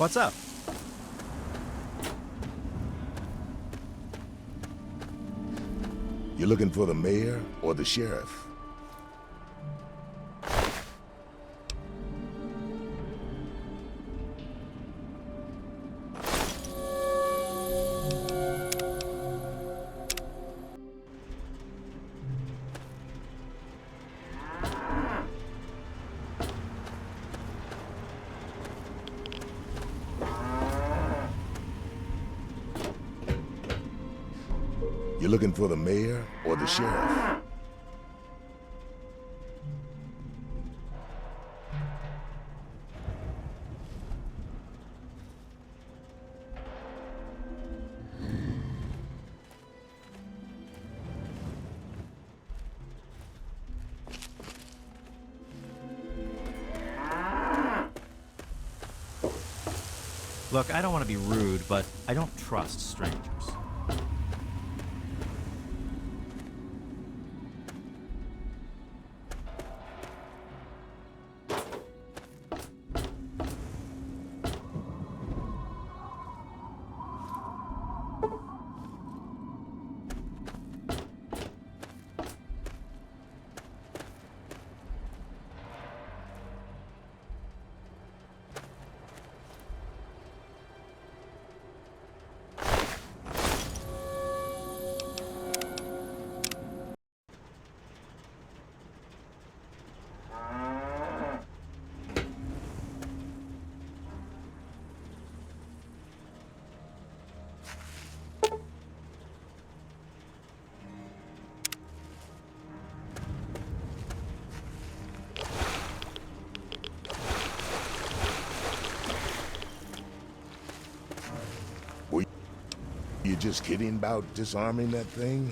What's up? You looking for the mayor or the sheriff? You looking for the mayor or the sheriff? Look, I don't want to be rude, but I don't trust strangers. Were you just kidding about disarming that thing?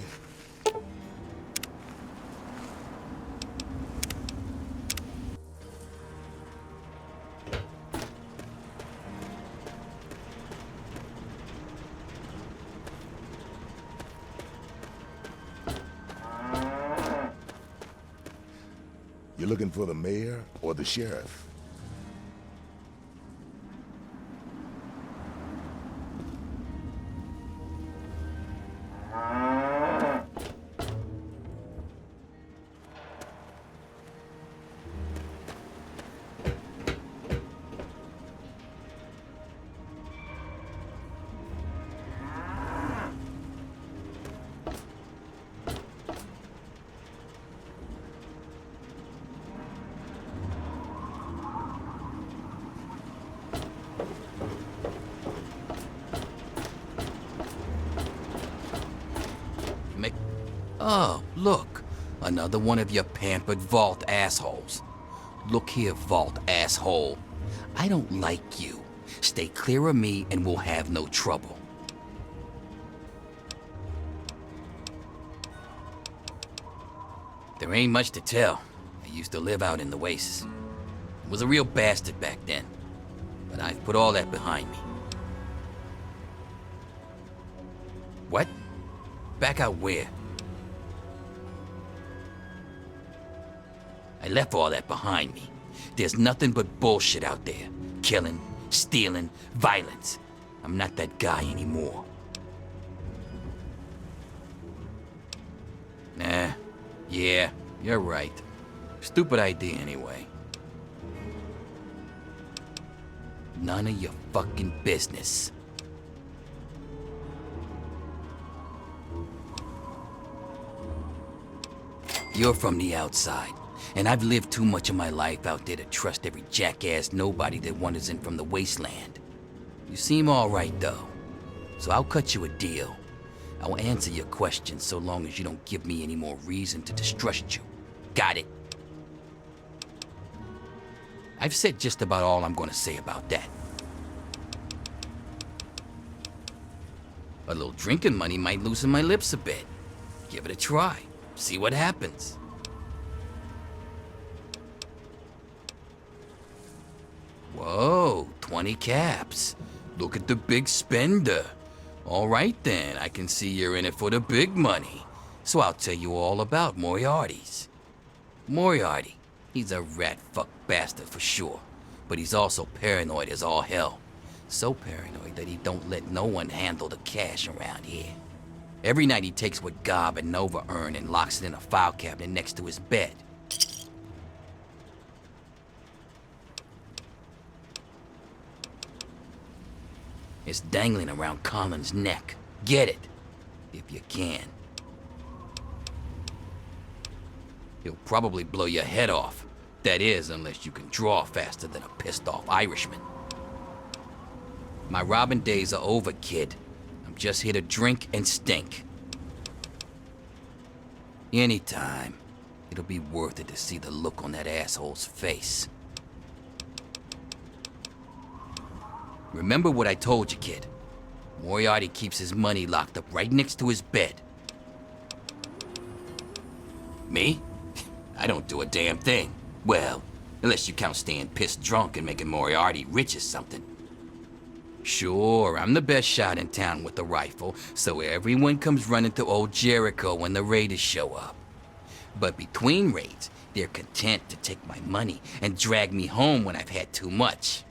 You looking for the mayor or the sheriff? Oh, look. Another one of your pampered vault assholes. Look here, vault asshole. I don't like you. Stay clear of me and we'll have no trouble. There ain't much to tell. I used to live out in the wastes. Was a real bastard back then. But I've put all that behind me. What? Back out where? I left all that behind me. There's nothing but bullshit out there. Killing, stealing, violence. I'm not that guy anymore. Nah, yeah, you're right. Stupid idea anyway. None of your fucking business. You're from the outside. And I've lived too much of my life out there to trust every jackass nobody that wanders in from the wasteland. You seem all right, though. So I'll cut you a deal. I'll answer your questions so long as you don't give me any more reason to distrust you. Got it? I've said just about all I'm gonna say about that. A little drinking money might loosen my lips a bit. Give it a try. See what happens. Whoa, 20 caps. Look at the big spender. All right then, I can see you're in it for the big money. So I'll tell you all about Moriarty's. Moriarty, he's a rat-fuck bastard for sure. But he's also paranoid as all hell. So paranoid that he don't let no one handle the cash around here. Every night he takes what Gob and Nova earn and locks it in a file cabinet next to his bed. It's dangling around Colin's neck. Get it, if you can. He'll probably blow your head off. That is, unless you can draw faster than a pissed-off Irishman. My robbing days are over, kid. I'm just here to drink and stink. Anytime, it'll be worth it to see the look on that asshole's face. Remember what I told you, kid. Moriarty keeps his money locked up right next to his bed. Me? I don't do a damn thing. Well, unless you count staying pissed drunk and making Moriarty rich or something. Sure, I'm the best shot in town with the rifle, so everyone comes running to old Jericho when the raiders show up. But between raids, they're content to take my money and drag me home when I've had too much.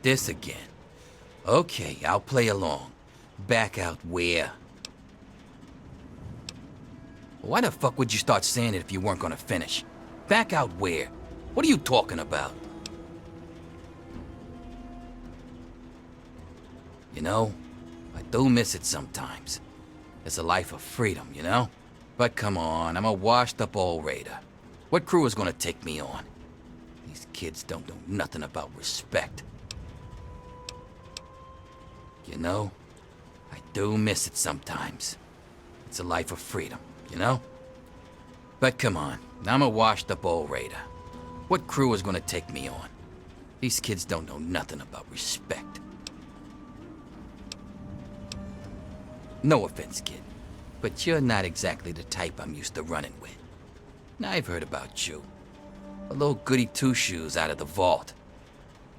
This again. Okay, I'll play along. Back out where? Why the fuck would you start saying it if you weren't gonna finish? Back out where? What are you talking about? You know, I do miss it sometimes. It's a life of freedom, you know? But come on, I'm a washed-up old raider. What crew is gonna take me on? These kids don't know nothing about respect. You know, I do miss it sometimes. It's a life of freedom, you know? But come on, I'm a washed-up old raider. What crew is gonna take me on? These kids don't know nothing about respect. No offense, kid, but you're not exactly the type I'm used to running with. Now I've heard about you. A little goody two-shoes out of the vault.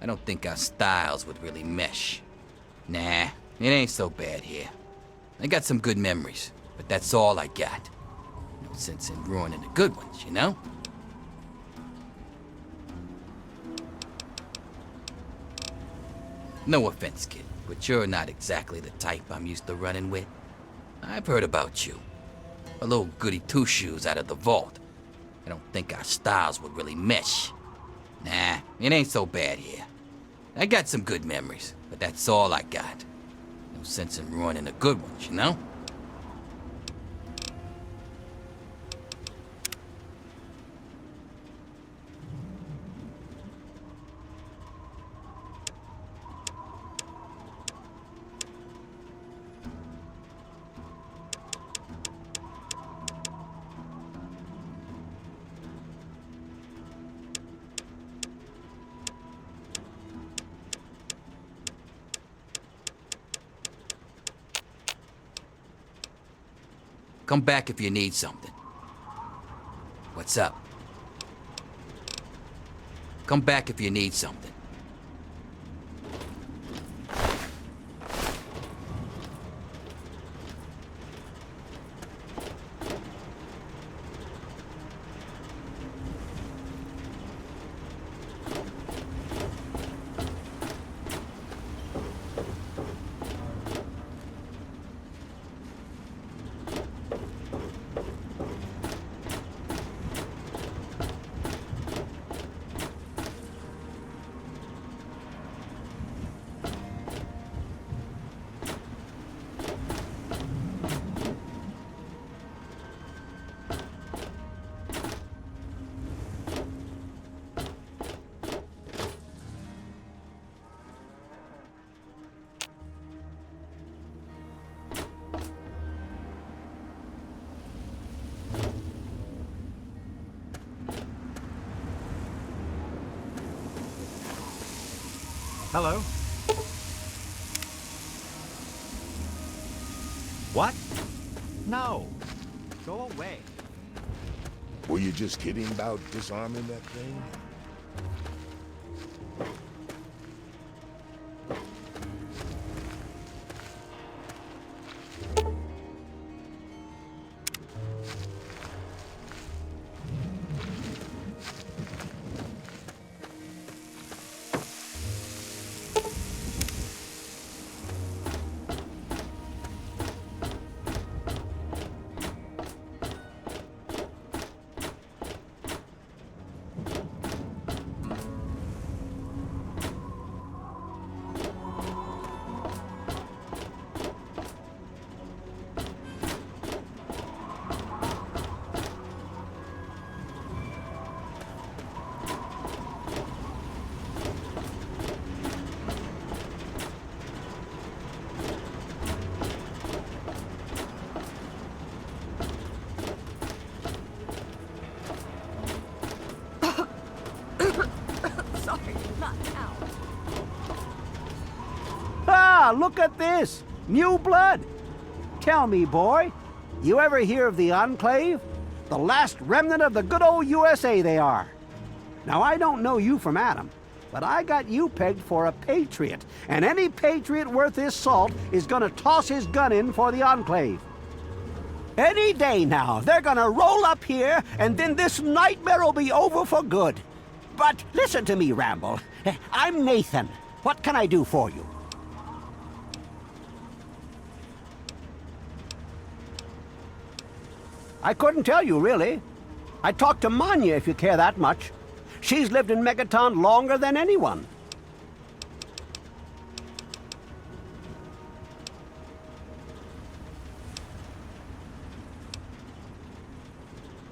I don't think our styles would really mesh. Nah, it ain't so bad here. I got some good memories, but that's all I got. No sense in ruining the good ones, you know? No offense, kid, but you're not exactly the type I'm used to running with. I've heard about you. A little goody two-shoes out of the vault. I don't think our styles would really mesh. Nah, it ain't so bad here. I got some good memories, but that's all I got. No sense in ruining the good ones, you know? Come back if you need something. What's up? Come back if you need something. Hello? What? No. Go away. Were you just kidding about disarming that thing? Yeah, look at this. New blood. Tell me, boy, you ever hear of the Enclave? The last remnant of the good old USA they are. Now, I don't know you from Adam, but I got you pegged for a patriot, and any patriot worth his salt is gonna toss his gun in for the Enclave. Any day now, they're gonna roll up here, and then this nightmare will be over for good. But listen to me, Ramble. I'm Nathan. What can I do for you? I couldn't tell you, really. I talked to Manya, if you care that much. She's lived in Megaton longer than anyone.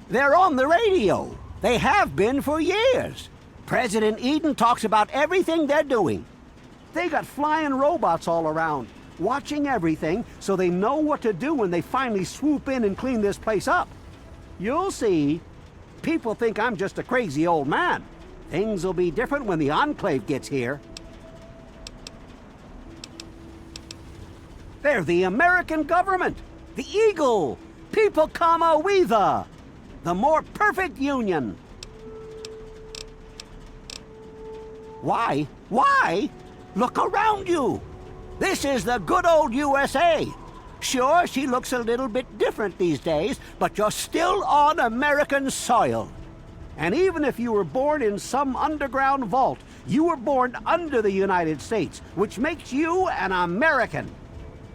They're on the radio. They have been for years. President Eden talks about everything they're doing. They got flying robots all around, watching everything so they know what to do when they finally swoop in and clean this place up. You'll see. People think I'm just a crazy old man. Things will be different when the Enclave gets here. They're the American government, the Eagle, People Kama Weather, the more perfect union. Why? Why? Look around you. This is the good old USA. Sure, she looks a little bit different these days, but you're still on American soil. And even if you were born in some underground vault, you were born under the United States, which makes you an American.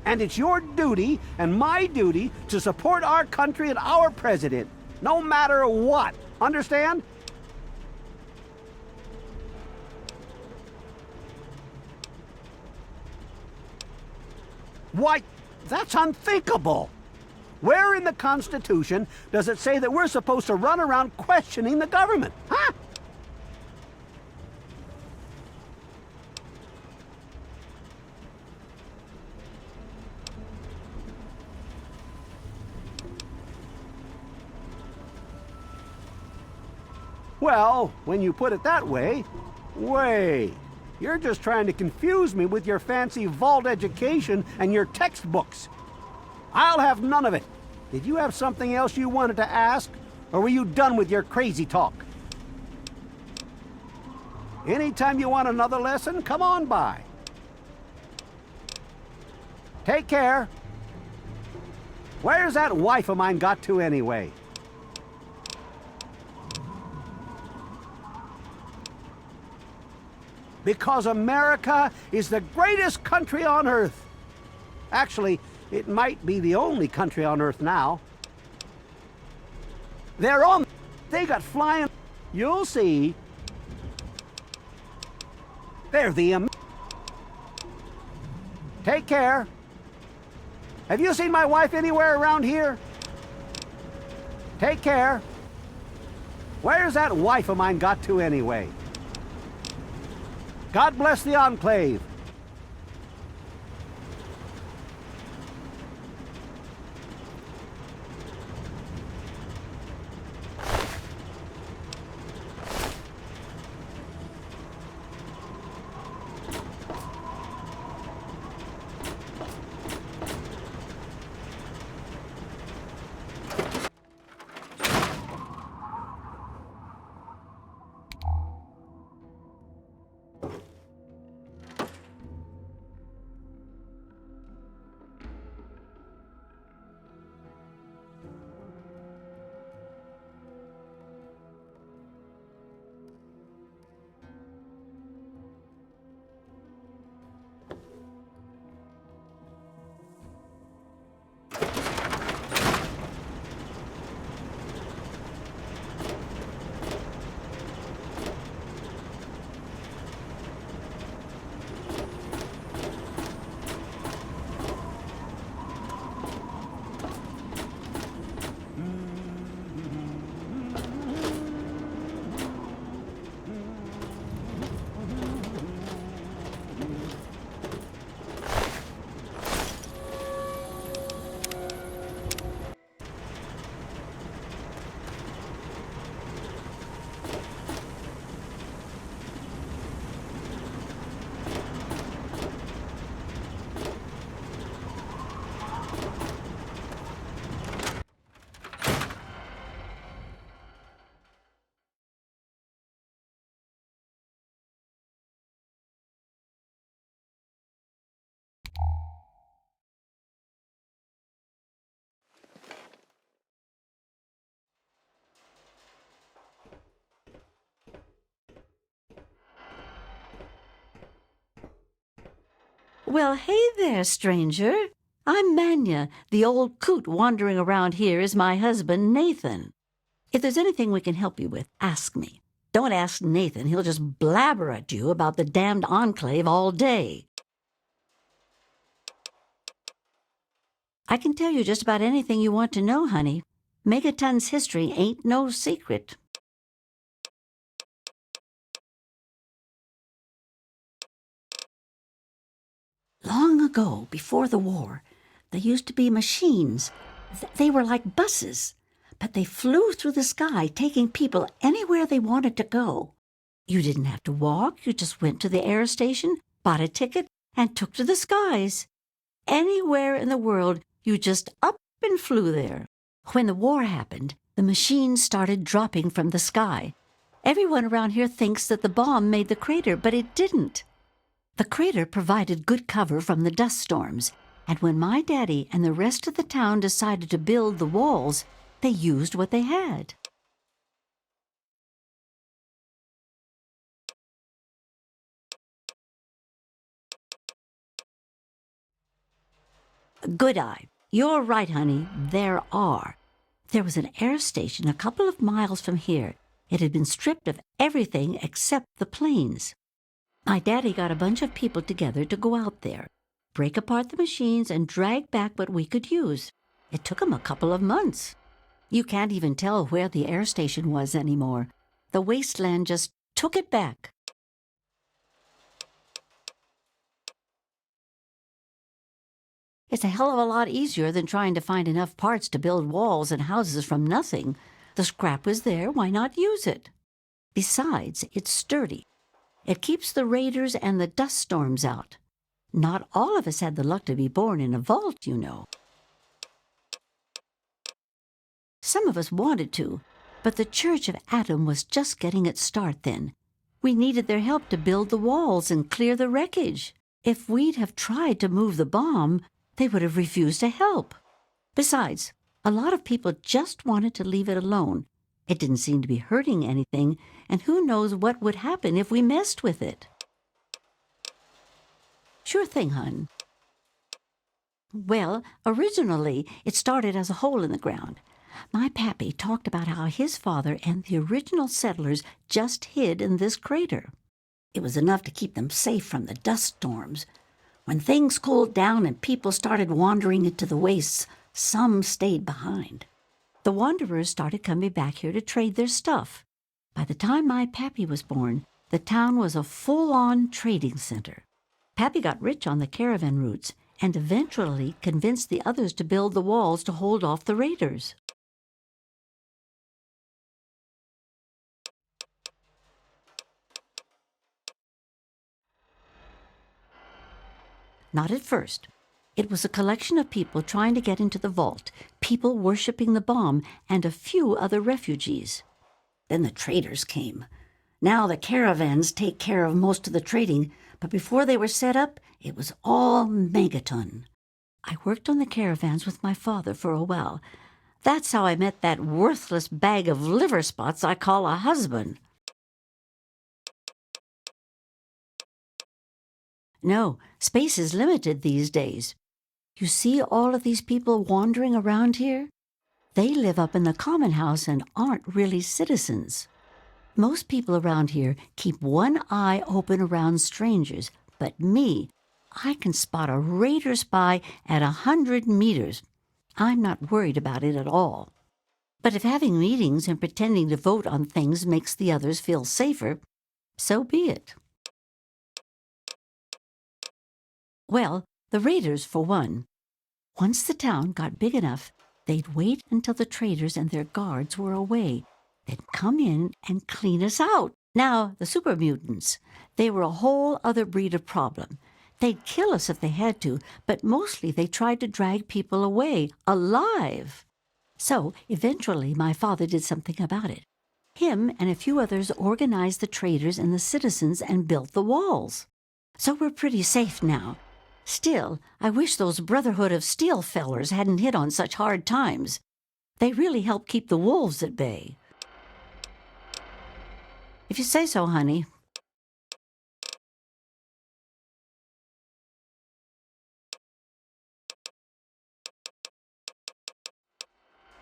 And it's your duty and my duty to support our country and our president, no matter what. Understand? Why, that's unthinkable. Where in the Constitution does it say that we're supposed to run around questioning the government? Huh? Well, when you put it that way, wait. You're just trying to confuse me with your fancy vault education and your textbooks. I'll have none of it. Did you have something else you wanted to ask, or were you done with your crazy talk? Anytime you want another lesson, come on by. Take care. Where's that wife of mine got to anyway? Because America is the greatest country on earth. Actually, it might be the only country on earth now. They're on. They got flying. You'll see. They're the. Take care. Have you seen my wife anywhere around here? Take care. Where's that wife of mine got to anyway? God bless the Enclave. Well, hey there, stranger. I'm Manya. The old coot wandering around here is my husband, Nathan. If there's anything we can help you with, ask me. Don't ask Nathan. He'll just blabber at you about the damned Enclave all day. I can tell you just about anything you want to know, honey. Megaton's history ain't no secret. Long ago, before the war, there used to be machines. They were like buses, but they flew through the sky, taking people anywhere they wanted to go. You didn't have to walk. You just went to the air station, bought a ticket, and took to the skies. Anywhere in the world, you just up and flew there. When the war happened, the machines started dropping from the sky. Everyone around here thinks that the bomb made the crater, but it didn't. The crater provided good cover from the dust storms, and when my daddy and the rest of the town decided to build the walls, they used what they had. Good eye. You're right, honey. There are. There was an air station a couple of miles from here. It had been stripped of everything except the planes. My daddy got a bunch of people together to go out there, break apart the machines, and drag back what we could use. It took him a couple of months. You can't even tell where the air station was anymore. The wasteland just took it back. It's a hell of a lot easier than trying to find enough parts to build walls and houses from nothing. The scrap was there, why not use it? Besides, it's sturdy. It keeps the raiders and the dust storms out. Not all of us had the luck to be born in a vault, you know. Some of us wanted to, but the Church of Atom was just getting its start then. We needed their help to build the walls and clear the wreckage. If we'd have tried to move the bomb, they would have refused to help. Besides, a lot of people just wanted to leave it alone. It didn't seem to be hurting anything, and who knows what would happen if we messed with it. Sure thing, hon. Well, originally, it started as a hole in the ground. My pappy talked about how his father and the original settlers just hid in this crater. It was enough to keep them safe from the dust storms. When things cooled down and people started wandering into the wastes, some stayed behind. The wanderers started coming back here to trade their stuff. By the time my pappy was born, the town was a full-on trading center. Pappy got rich on the caravan routes and eventually convinced the others to build the walls to hold off the raiders. Not at first. It was a collection of people trying to get into the vault, people worshipping the bomb, and a few other refugees. Then the traders came. Now the caravans take care of most of the trading, but before they were set up, it was all Megaton. I worked on the caravans with my father for a while. That's how I met that worthless bag of liver spots I call a husband. No, space is limited these days. You see all of these people wandering around here? They live up in the common house and aren't really citizens. Most people around here keep one eye open around strangers, but me, I can spot a raider spy at 100 meters. I'm not worried about it at all. But if having meetings and pretending to vote on things makes the others feel safer, so be it. Well, the raiders, for one. Once the town got big enough, they'd wait until the traders and their guards were away, then come in and clean us out. Now, the super mutants, they were a whole other breed of problem. They'd kill us if they had to, but mostly they tried to drag people away, alive. So, eventually, my father did something about it. Him and a few others organized the traders and the citizens and built the walls. So we're pretty safe now. Still, I wish those Brotherhood of Steel fellers hadn't hit on such hard times. They really help keep the wolves at bay. If you say so, honey.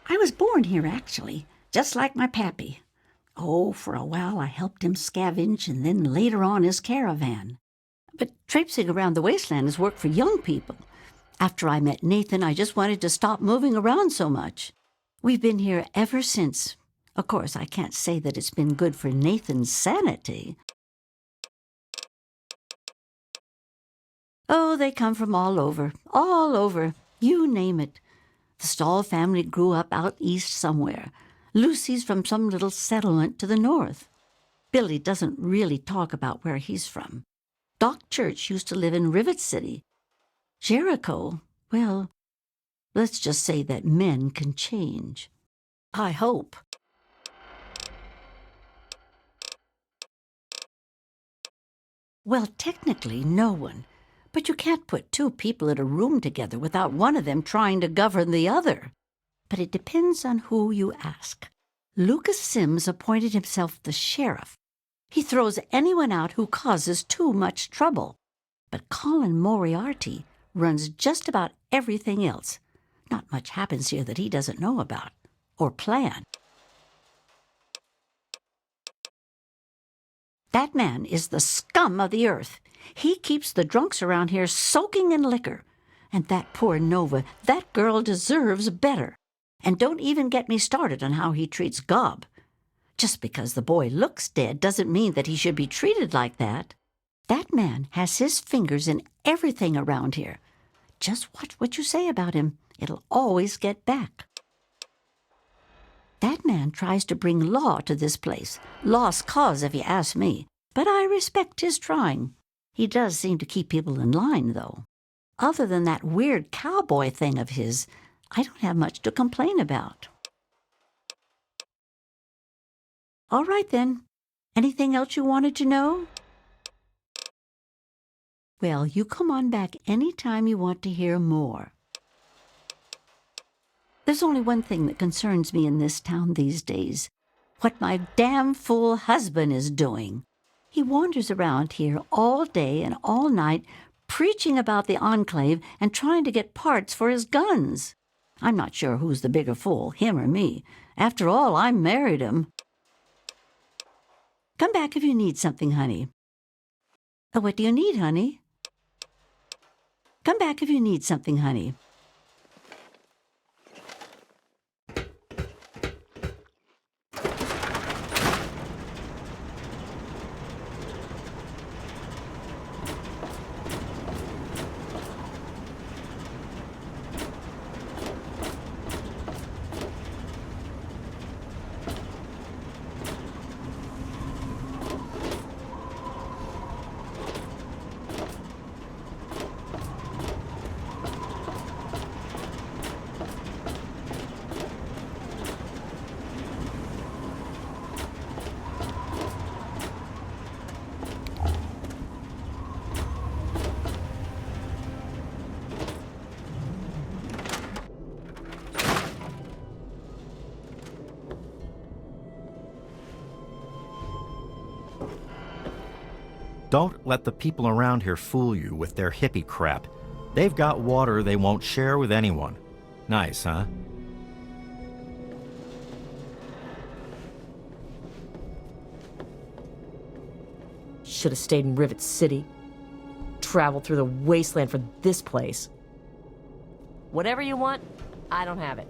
I was born here, actually, just like my pappy. Oh, for a while I helped him scavenge and then later on his caravan. But traipsing around the wasteland is work for young people. After I met Nathan, I just wanted to stop moving around so much. We've been here ever since. Of course, I can't say that it's been good for Nathan's sanity. Oh, they come from all over, you name it. The Stahl family grew up out east somewhere. Lucy's from some little settlement to the north. Billy doesn't really talk about where he's from. Doc Church used to live in Rivet City. Jericho, well, let's just say that men can change. I hope. Well, technically, no one. But you can't put two people in a room together without one of them trying to govern the other. But it depends on who you ask. Lucas Sims appointed himself the sheriff. He throws anyone out who causes too much trouble. But Colin Moriarty runs just about everything else. Not much happens here that he doesn't know about or plan. That man is the scum of the earth. He keeps the drunks around here soaking in liquor. And that poor Nova, that girl deserves better. And don't even get me started on how he treats Gob. Just because the boy looks dead doesn't mean that he should be treated like that. That man has his fingers in everything around here. Just watch what you say about him. It'll always get back. That man tries to bring law to this place. Lost cause, if you ask me. But I respect his trying. He does seem to keep people in line, though. Other than that weird cowboy thing of his, I don't have much to complain about. All right, then. Anything else you wanted to know? Well, you come on back any time you want to hear more. There's only one thing that concerns me in this town these days. What my damn fool husband is doing. He wanders around here all day and all night, preaching about the Enclave and trying to get parts for his guns. I'm not sure who's the bigger fool, him or me. After all, I married him. Come back if you need something, honey. What do you need, honey? Come back if you need something, honey. Don't let the people around here fool you with their hippie crap. They've got water they won't share with anyone. Nice, huh? Should have stayed in Rivet City. Traveled through the wasteland for this place. Whatever you want, I don't have it.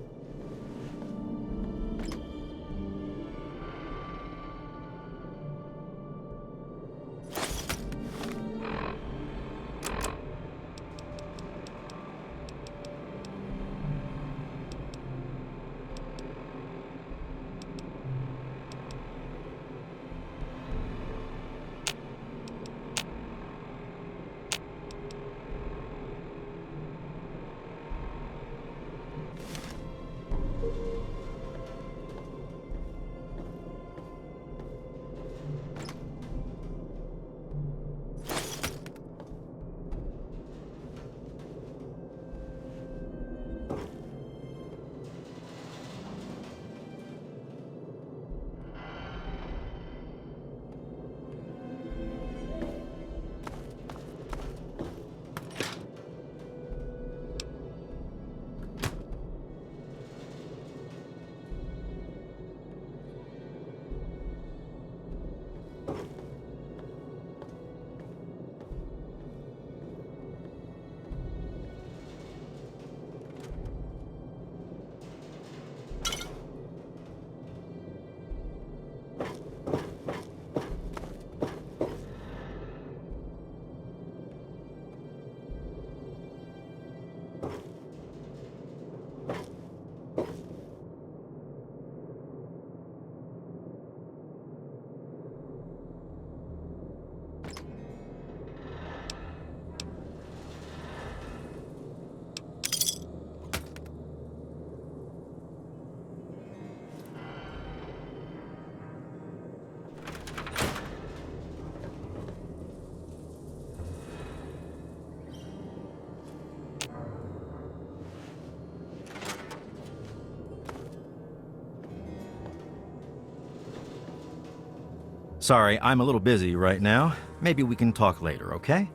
Sorry, I'm a little busy right now. Maybe we can talk later, okay?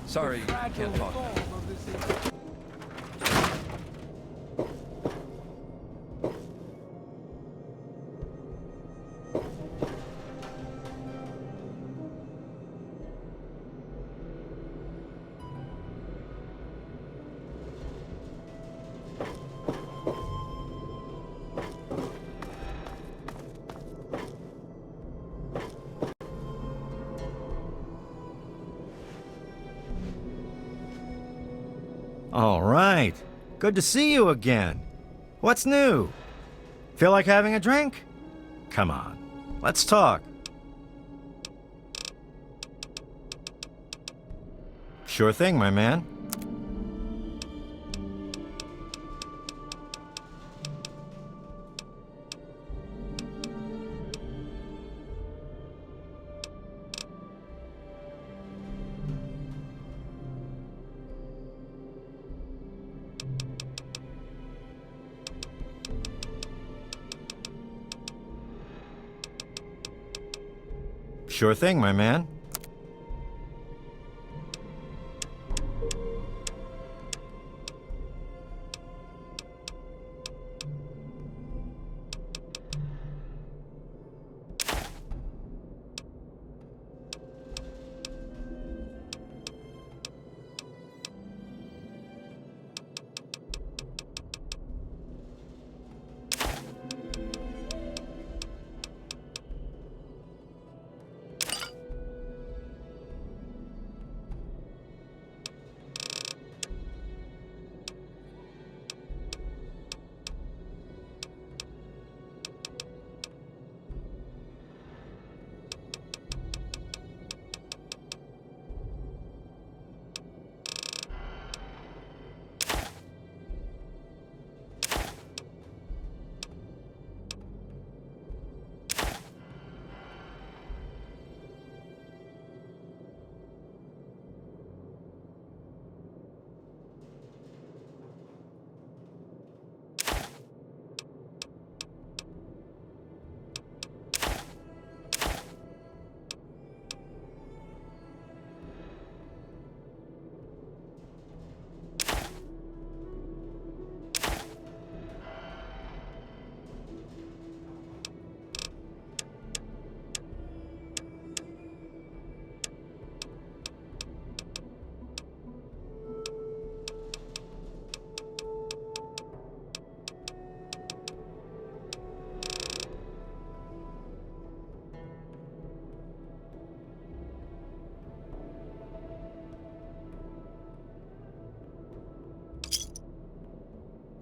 Sorry, can't talk. All right. Good to see you again. What's new? Feel like having a drink? Come on, let's talk. Sure thing, my man. Sure thing, my man.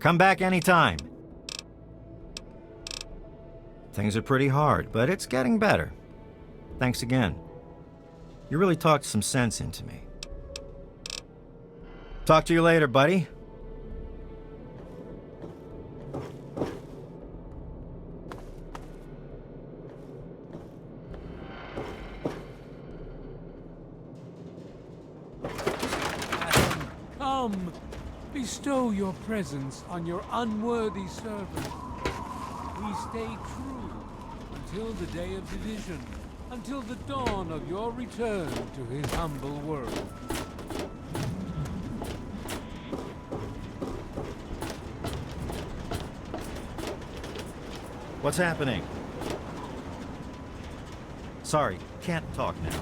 Come back anytime. Things are pretty hard, but it's getting better. Thanks again. You really talked some sense into me. Talk to you later, buddy. Come, bestow your presence on your unworthy servant. We stay true until the day of division, until the dawn of your return to his humble world. What's happening? Sorry, can't talk now.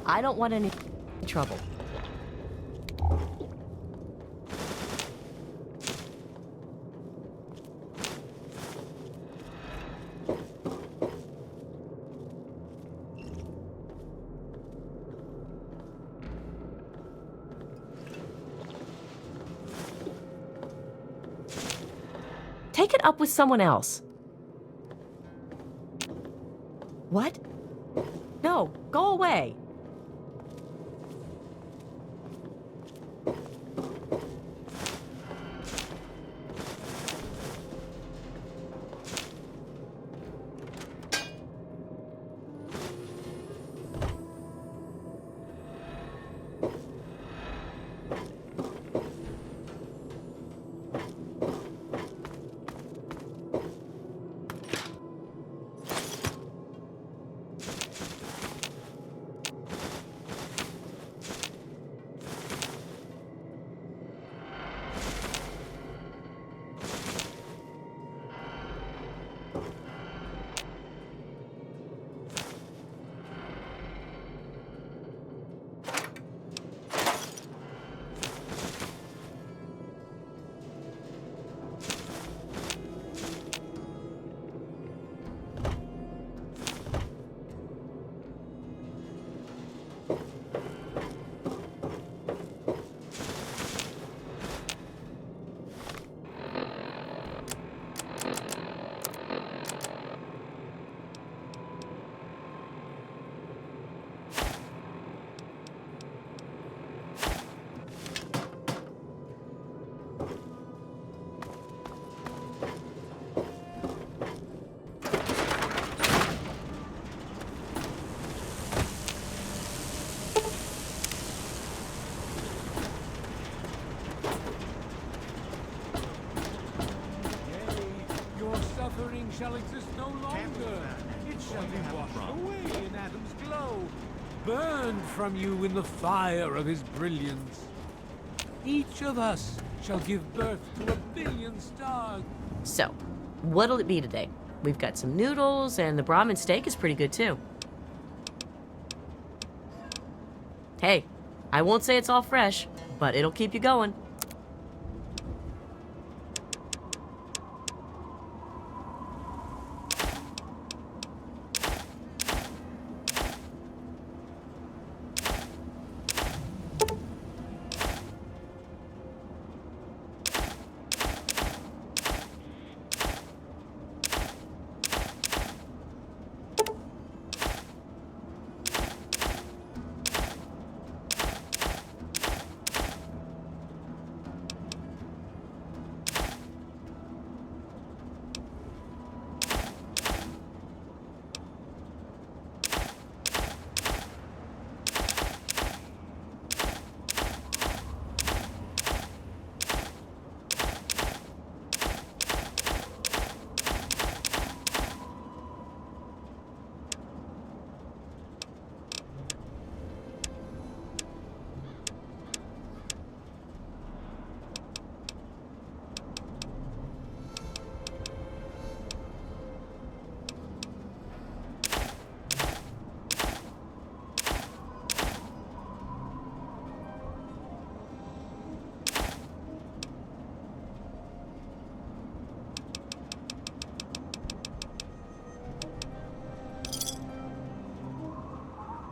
I don't want any trouble. Take it up with someone else. What? No, go away. Shall exist no longer. It shall be washed away in Adam's glow, burned from you in the fire of his brilliance. Each of us shall give birth to 1,000,000,000 stars. So, what'll it be today? We've got some noodles, and the Brahmin steak is pretty good too. Hey, I won't say it's all fresh, but it'll keep you going.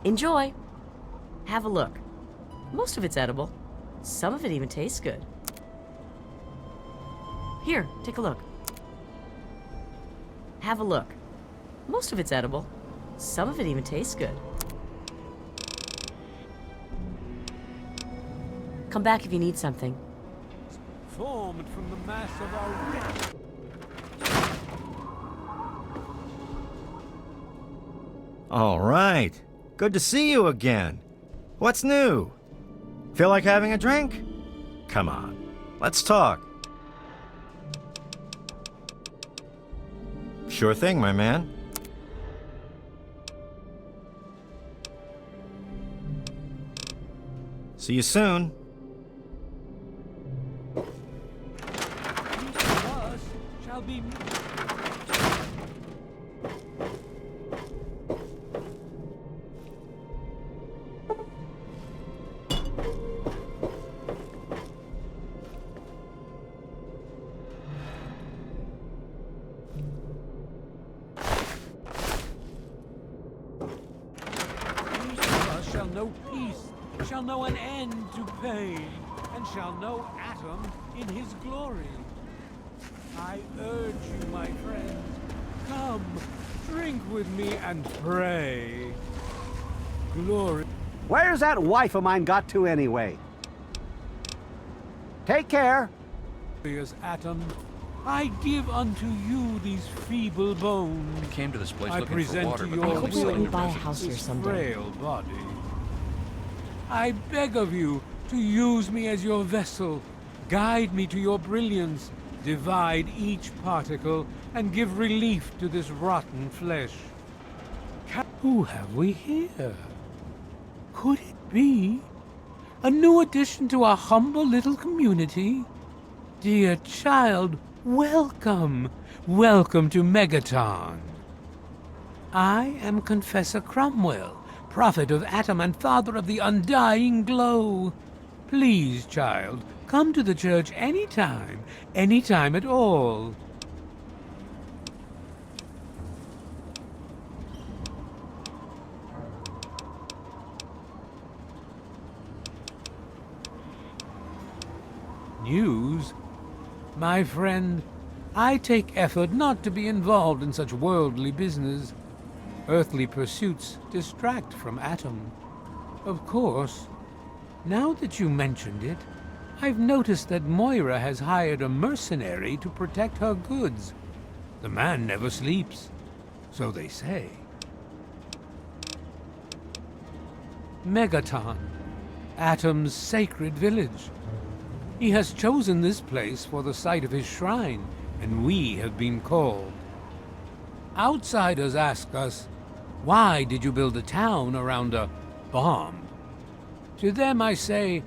Enjoy. Have a look. Most of it's edible. Some of it even tastes good. Here, take a look. Have a look. Most of it's edible. Some of it even tastes good. Come back if you need something. Formed from the mass of our... All right. Good to see you again. What's new? Feel like having a drink? Come on, let's talk. Sure thing, my man. See you soon. Each of us shall be... shall know peace, shall know an end to pain, and shall know Atom in his glory. I urge you, my friends, come, drink with me and pray. Glory. Where's that wife of mine got to anyway? Take care. Glorious Atom, I give unto you these feeble bones. Came to this place I looking for present water, to but your no I hope one's you let will me seen buy a it. house here this someday. frail body. I beg of you to use me as your vessel. Guide me to your brilliance. Divide each particle and give relief to this rotten flesh. Who have we here? Could it be a new addition to our humble little community? Dear child, welcome. Welcome to Megaton. I am Confessor Cromwell, prophet of Atom and father of the undying glow. Please, child, come to the church any time at all. News? My friend, I take effort not to be involved in such worldly business. Earthly pursuits distract from Atom. Of course, now that you mentioned it, I've noticed that Moira has hired a mercenary to protect her goods. The man never sleeps, so they say. Megaton, Atom's sacred village. He has chosen this place for the site of his shrine, and we have been called. Outsiders ask us, why did you build a town around a bomb? To them I say,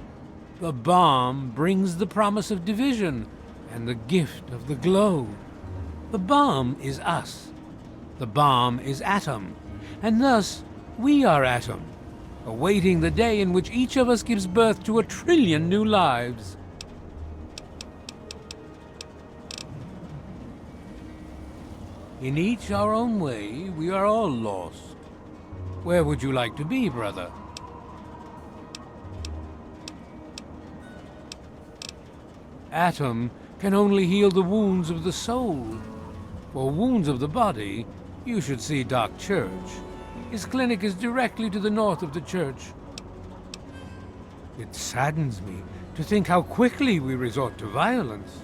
the bomb brings the promise of division and the gift of the glow. The bomb is us. The bomb is Atom, and thus we are Atom. awaiting the day in which each of us gives birth to 1 trillion new lives. In each our own way, we are all lost. Where would you like to be, brother? Atom can only heal the wounds of the soul. For wounds of the body, you should see Doc Church. His clinic is directly to the north of the church. It saddens me to think how quickly we resort to violence.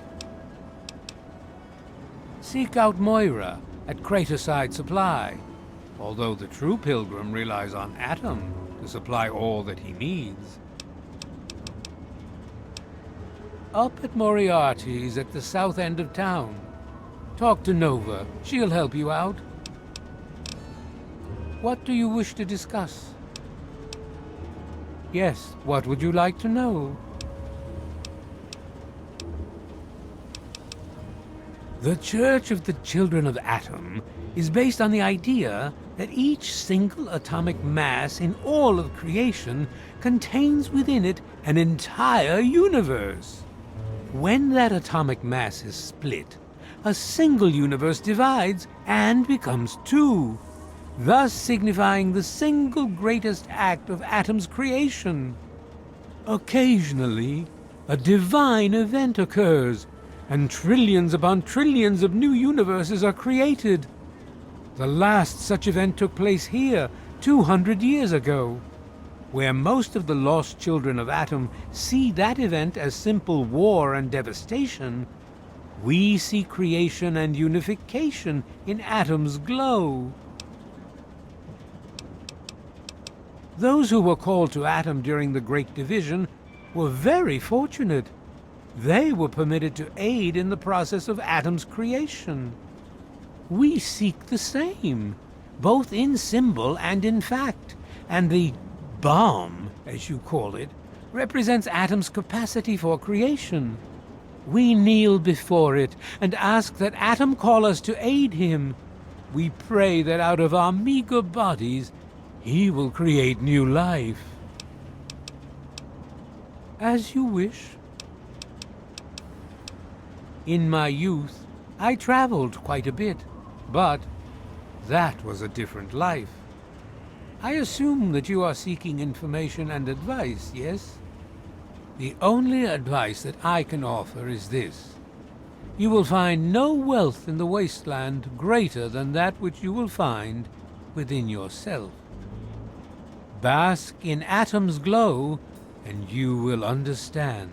Seek out Moira at Craterside Supply, although the true pilgrim relies on Atom to supply all that he needs. Up at Moriarty's at the south end of town. Talk to Nova. She'll help you out. What do you wish to discuss? Yes, what would you like to know? The Church of the Children of Atom is based on the idea that each single atomic mass in all of creation contains within it an entire universe. When that atomic mass is split, a single universe divides and becomes two, thus signifying the single greatest act of Atom's creation. Occasionally, a divine event occurs, and trillions upon trillions of new universes are created. The last such event took place here 200 years ago. Where most of the lost children of Atom see that event as simple war and devastation, we see creation and unification in Atom's glow. Those who were called to Atom during the Great Division were very fortunate. They were permitted to aid in the process of Atom's creation. We seek the same, both in symbol and in fact, and the bomb, as you call it, represents Atom's capacity for creation. We kneel before it and ask that Atom call us to aid him. We pray that out of our meager bodies, he will create new life. As you wish. In my youth, I traveled quite a bit, but that was a different life. I assume that you are seeking information and advice, yes? The only advice that I can offer is this. You will find no wealth in the wasteland greater than that which you will find within yourself. Bask in Atom's glow, and you will understand.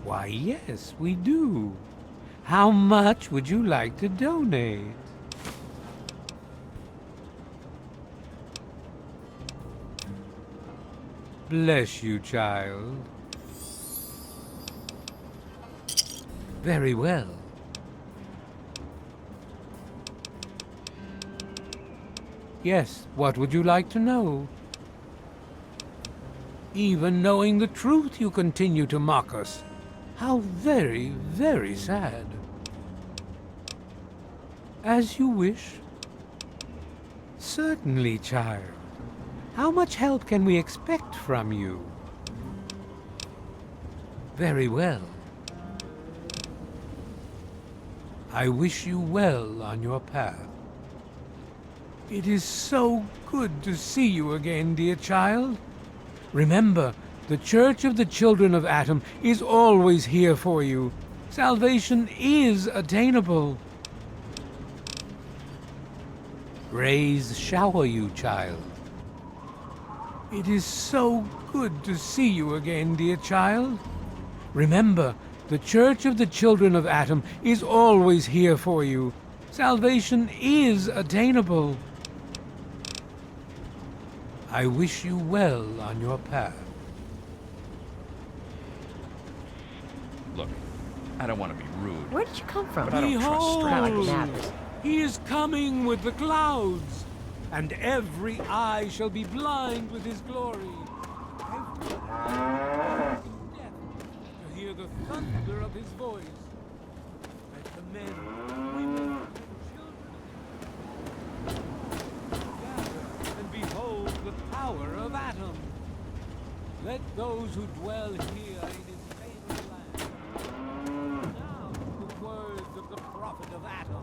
Why, yes, we do. How much would you like to donate? Bless you, child. Very well. Yes, what would you like to know? Even knowing the truth, you continue to mock us. How very, very sad. As you wish. Certainly, child. How much help can we expect from you? Very well. I wish you well on your path. It is so good to see you again, dear child. Remember, the Church of the Children of Atom is always here for you. Salvation is attainable. Rays shower you, child. It is so good to see you again, dear child. Remember, the Church of the Children of Atom is always here for you. Salvation is attainable. I wish you well on your path. Look, I don't want to be rude. Where did you come from? But I don't trust Not like it Behold, matters. he is coming with the clouds, and every eye shall be blind with his glory. Every eye deaf to hear the thunder of his voice. At the men, women, and children. Gather and behold the power of Atom. Let those who dwell here in his favored land now the words of the prophet of Atom.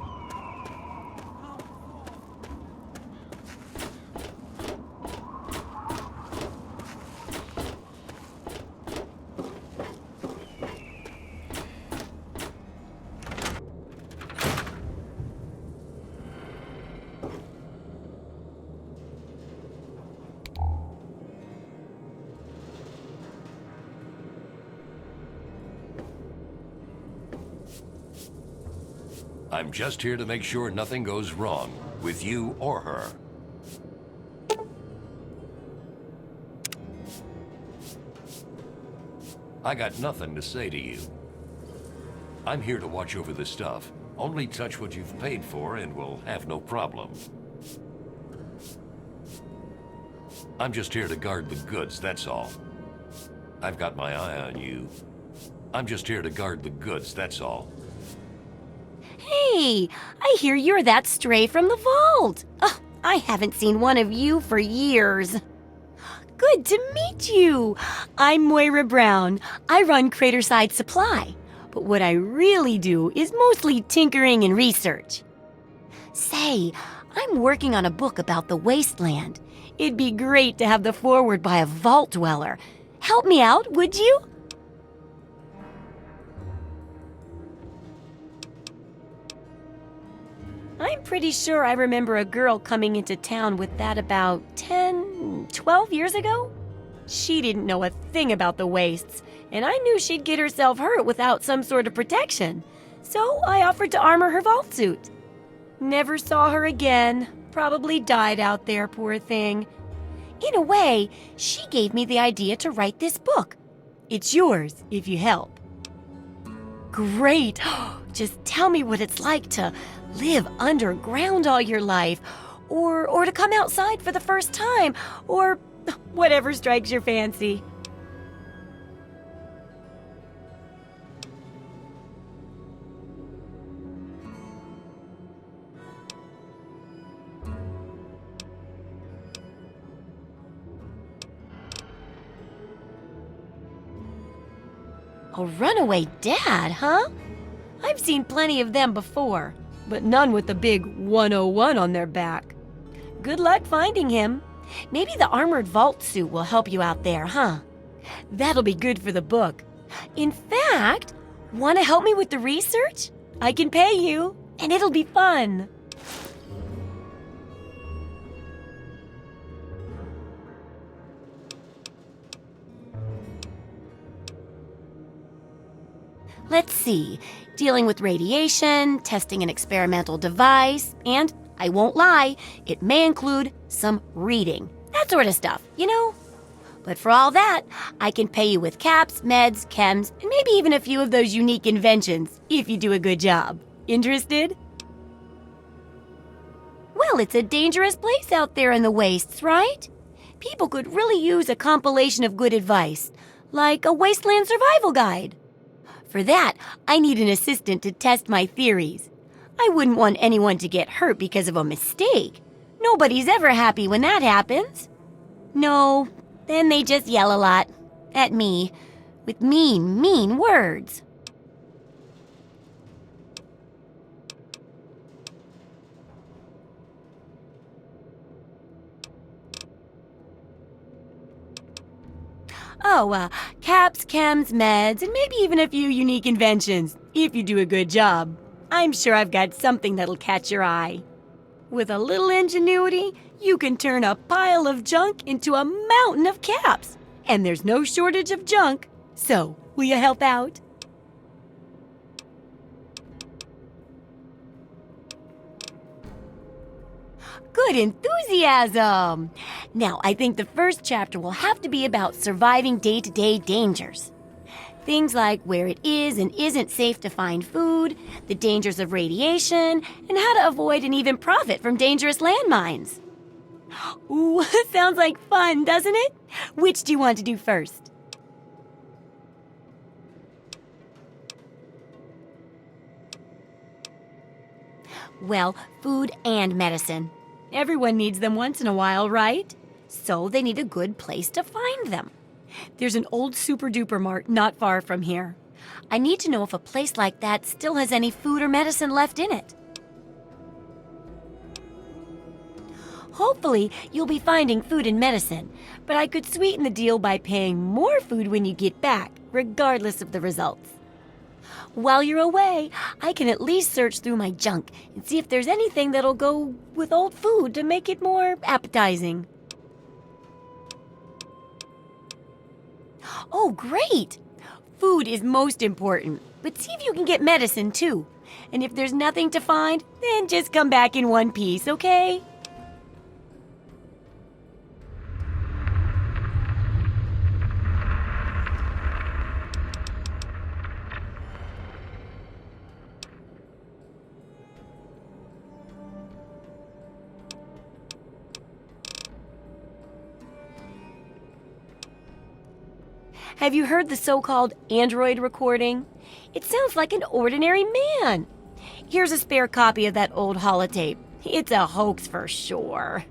Come forth. I'm just here to make sure nothing goes wrong with you or her. I got nothing to say to you. I'm here to watch over the stuff. Only touch what you've paid for and we'll have no problem. I'm just here to guard the goods, that's all. I've got my eye on you. I'm just here to guard the goods, that's all. Hey, I hear you're that stray from the vault. Oh, I haven't seen one of you for years. Good to meet you. I'm Moira Brown. I run Craterside Supply. But what I really do is mostly tinkering and research. Say, I'm working on a book about the wasteland. It'd be great to have the foreword by a vault dweller. Help me out, would you? I'm pretty sure I remember a girl coming into town with that about 10, 12 years ago. She didn't know a thing about the wastes, and I knew she'd get herself hurt without some sort of protection. So I offered to armor her vault suit. Never saw her again. Probably died out there, poor thing. In a way, she gave me the idea to write this book. It's yours if you help. Great! Just tell me what it's like to live underground all your life, or to come outside for the first time, or whatever strikes your fancy. A runaway dad, huh? I've seen plenty of them before, but none with the big 101 on their back. Good luck finding him. Maybe the armored vault suit will help you out there, huh? That'll be good for the book. In fact, want to help me with the research? I can pay you, and it'll be fun. Let's see, dealing with radiation, testing an experimental device, and, I won't lie, it may include some reading. That sort of stuff, you know? But for all that, I can pay you with caps, meds, chems, and maybe even a few of those unique inventions, if you do a good job. Interested? Well, it's a dangerous place out there in the wastes, right? People could really use a compilation of good advice, like a wasteland survival guide. For that, I need an assistant to test my theories. I wouldn't want anyone to get hurt because of a mistake. Nobody's ever happy when that happens. No, then they just yell a lot. At me. With mean, mean words. Oh, caps, chems, meds, and maybe even a few unique inventions, if you do a good job. I'm sure I've got something that'll catch your eye. With a little ingenuity, you can turn a pile of junk into a mountain of caps. And there's no shortage of junk. So, will you help out? Good enthusiasm! Now, I think the first chapter will have to be about surviving day-to-day dangers. Things like where it is and isn't safe to find food, the dangers of radiation, and how to avoid and even profit from dangerous landmines. Ooh, sounds like fun, doesn't it? Which do you want to do first? Well, food and medicine. Everyone needs them once in a while, right? So they need a good place to find them. There's an old super-duper mart not far from here. I need to know if a place like that still has any food or medicine left in it. Hopefully, you'll be finding food and medicine, but I could sweeten the deal by paying more food when you get back, regardless of the results. While you're away, I can at least search through my junk and see if there's anything that'll go with old food to make it more appetizing. Oh, great! Food is most important, but see if you can get medicine too. And if there's nothing to find, then just come back in one piece, okay? Have you heard the so-called android recording? It sounds like an ordinary man. Here's a spare copy of that old holotape. It's a hoax for sure.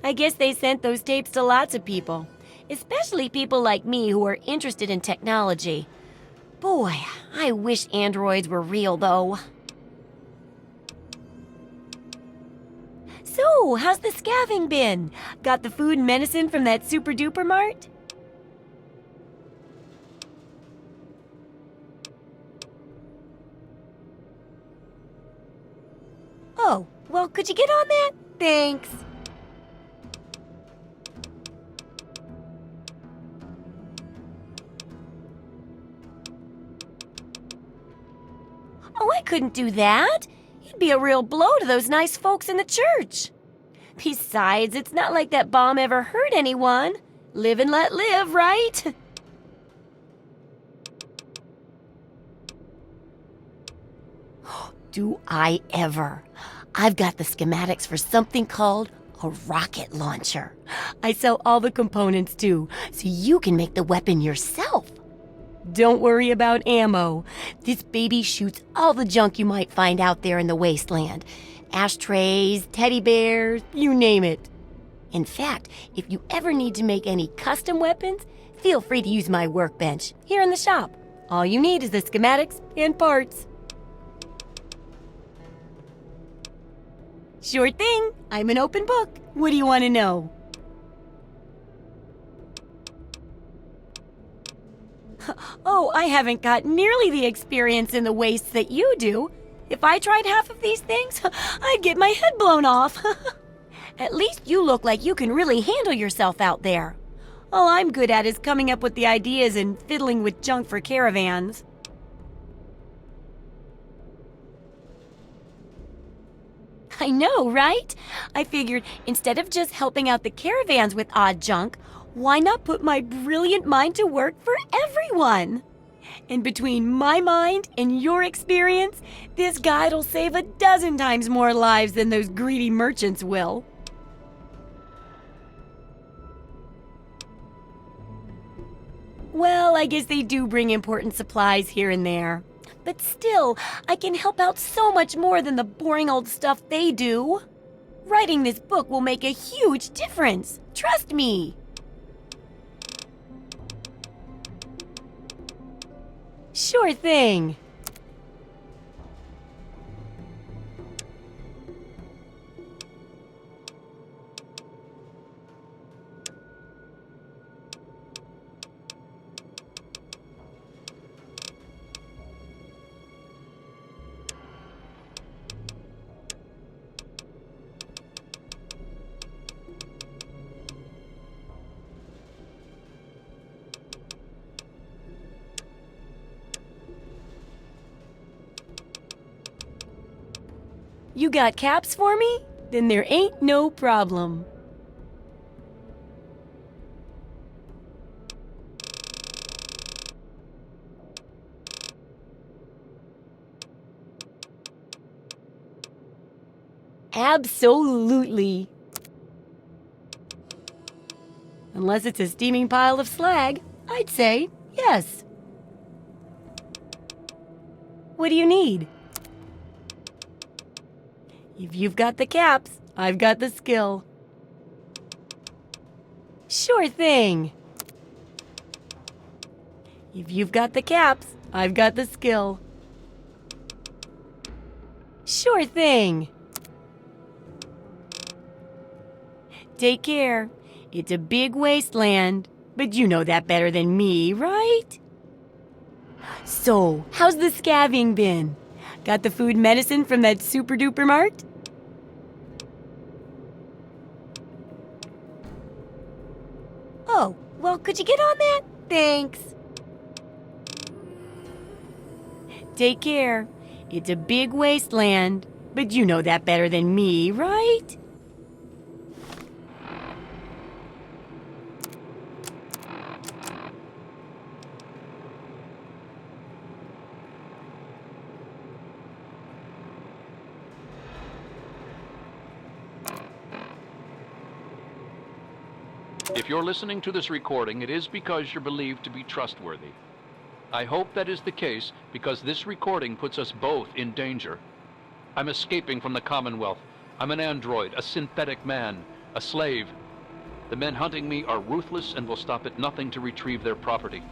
I guess they sent those tapes to lots of people, especially people like me who are interested in technology. Boy, I wish androids were real, though. So, how's the scavenging been? Got the food and medicine from that super-duper mart? Oh, well, could you get on that? Thanks. Oh, I couldn't do that. It'd be a real blow to those nice folks in the church. Besides, it's not like that bomb ever hurt anyone. Live and let live, right? Do I ever? I've got the schematics for something called a rocket launcher. I sell all the components too, so you can make the weapon yourself. Don't worry about ammo. This baby shoots all the junk you might find out there in the wasteland. Ashtrays, teddy bears, you name it. In fact, if you ever need to make any custom weapons, feel free to use my workbench here in the shop. All you need is the schematics and parts. Sure thing. I'm an open book. What do you want to know? Oh, I haven't got nearly the experience in the wastes that you do. If I tried half of these things, I'd get my head blown off. At least you look like you can really handle yourself out there. All I'm good at is coming up with the ideas and fiddling with junk for caravans. I know, right? I figured instead of just helping out the caravans with odd junk, why not put my brilliant mind to work for everyone? And between my mind and your experience, this guide'll save 12 times more lives than those greedy merchants will. Well, I guess they do bring important supplies here and there. But still, I can help out so much more than the boring old stuff they do. Writing this book will make a huge difference. Trust me. Sure thing. You got caps for me? Then there ain't no problem. Absolutely. Unless it's a steaming pile of slag, I'd say yes. What do you need? If you've got the caps, I've got the skill. Sure thing. If you've got the caps, I've got the skill. Sure thing. Take care. It's a big wasteland, but you know that better than me, right? So, how's the scavving been? Got the food and medicine from that super duper mart? Oh, well, could you get on that? Thanks. Take care. It's a big wasteland, but you know that better than me, right? If you're listening to this recording, it is because you're believed to be trustworthy. I hope that is the case because this recording puts us both in danger. I'm escaping from the Commonwealth. I'm an android, a synthetic man, a slave. The men hunting me are ruthless and will stop at nothing to retrieve their property.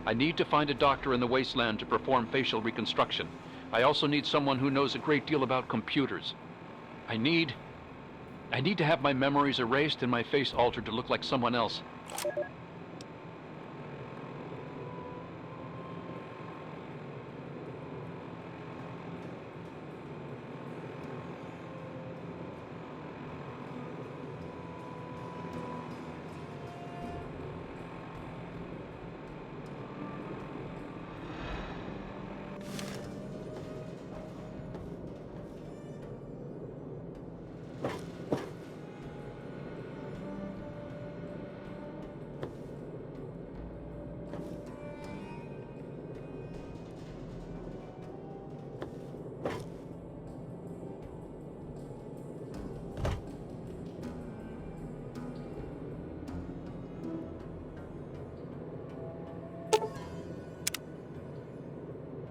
I need to find a doctor in the wasteland to perform facial reconstruction. I also need someone who knows a great deal about computers. I need to have my memories erased and my face altered to look like someone else.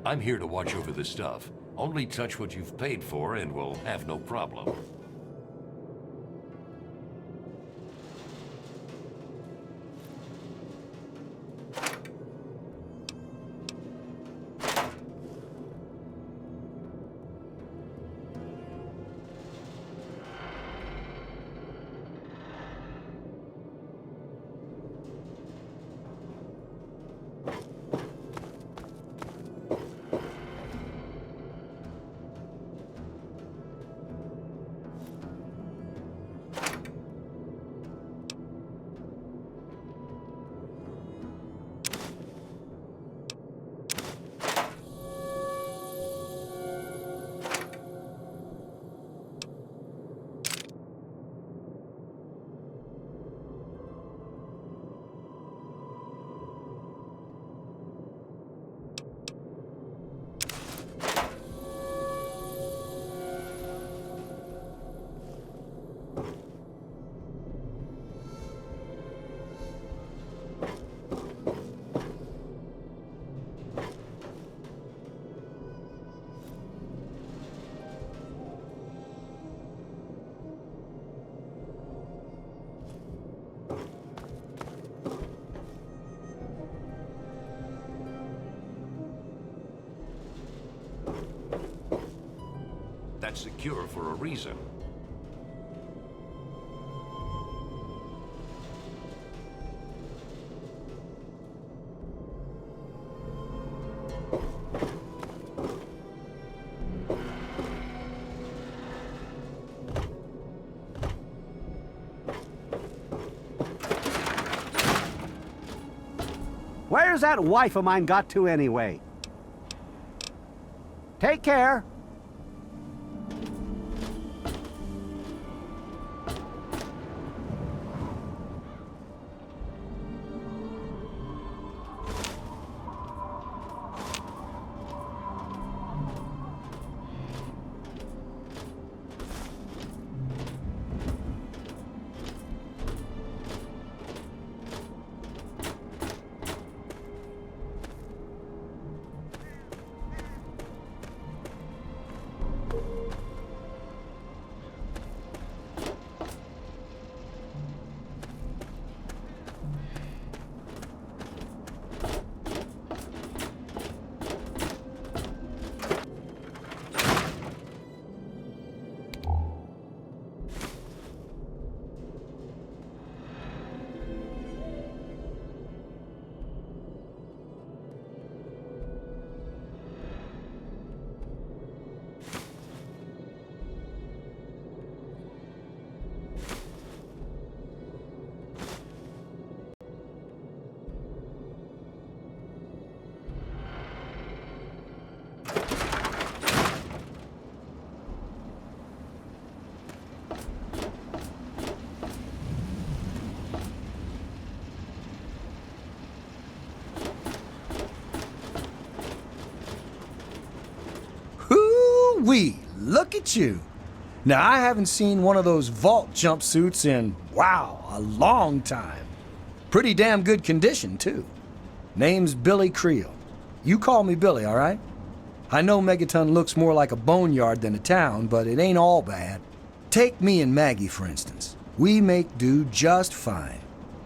I'm here to watch over the stuff. Only touch what you've paid for and we'll have no problem. That's secure for a reason. Where's that wife of mine got to anyway? Take care. Hoo-wee! Look at you! Now, I haven't seen one of those vault jumpsuits in, wow, a long time. Pretty damn good condition, too. Name's Billy Creel. You call me Billy, all right? I know Megaton looks more like a boneyard than a town, but it ain't all bad. Take me and Maggie, for instance. We make do just fine.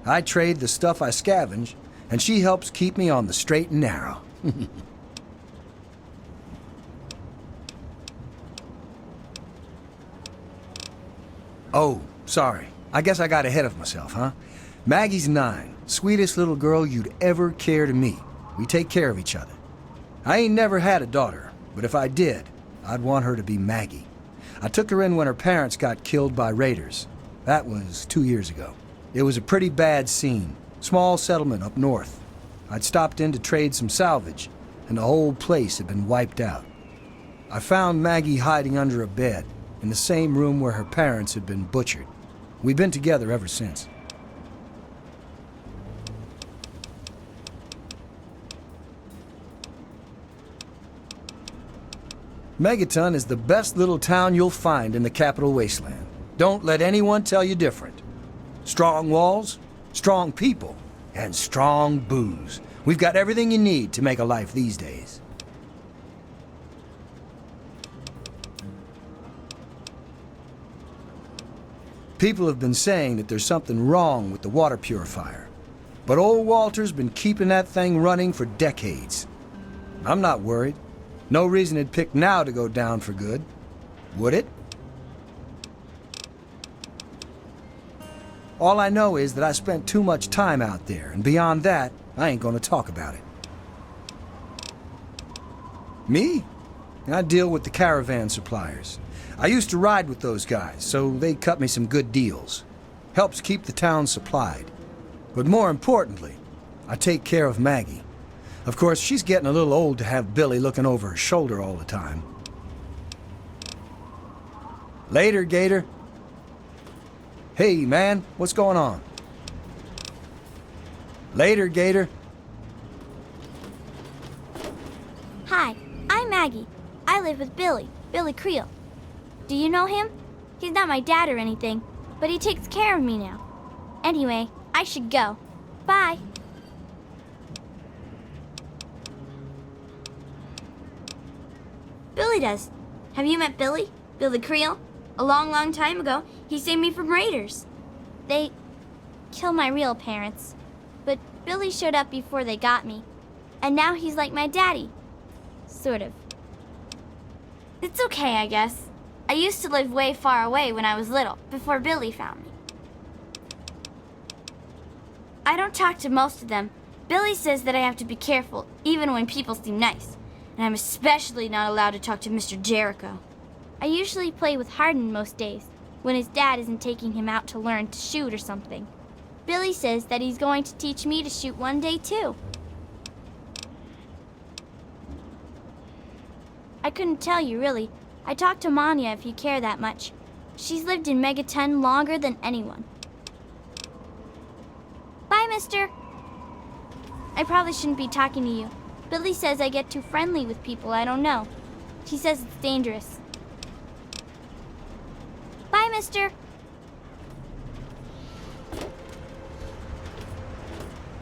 I trade the stuff I scavenge, and she helps keep me on the straight and narrow. Oh, sorry. I guess I got ahead of myself, huh? Maggie's 9. Sweetest little girl you'd ever care to meet. We take care of each other. I ain't never had a daughter, but if I did, I'd want her to be Maggie. I took her in when her parents got killed by raiders. That was 2 years ago. It was a pretty bad scene. Small settlement up north. I'd stopped in to trade some salvage, and the whole place had been wiped out. I found Maggie hiding under a bed, in the same room where her parents had been butchered. We've been together ever since. Megaton is the best little town you'll find in the Capital Wasteland. Don't let anyone tell you different. Strong walls, strong people, and strong booze. We've got everything you need to make a life these days. People have been saying that there's something wrong with the water purifier. But old Walter's been keeping that thing running for decades. I'm not worried. No reason it'd pick now to go down for good. Would it? All I know is that I spent too much time out there, and beyond that, I ain't gonna talk about it. Me? I deal with the caravan suppliers. I used to ride with those guys, so they cut me some good deals. Helps keep the town supplied. But more importantly, I take care of Maggie. Of course, she's getting a little old to have Billy looking over her shoulder all the time. Later, Gator. Hey, man, what's going on? Later, Gator. Hi, I'm Maggie. I live with Billy Creel. Do you know him? He's not my dad or anything, but he takes care of me now. Anyway, I should go. Bye. Billy does. Have you met Billy? Billy Creel? A long, long time ago, he saved me from raiders. They killed my real parents, but Billy showed up before they got me, and now he's like my daddy. Sort of. It's okay, I guess. I used to live way far away when I was little, before Billy found me. I don't talk to most of them. Billy says that I have to be careful, even when people seem nice. And I'm especially not allowed to talk to Mr. Jericho. I usually play with Hardin most days, when his dad isn't taking him out to learn to shoot or something. Billy says that he's going to teach me to shoot one day, too. I couldn't tell you, really. I talked to Manya if you care that much. She's lived in Megaton longer than anyone. Bye, mister. I probably shouldn't be talking to you. Billy says I get too friendly with people I don't know. He says it's dangerous. Bye, mister.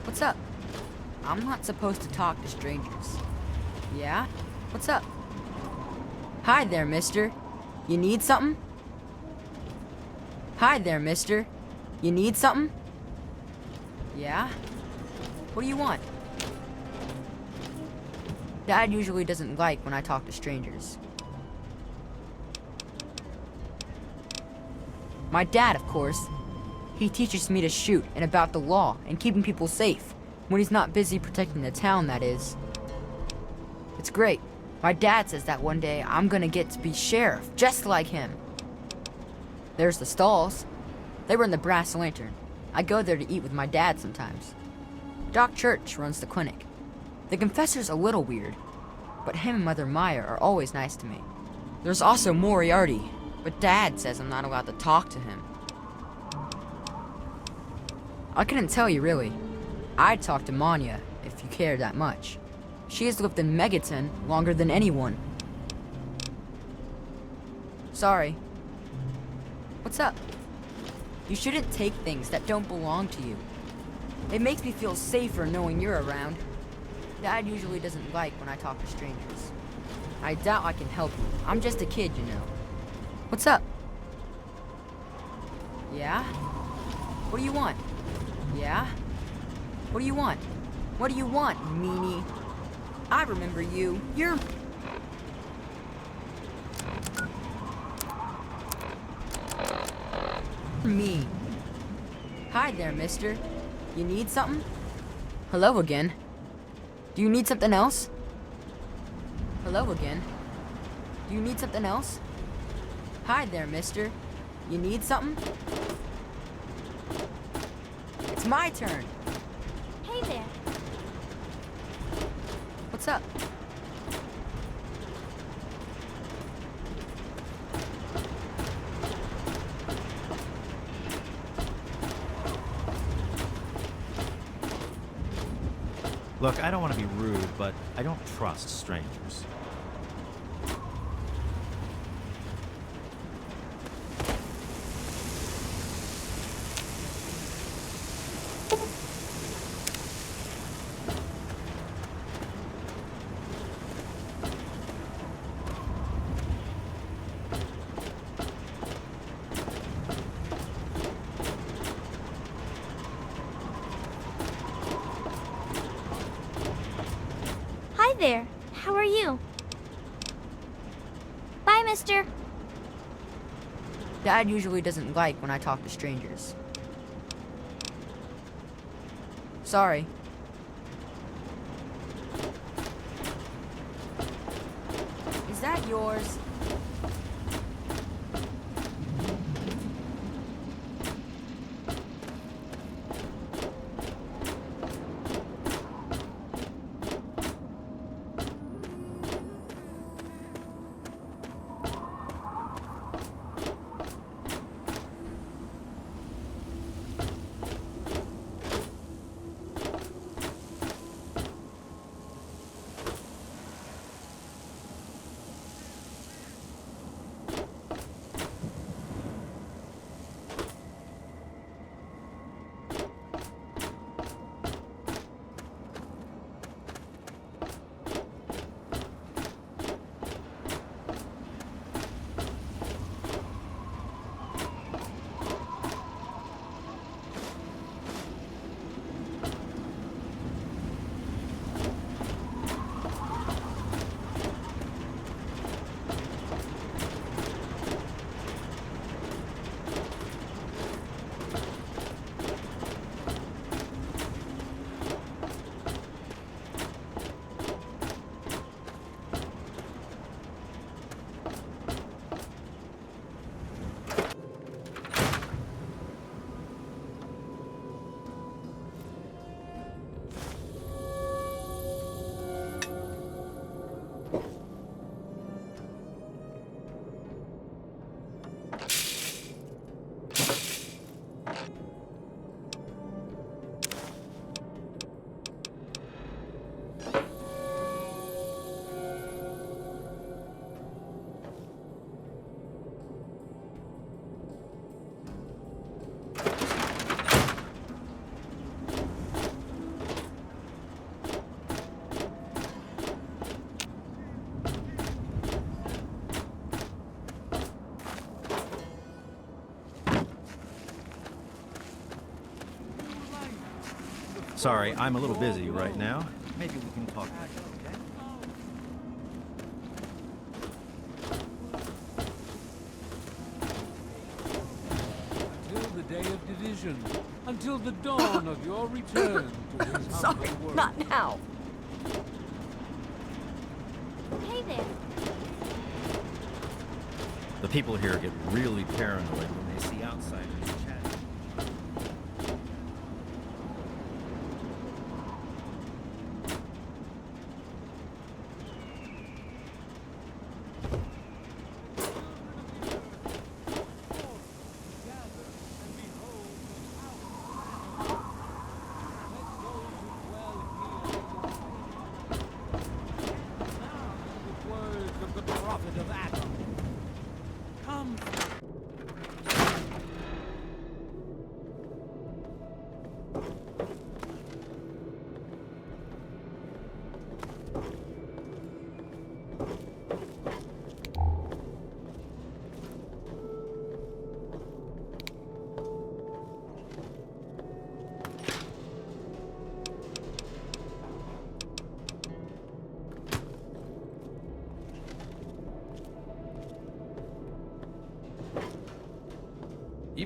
What's up? I'm not supposed to talk to strangers. Yeah? What's up? Hi there, mister. You need something? Hi there, mister. You need something? Yeah? What do you want? Dad usually doesn't like when I talk to strangers. My dad, of course. He teaches me to shoot and about the law and keeping people safe. When he's not busy protecting the town, that is. It's great. My dad says that one day I'm gonna get to be sheriff, just like him. There's the stalls. They run the Brass Lantern. I go there to eat with my dad sometimes. Doc Church runs the clinic. The confessor's a little weird, but him and Mother Maya are always nice to me. There's also Moriarty, But Dad says I'm not allowed to talk to him. I couldn't tell you, really. I'd talk to Manya, if you cared that much. She has lived in Megaton longer than anyone. Sorry. What's up? You shouldn't take things that don't belong to you. It makes me feel safer knowing you're around. Dad usually doesn't like when I talk to strangers. I doubt I can help you. I'm just a kid, you know. What's up? Yeah? What do you want? Yeah? What do you want? What do you want, meanie? I remember you. You're... mean. Hi there, mister. You need something? Hello again. Do you need something else? Hello again. Do you need something else? Hi there, mister. You need something? It's my turn. Hey there. What's up? Look, I don't want to be rude, but I don't trust strangers. Hi there. How are you? Bye, mister. Dad usually doesn't like when I talk to strangers. Sorry. Is that yours? Sorry, I'm a little busy right now. Maybe we can talk later, okay? Until the day of division. Until the dawn of your return to his Sorry, humble world. not now. Hey there. The people here get really paranoid when they see outsiders chatting. come.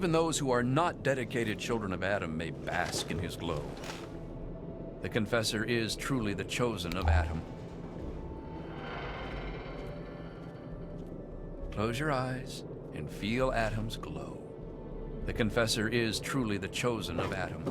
Even those who are not dedicated children of Adam may bask in his glow. The Confessor is truly the chosen of Adam. Close your eyes and feel Adam's glow. The Confessor is truly the chosen of Adam.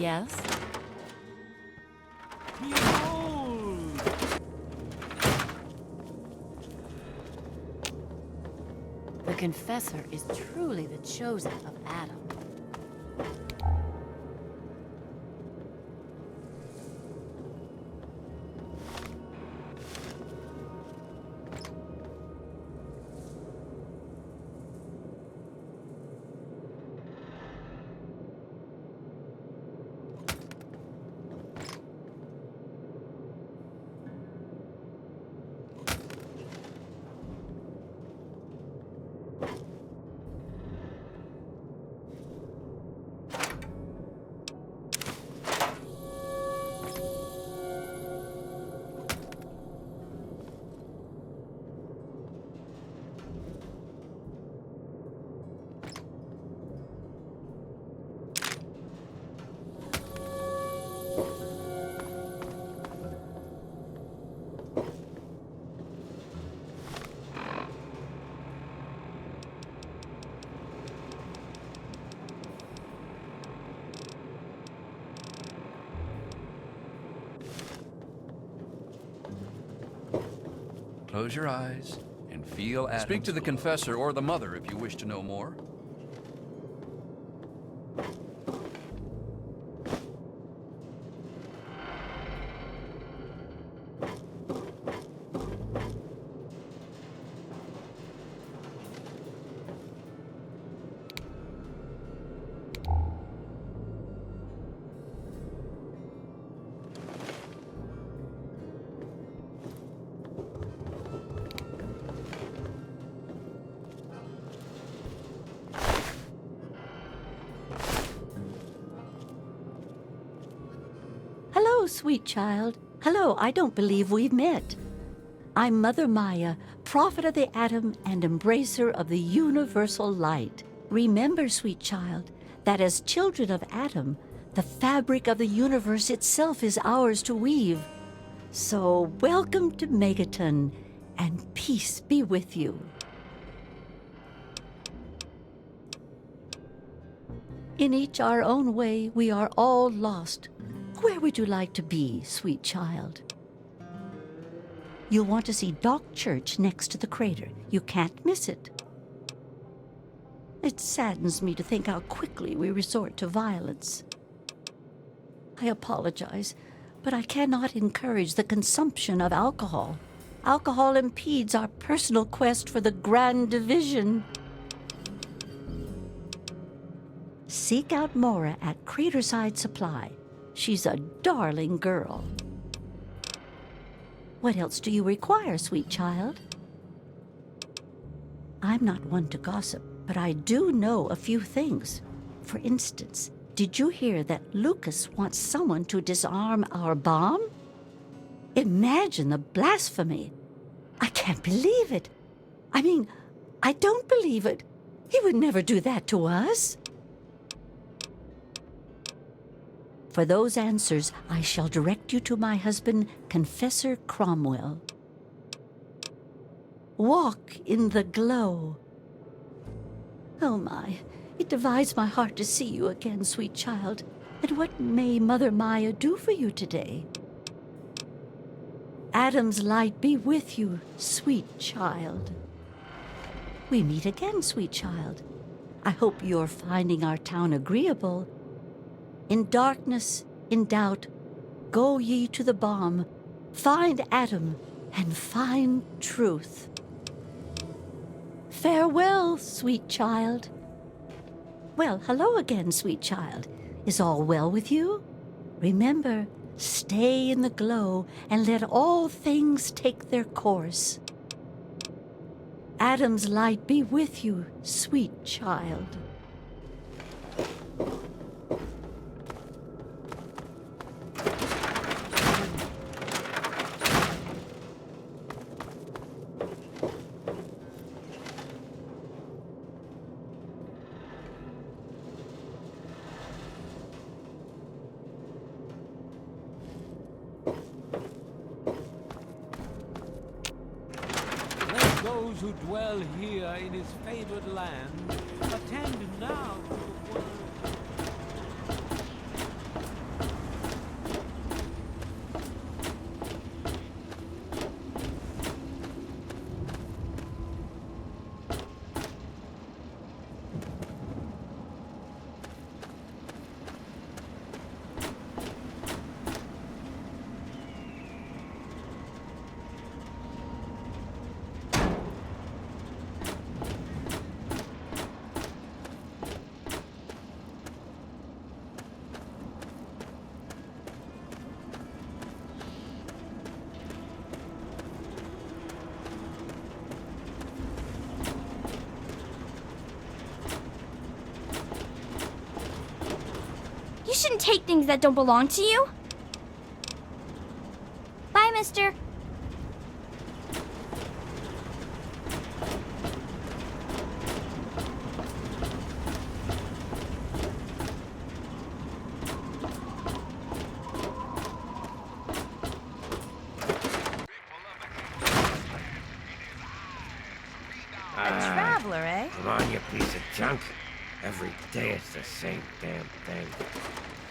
Yes? Behold! The Confessor is truly the chosen of Adam. Close your eyes and feel Adam's Speak to the Confessor or the Mother if you wish to know more. Hello, sweet child. Hello, I don't believe we've met. I'm Mother Maya, prophet of the atom and embracer of the universal light. Remember, sweet child, that as children of Adam, the fabric of the universe itself is ours to weave. So welcome to Megaton, and peace be with you. In each our own way, we are all lost. Where would you like to be, sweet child? You'll want to see Dock Church next to the crater. You can't miss it. It saddens me to think how quickly we resort to violence. I apologize, but I cannot encourage the consumption of alcohol. Alcohol impedes our personal quest for the grand division. Seek out Mora at Craterside Supply. She's a darling girl. What else do you require, sweet child? I'm not one to gossip, but I do know a few things. For instance, did you hear that Lucas wants someone to disarm our bomb? Imagine the blasphemy. I can't believe it. I mean, I don't believe it. He would never do that to us. For those answers, I shall direct you to my husband, Confessor Cromwell. Walk in the glow. Oh my, it divides my heart to see you again, sweet child. And what may Mother Maya do for you today? Adam's light be with you, sweet child. We meet again, sweet child. I hope you're finding our town agreeable. In darkness, in doubt, go ye to the bomb, find Adam, and find truth. Farewell, sweet child. Well, hello again, sweet child. Is all well with you? Remember, stay in the glow and let all things take their course. Adam's light be with you, sweet child. Those who dwell here in his favored land attend now to the word. shouldn't take things that don't belong to you. Bye, mister. Traveler, eh? Come on, you piece of junk. Every day it's the same damn thing.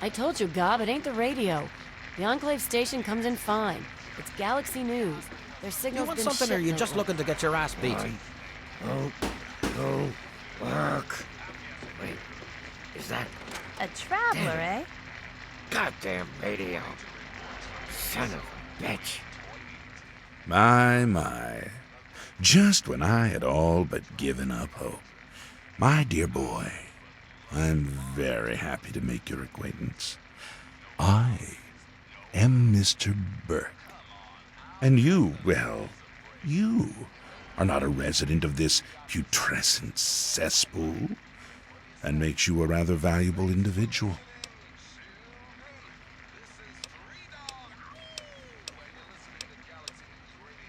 I told you, Gob, it ain't the radio. The Enclave station comes in fine. It's Galaxy News. Their signal's You want been something, or shit you just lately. looking to get your ass beat? Oh, go work. Wait, is that A traveler, eh? goddamn radio? Son of a bitch. My. Just when I had all but given up hope. My dear boy, I'm very happy to make your acquaintance. I am Mr. Burke. And you, well, you are not a resident of this putrescent cesspool. That makes you a rather valuable individual.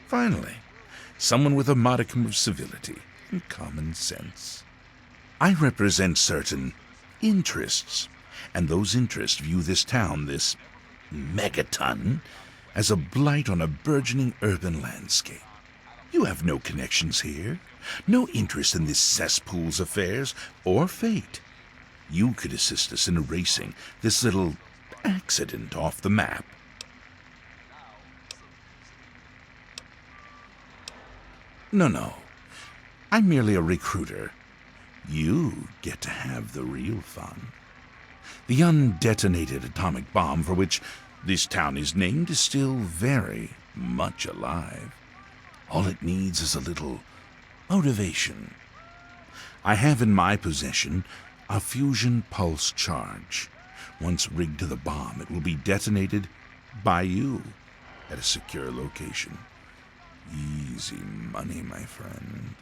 Finally, someone with a modicum of civility and common sense. I represent certain interests, and those interests view this town, this megaton, as a blight on a burgeoning urban landscape. You have no connections here, no interest in this cesspool's affairs or fate. You could assist us in erasing this little accident off the map. No. I'm merely a recruiter. You get to have the real fun. The undetonated atomic bomb for which this town is named is still very much alive. All it needs is a little motivation. I have in my possession a fusion pulse charge. Once rigged to the bomb, it will be detonated by you at a secure location. Easy money, my friend.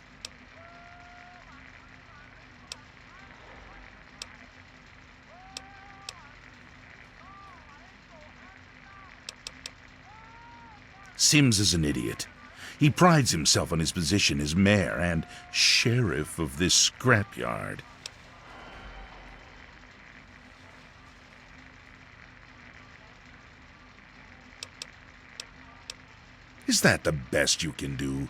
Sims is an idiot. He prides himself on his position as mayor and sheriff of this scrapyard. Is that the best you can do?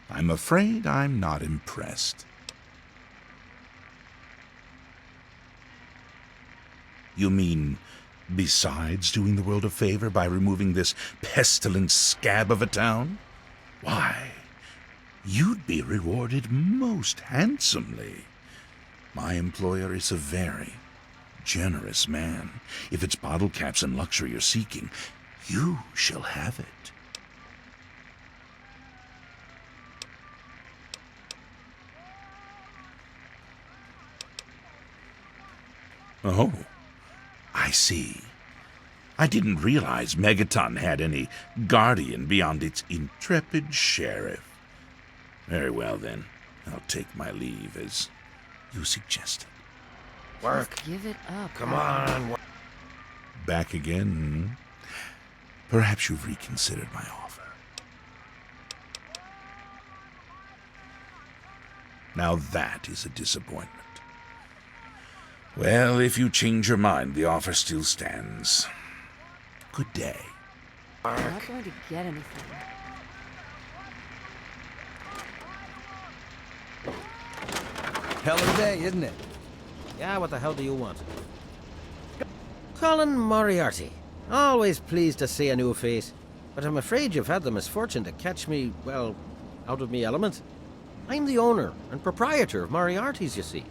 I'm afraid I'm not impressed. You mean, besides doing the world a favor by removing this pestilent scab of a town? Why, you'd be rewarded most handsomely. My employer is a very generous man. If it's bottle caps and luxury you're seeking, you shall have it. Oh, I see. I didn't realize Megaton had any guardian beyond its intrepid sheriff. Very well, then. I'll take my leave, as you suggested. Work. Just give it up. Come on. Back again? Perhaps you've reconsidered my offer. Now that is a disappointment. Well, if you change your mind, the offer still stands. Good day. I'm not going to get anything. Hell of a day, isn't it? Yeah, what the hell do you want? Colin Moriarty. Always pleased to see a new face. But I'm afraid you've had the misfortune to catch me, well, out of me element. I'm the owner and proprietor of Moriarty's, you see.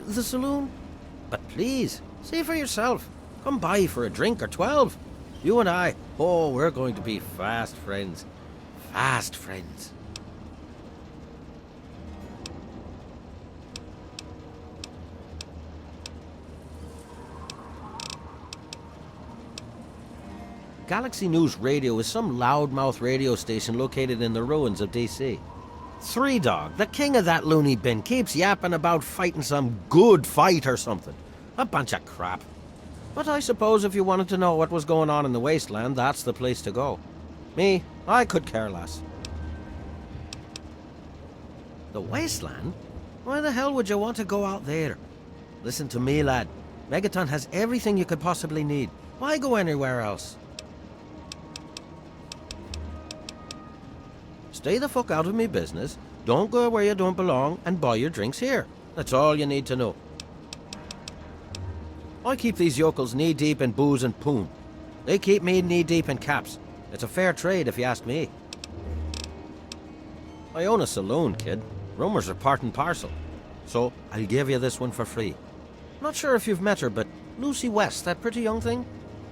The saloon? But please, see for yourself. Come by for a drink or 12. You and I, oh, we're going to be fast friends. Fast friends. Galaxy News Radio is some loudmouth radio station located in the ruins of DC. Three Dog, the king of that loony bin, keeps yapping about fighting some good fight or something. A bunch of crap. But I suppose if you wanted to know what was going on in the wasteland, that's the place to go. Me, I could care less. The wasteland? Why the hell would you want to go out there? Listen to me, lad. Megaton has everything you could possibly need. Why go anywhere else? Stay the fuck out of me business, don't go where you don't belong, and buy your drinks here. That's all you need to know. I keep these yokels knee-deep in booze and poon. They keep me knee-deep in caps. It's a fair trade, if you ask me. I own a saloon, kid. Rumors are part and parcel. So, I'll give you this one for free. Not sure if you've met her, but Lucy West, that pretty young thing?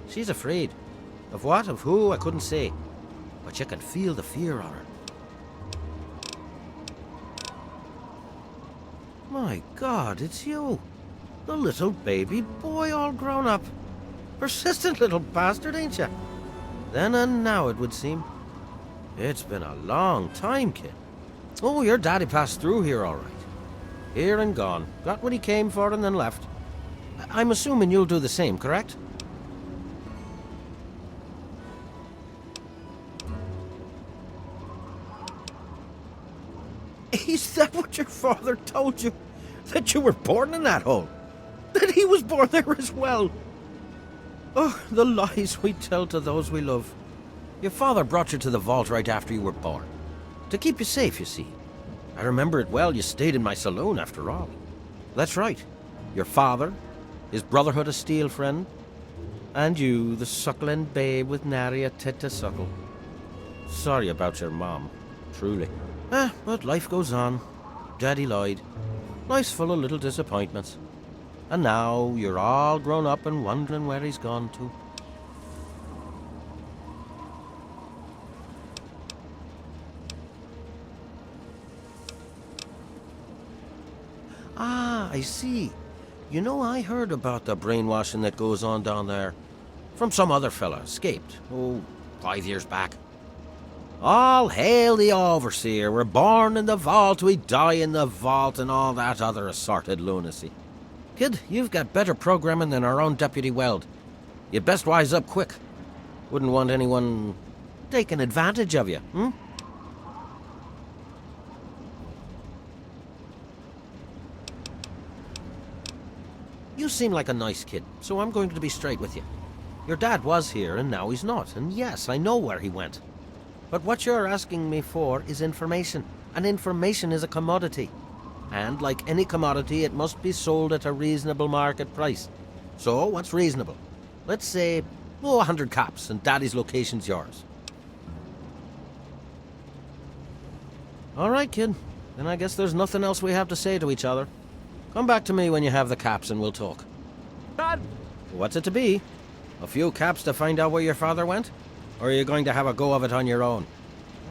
She's afraid. Of what, of who, I couldn't say. But you can feel the fear on her. My God, it's you. The little baby boy all grown up. Persistent little bastard, ain't you? Then and now, it would seem. It's been a long time, kid. Oh, your daddy passed through here all right. Here and gone. Got what he came for and then left. I'm assuming you'll do the same, correct? Is that what your father told you? That you were born in that hole? That he was born there as well? Oh, the lies we tell to those we love. Your father brought you to the vault right after you were born. To keep you safe, you see. I remember it well, you stayed in my saloon after all. That's right. Your father, his Brotherhood of Steel friend, and you, the suckling babe with nary a tit to suckle. Sorry about your mom, truly. But life goes on. Daddy lied. Life's full of little disappointments. And now you're all grown up and wondering where he's gone to. Ah, I see. You know, I heard about the brainwashing that goes on down there. From some other fella, escaped. 5 years back. All hail the Overseer. We're born in the vault, we die in the vault, and all that other assorted lunacy. Kid, you've got better programming than our own Deputy Weld. You'd best wise up quick. Wouldn't want anyone taking advantage of you, hmm? You seem like a nice kid, so I'm going to be straight with you. Your dad was here, and now he's not, and yes, I know where he went. But what you're asking me for is information, and information is a commodity. And like any commodity, it must be sold at a reasonable market price. So, what's reasonable? Let's say, 100 caps, and Daddy's location's yours. All right, kid. Then I guess there's nothing else we have to say to each other. Come back to me when you have the caps and we'll talk. Dad! What's it to be? A few caps to find out where your father went? Or are you going to have a go of it on your own?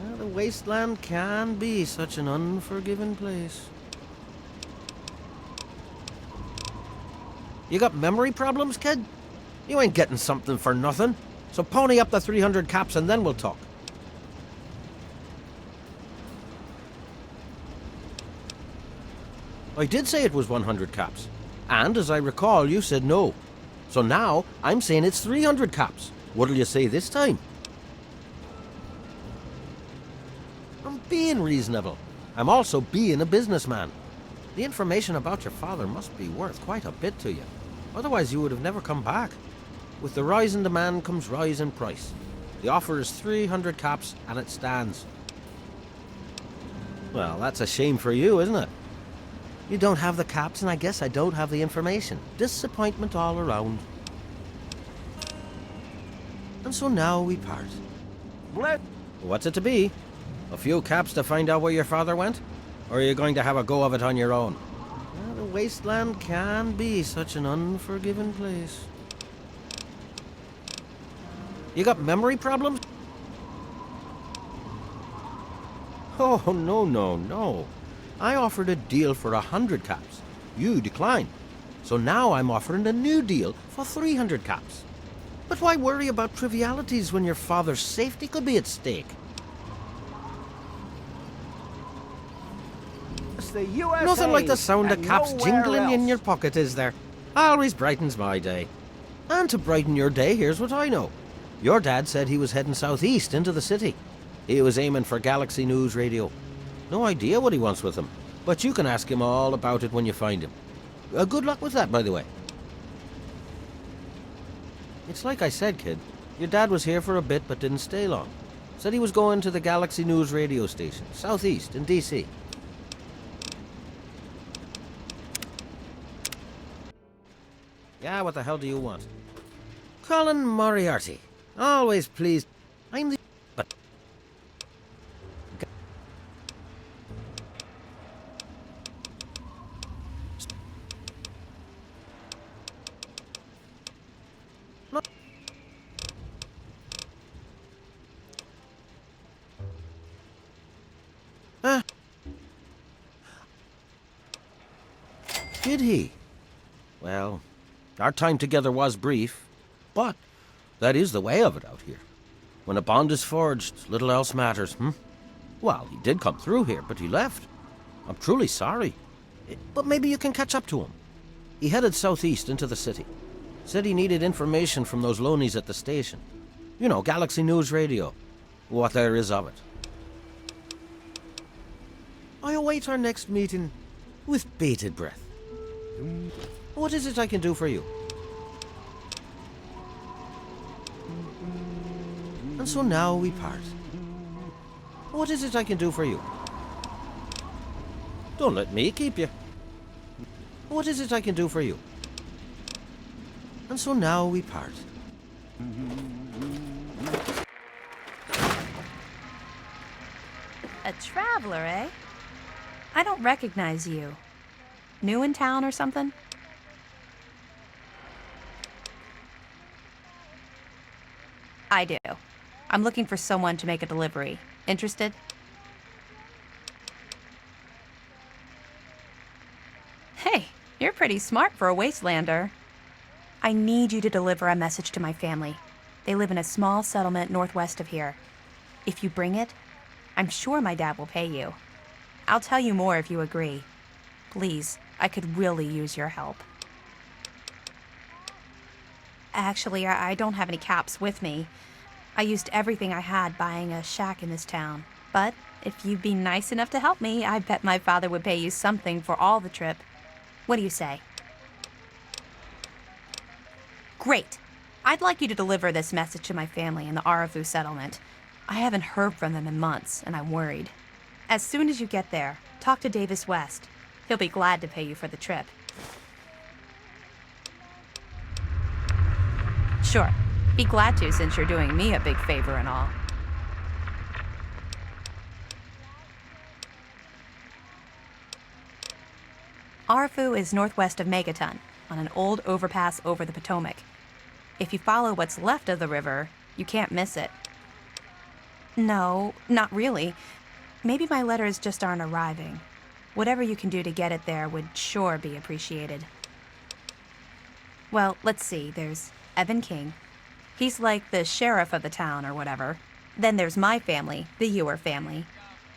Well, the wasteland can be such an unforgiving place. You got memory problems, kid? You ain't getting something for nothing. So pony up the 300 caps and then we'll talk. I did say it was 100 caps. And as I recall, you said no. So now, I'm saying it's 300 caps. What'll you say this time? I'm being reasonable. I'm also being a businessman. The information about your father must be worth quite a bit to you. Otherwise, you would have never come back. With the rise in demand comes rise in price. The offer is 300 caps, and it stands. Well, that's a shame for you, isn't it? You don't have the caps, and I guess I don't have the information. Disappointment all around. And so now we part. What? What's it to be? A few caps to find out where your father went? Or are you going to have a go of it on your own? Well, the wasteland can be such an unforgiving place. You got memory problems? Oh, no. I offered a deal for 100 caps. You declined. So now I'm offering a new deal for 300 caps. But why worry about trivialities when your father's safety could be at stake? It's the USA. Nothing like the sound of and caps nowhere jingling in else. your pocket, is there? Always brightens my day. And to brighten your day, here's what I know. Your dad said he was heading southeast into the city. He was aiming for Galaxy News Radio. No idea what he wants with him, but you can ask him all about it when you find him. Good luck with that, by the way. It's like I said, kid. Your dad was here for a bit, but didn't stay long. Said he was going to the Galaxy News radio station, southeast in D.C. Yeah, what the hell do you want? Colin Moriarty. Always pleased. I'm the... But... Did he? Well, our time together was brief, but that is the way of it out here. When a bond is forged, little else matters, Well, he did come through here, but he left. I'm truly sorry. But maybe you can catch up to him. He headed southeast into the city. Said he needed information from those loonies at the station. You know, Galaxy News Radio. What there is of it. I await our next meeting with bated breath. What is it I can do for you? And so now we part. What is it I can do for you? Don't let me keep you. What is it I can do for you? And so now we part. A traveler, eh? I don't recognize you. New in town or something? I do. I'm looking for someone to make a delivery. Interested? Hey, you're pretty smart for a wastelander. I need you to deliver a message to my family. They live in a small settlement northwest of here. If you bring it, I'm sure my dad will pay you. I'll tell you more if you agree. Please, I could really use your help. Actually, I don't have any caps with me. I used everything I had buying a shack in this town. But if you'd be nice enough to help me, I bet my father would pay you something for all the trip. What do you say? Great. I'd like you to deliver this message to my family in the Arafu settlement. I haven't heard from them in months, and I'm worried. As soon as you get there, talk to Davis West. He'll be glad to pay you for the trip. Sure. Be glad to, since you're doing me a big favor and all. Arafu is northwest of Megaton, on an old overpass over the Potomac. If you follow what's left of the river, you can't miss it. No, not really. Maybe my letters just aren't arriving. Whatever you can do to get it there would sure be appreciated. Well, let's see. There's Evan King. He's like the sheriff of the town or whatever. Then there's my family, the Ewer family,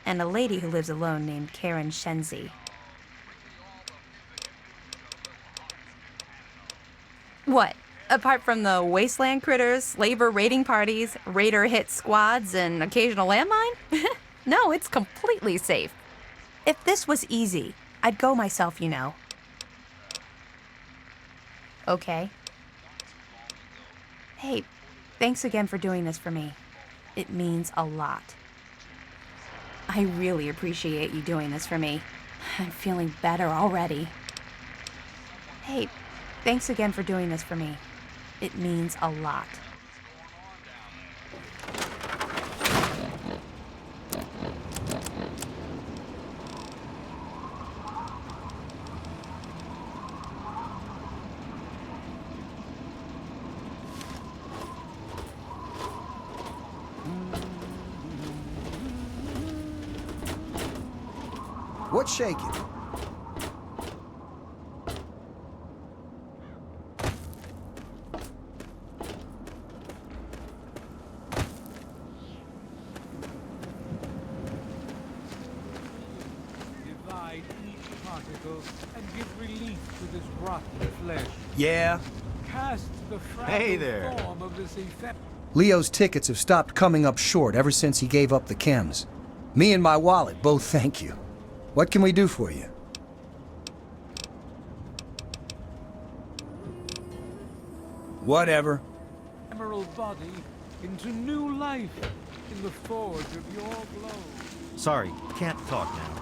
and a lady who lives alone named Karen Shenzi. What? Apart from the wasteland critters, slaver raiding parties, raider hit squads, and occasional landmine? No, it's completely safe. If this was easy, I'd go myself, you know. Okay. Hey, thanks again for doing this for me. It means a lot. I really appreciate you doing this for me. I'm feeling better already. Hey, thanks again for doing this for me. It means a lot. What's shaking? Divide each particle and give relief to this rotten flesh. Yeah, past the Hey fragile there. form of this effect. Leo's tickets have stopped coming up short ever since he gave up the chems. Me and my wallet both thank you. What can we do for you? Whatever. Emerald body into new life in the forge of your glow. Sorry, can't talk now.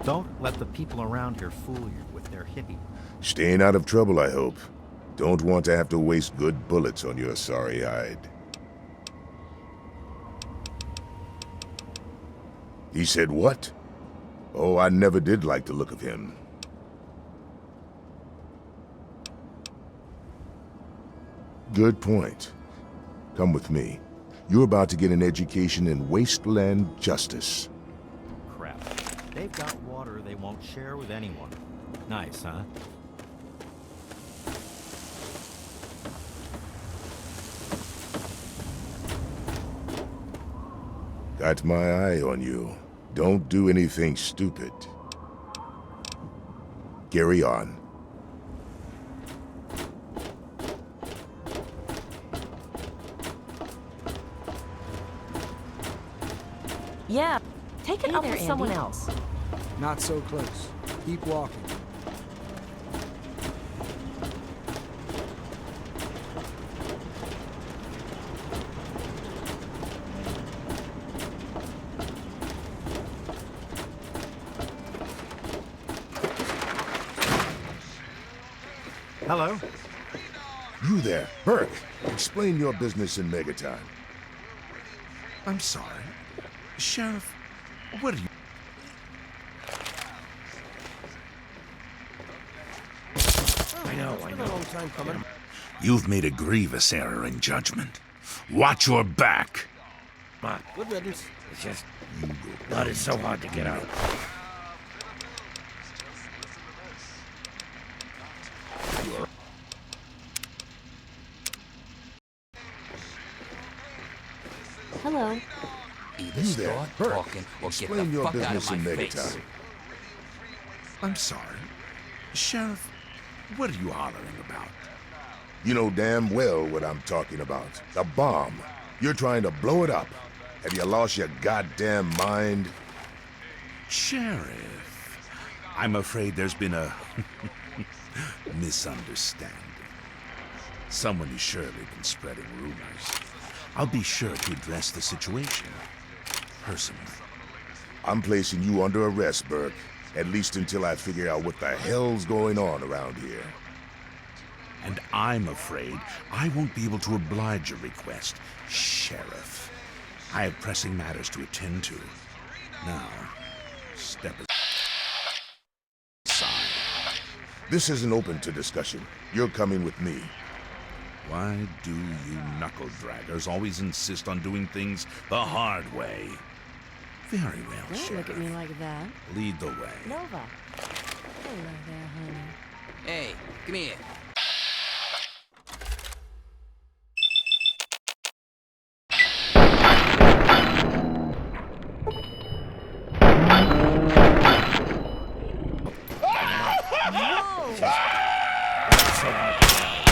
Don't let the people around here fool you with their hippie. Staying out of trouble, I hope. Don't want to have to waste good bullets on your sorry hide. He said what? Oh, I never did like the look of him. Good point. Come with me. You're about to get an education in wasteland justice. Crap. They've got water they won't share with anyone. Nice, huh? Got my eye on you. Don't do anything stupid. Carry on. Yeah, take it Hey up there, with someone Andy. else. Not so close. Keep walking. Hello? You there, Burke. Explain your business in Megaton. I'm sorry. Sheriff, what are you... I know. It's been a long time coming. You've made a grievous error in judgment. Watch your back. Come on, good riddance. It's just... blood is so hard to get out. Hello. Either You there, start Burke. talking or get Explain the your fuck out of business my in face. Megaton. I'm sorry. Sheriff, what are you hollering about? You know damn well what I'm talking about. The bomb. You're trying to blow it up. Have you lost your goddamn mind? Sheriff, I'm afraid there's been a misunderstanding. Someone has surely been spreading rumors. I'll be sure to address the situation personally. I'm placing you under arrest, Burke. At least until I figure out what the hell's going on around here. And I'm afraid I won't be able to oblige your request, Sheriff. I have pressing matters to attend to. Now, step aside. This isn't open to discussion. You're coming with me. Why do you knuckle-draggers always insist on doing things the hard way? Very well, Don't Sheriff. look at me like that. Lead the way. Nova. Hello there, honey. Hey, come here.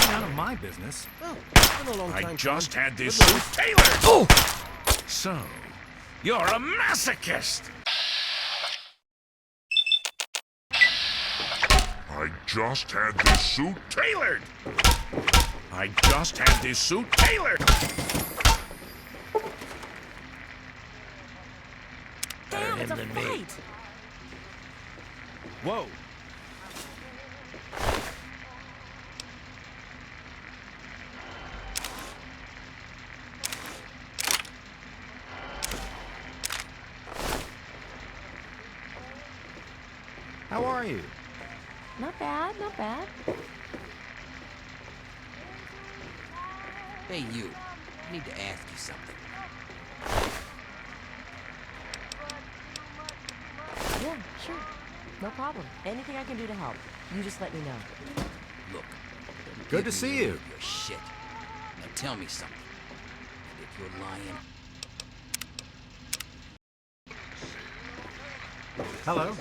None of my business. Well, it's been a long I time just coming. had this Good suit riddance. tailored! Oh! So, you're a masochist! I just had this suit tailored! I just had this suit tailored! Damn, it's a than me. fight! Whoa. How are you? Not bad, not bad. Hey, you. I need to ask you something. Yeah, sure. No problem. Anything I can do to help. You just let me know. Look. Good to give see me you. any of your shit. Now tell me something. And if you're lying, Hello?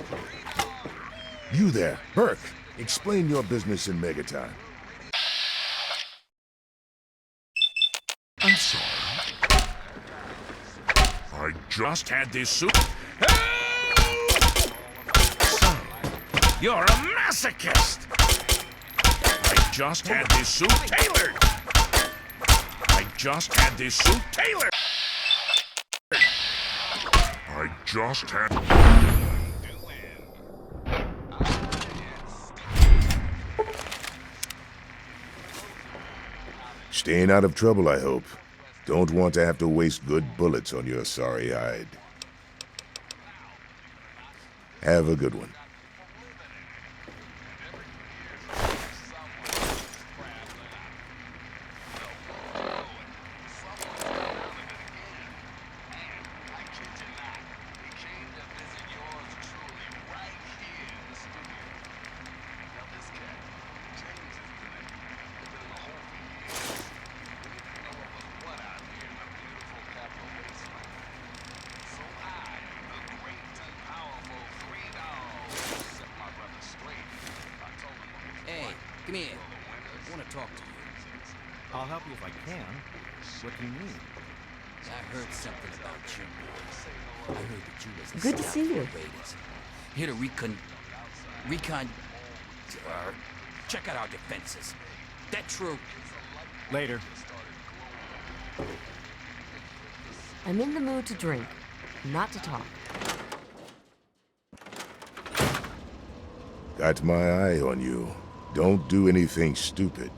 You there, Burke. Explain your business in Megaton. I'm sorry. I just had this suit. So, you're a masochist! I just had this suit tailored! I just had this suit tailored! I just had... Staying out of trouble, I hope. Don't want to have to waste good bullets on your sorry hide. Have a good one. Hey, come here. I want to talk to you. I'll help you if I can. What do you mean? I heard something about you. I heard that you was Good to scout see for you. the Raiders. Here to check out our defenses. That true? Later. I'm in the mood to drink, not to talk. Got my eye on you. Don't do anything stupid.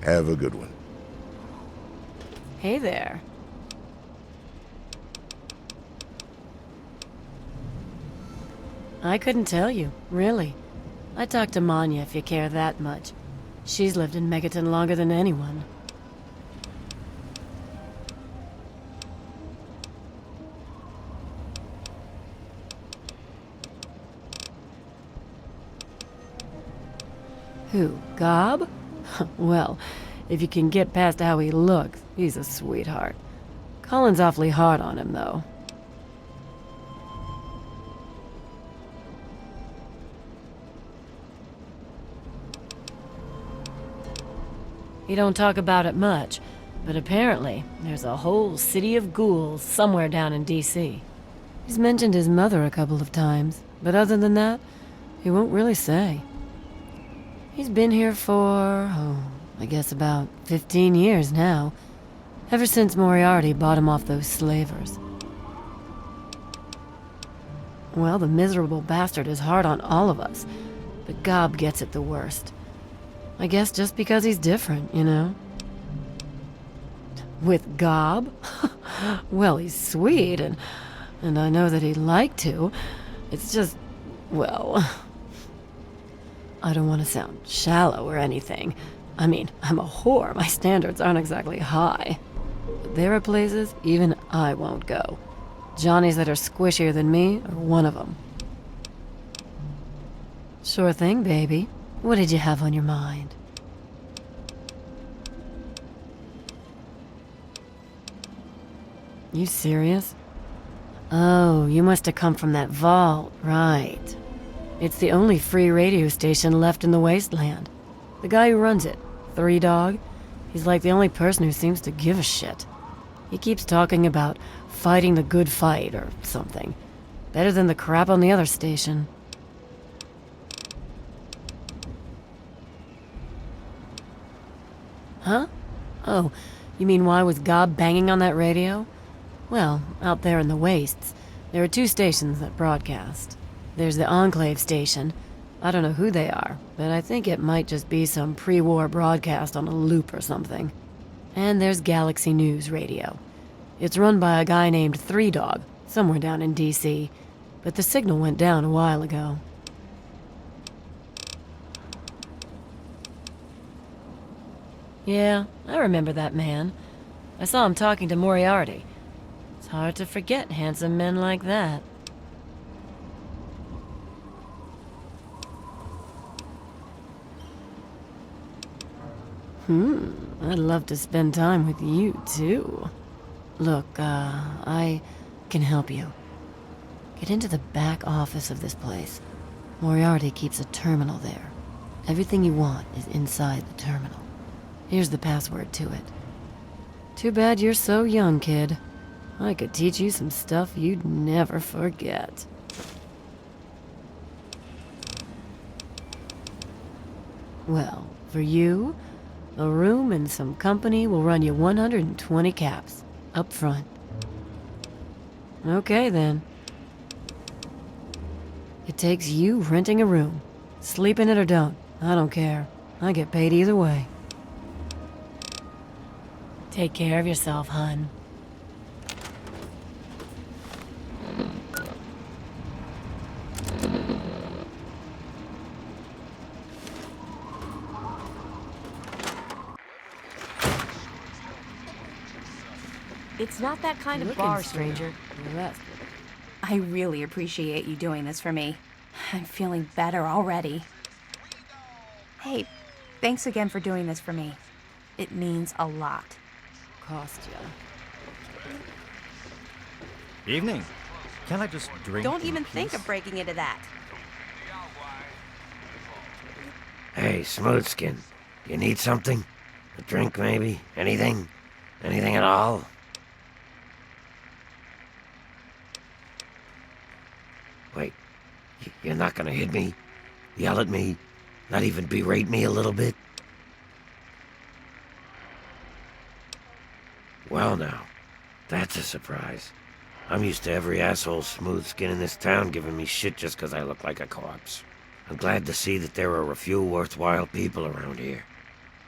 Have a good one. Hey there. I couldn't tell you, really. I talked to Manya if you care that much. She's lived in Megaton longer than anyone. Who, Gob? Well, if you can get past how he looks, he's a sweetheart. Colin's awfully hard on him, though. He don't talk about it much, but apparently there's a whole city of ghouls somewhere down in D.C. He's mentioned his mother a couple of times, but other than that, he won't really say. He's been here for, I guess about 15 years now. Ever since Moriarty bought him off those slavers. Well, the miserable bastard is hard on all of us, but Gob gets it the worst. I guess just because he's different, you know? With Gob? Well, he's sweet, and I know that he'd like to. It's just, well... I don't want to sound shallow or anything. I mean, I'm a whore. My standards aren't exactly high. But there are places even I won't go. Johnnies that are squishier than me are one of them. Sure thing, baby. What did you have on your mind? You serious? Oh, you must have come from that vault, right. It's the only free radio station left in the wasteland. The guy who runs it, Three Dog, he's like the only person who seems to give a shit. He keeps talking about fighting the good fight or something. Better than the crap on the other station. Huh? Oh, you mean why was Gob banging on that radio? Well, out there in the wastes, there are two stations that broadcast. There's the Enclave station. I don't know who they are, but I think it might just be some pre-war broadcast on a loop or something. And there's Galaxy News Radio. It's run by a guy named Three Dog, somewhere down in D.C., but the signal went down a while ago. Yeah, I remember that man. I saw him talking to Moriarty. It's hard to forget handsome men like that. I'd love to spend time with you, too. Look, I can help you. Get into the back office of this place. Moriarty keeps a terminal there. Everything you want is inside the terminal. Here's the password to it. Too bad you're so young, kid. I could teach you some stuff you'd never forget. Well, for you, a room and some company will run you 120 caps, up front. Okay, then. It takes you renting a room. Sleep in it or don't, I don't care. I get paid either way. Take care of yourself, hun. It's not that kind of bar, stranger. I really appreciate you doing this for me. I'm feeling better already. Hey, thanks again for doing this for me. It means a lot. Cost ya. Evening. Can I just drink? Don't in even peace? think of breaking into that. Hey, Smoothskin. You need something? A drink, maybe? Anything? Anything at all? Wait, you're not gonna hit me? Yell at me? Not even berate me a little bit? Well now, that's a surprise. I'm used to every asshole Smoothskin in this town giving me shit just 'cause I look like a corpse. I'm glad to see that there are a few worthwhile people around here.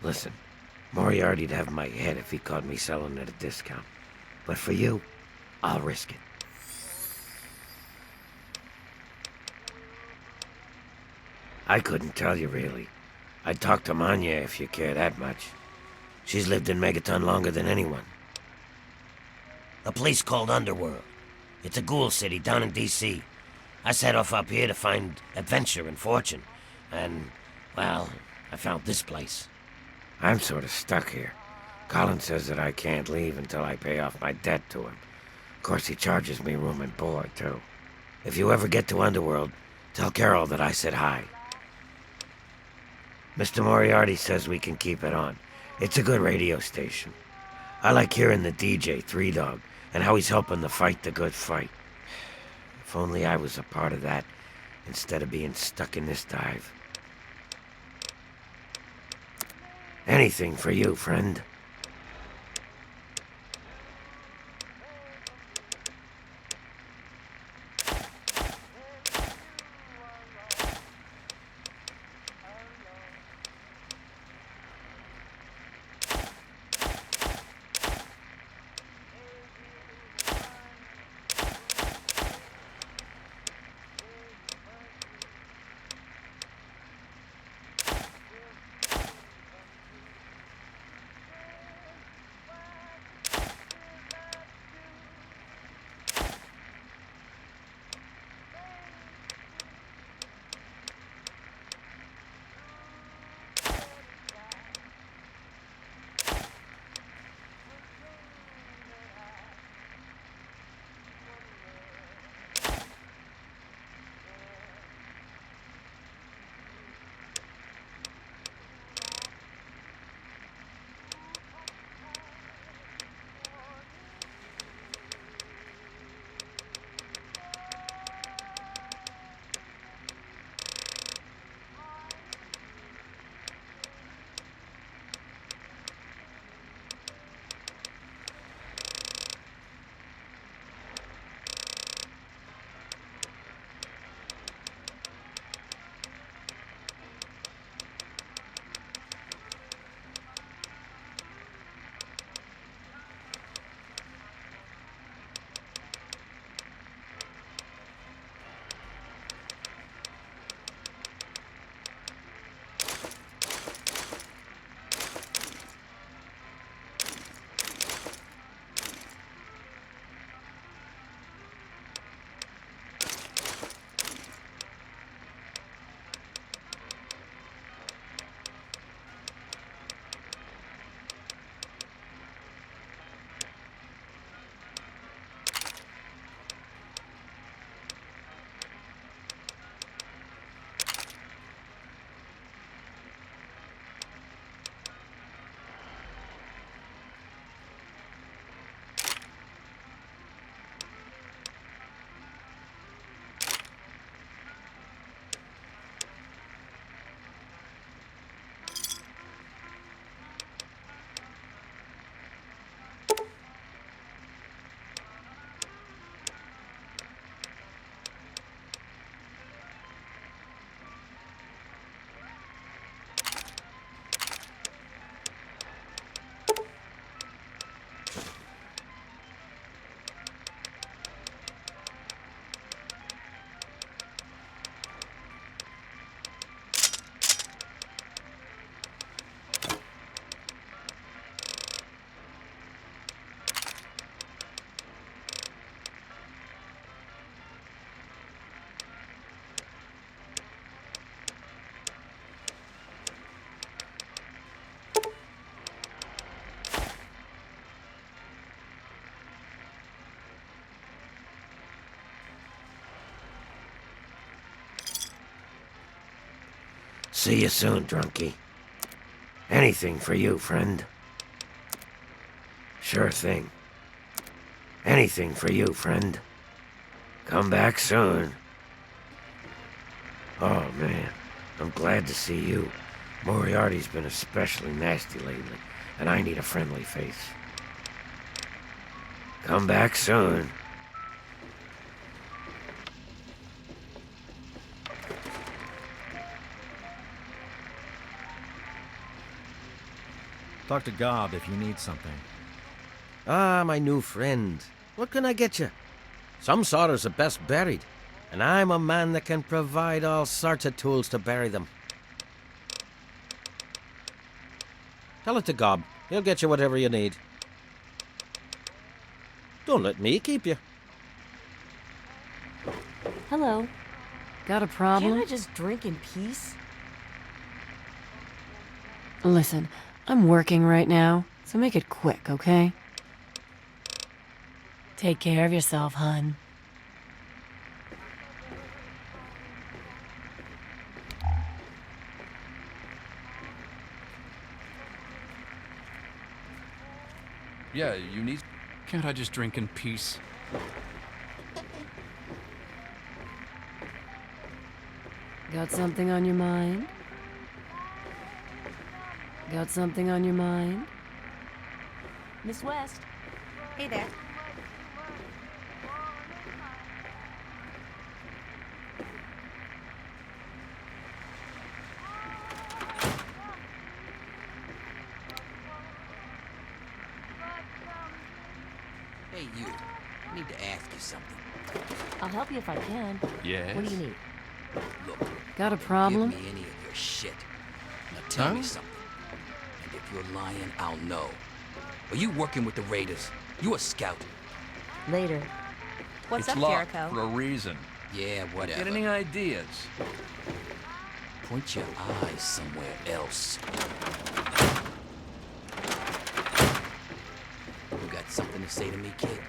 Listen, Moriarty'd have my head if he caught me selling at a discount. But for you, I'll risk it. I couldn't tell you, really. I'd talk to Manya if you care that much. She's lived in Megaton longer than anyone. A place called Underworld. It's a ghoul city down in D.C. I set off up here to find adventure and fortune. And, well, I found this place. I'm sort of stuck here. Colin says that I can't leave until I pay off my debt to him. Of course, he charges me room and board, too. If you ever get to Underworld, tell Carol that I said hi. Mr. Moriarty says we can keep it on. It's a good radio station. I like hearing the DJ, Three Dog, and how he's helping to fight the good fight. If only I was a part of that, instead of being stuck in this dive. Anything for you, friend. See you soon, drunkie. Anything for you, friend. Sure thing. Anything for you, friend. Come back soon. Oh, man. I'm glad to see you. Moriarty's been especially nasty lately, and I need a friendly face. Come back soon. Talk to Gob if you need something. Ah, my new friend. What can I get you? Some sorters are best buried, and I'm a man that can provide all sorts of tools to bury them. Tell it to Gob. He'll get you whatever you need. Don't let me keep you. Hello. Got a problem? Can't I just drink in peace? Listen, I'm working right now, so make it quick, okay? Take care of yourself, hun. Yeah, you need... Can't I just drink in peace? Got something on your mind? Got something on your mind? Miss West. Hey there. Hey, you. I need to ask you something. I'll help you if I can. Yes? What do you need? Look. Got a problem? Give me any of your shit. Now tell me something. And if you're lying, I'll know. Are you working with the Raiders? You a scout? Later. What's It's up, locked Jericho? for a reason. Yeah, whatever. Get any ideas? Point your eyes somewhere else. You got something to say to me, kid?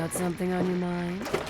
Got something on your mind?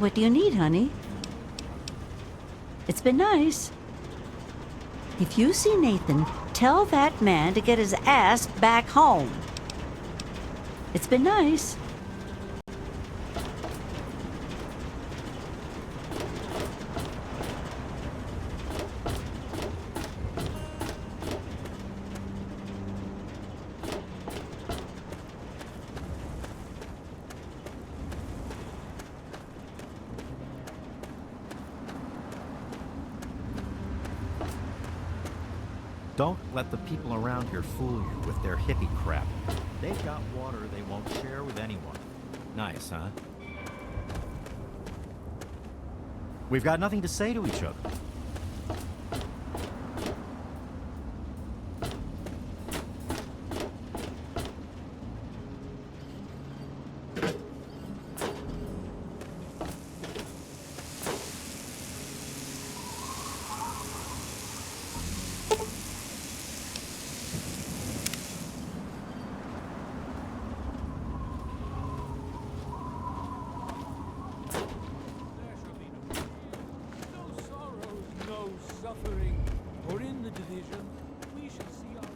What do you need, honey? It's been nice. If you see Nathan, tell that man to get his ass back home. It's been nice. Don't let the people around here fool you with their hippie crap. They've got water they won't share with anyone. Nice, huh? We've got nothing to say to each other. or in the division, we shall see our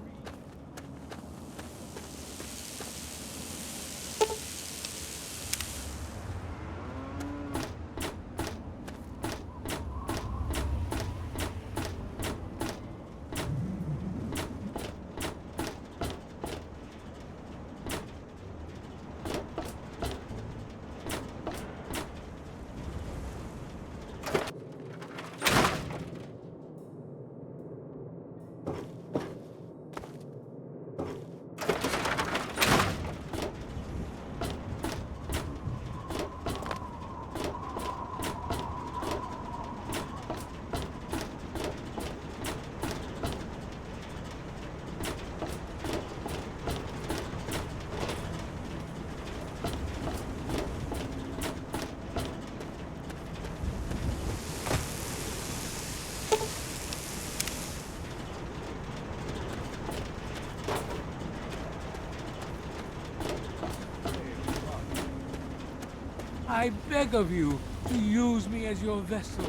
I beg of you to use me as your vessel.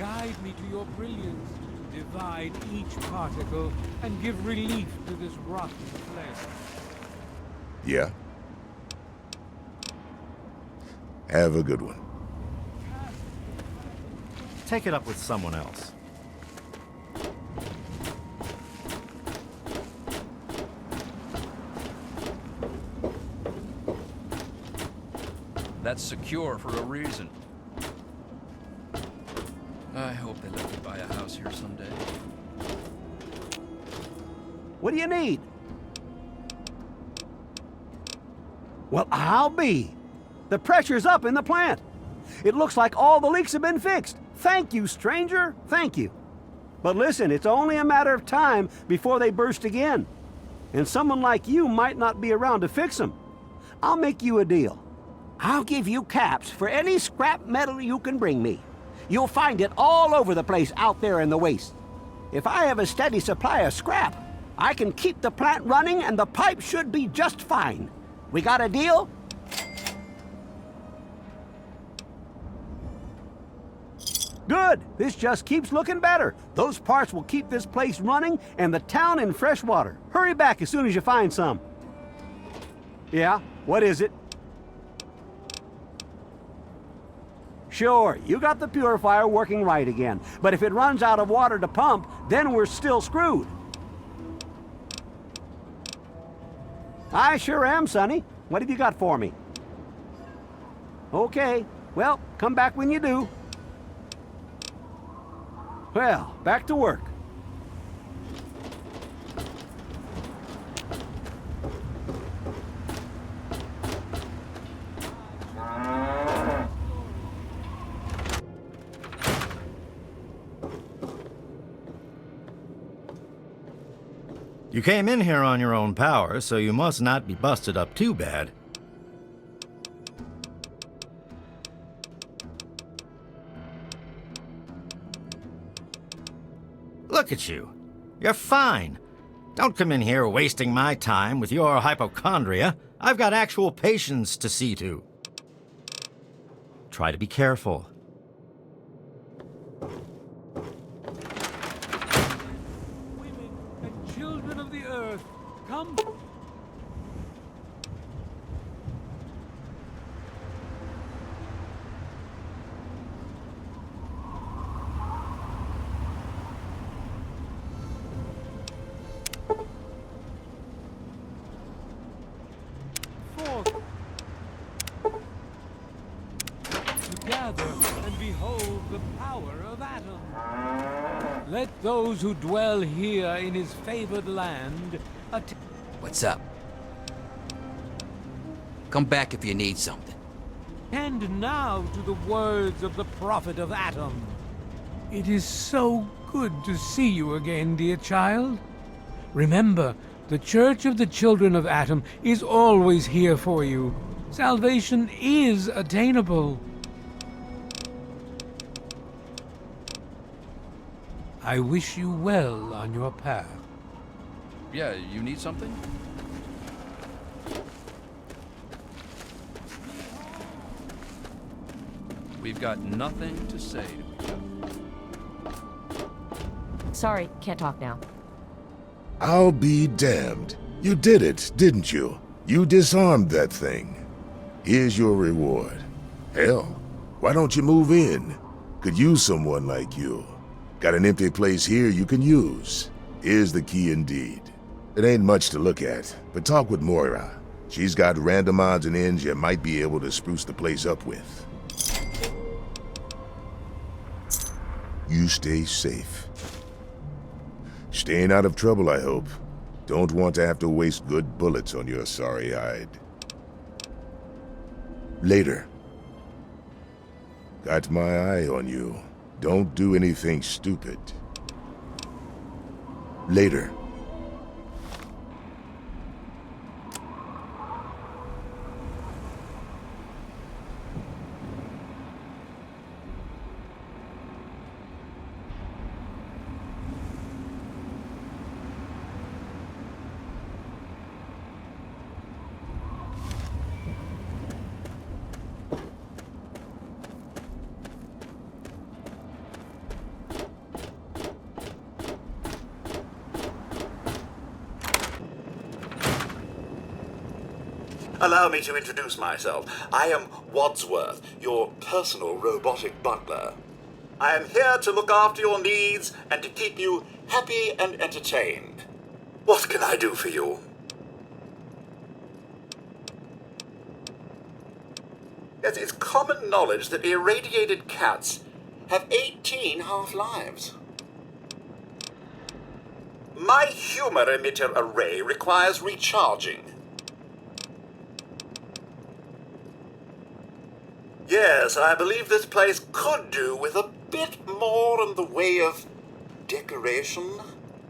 Guide me to your brilliance, divide each particle, and give relief to this rotten flesh. Yeah? Have a good one. Take it up with someone else. That's secure for a reason. I hope they let me buy a house here someday. What do you need? Well, I'll be. The pressure's up in the plant. It looks like all the leaks have been fixed. Thank you, stranger. Thank you. But listen, it's only a matter of time before they burst again. And someone like you might not be around to fix them. I'll make you a deal. I'll give you caps for any scrap metal you can bring me. You'll find it all over the place out there in the waste. If I have a steady supply of scrap, I can keep the plant running and the pipe should be just fine. We got a deal? Good. This just keeps looking better. Those parts will keep this place running and the town in fresh water. Hurry back as soon as you find some. Yeah? What is it? Sure, you got the purifier working right again. But if it runs out of water to pump, then we're still screwed. I sure am, Sonny. What have you got for me? Okay, well, come back when you do. Well, back to work. You came in here on your own power, so you must not be busted up too bad. Look at you. You're fine. Don't come in here wasting my time with your hypochondria. I've got actual patients to see to. Try to be careful. together and behold the power of Atom. Let those who dwell here in his favored land What's up? Come back if you need something. attend now to the words of the prophet of Atom. It is so good to see you again, dear child. Remember, the Church of the Children of Atom is always here for you. Salvation is attainable. I wish you well on your path. Yeah, you need something? We've got nothing to say to each other. Sorry, can't talk now. I'll be damned. You did it, didn't you? You disarmed that thing. Here's your reward. Hell, why don't you move in? Could use someone like you. Got an empty place here you can use. Here's the key indeed. It ain't much to look at, but talk with Moira. She's got random odds and ends you might be able to spruce the place up with. You stay safe. Staying out of trouble, I hope. Don't want to have to waste good bullets on your sorry hide. Later. Got my eye on you. Don't do anything stupid. Later. Allow me to introduce myself. I am Wadsworth, your personal robotic butler. I am here to look after your needs and to keep you happy and entertained. What can I do for you? Yes, it's common knowledge that irradiated cats have 18 half-lives. My humor emitter array requires recharging. Yes, I believe this place could do with a bit more in the way of decoration.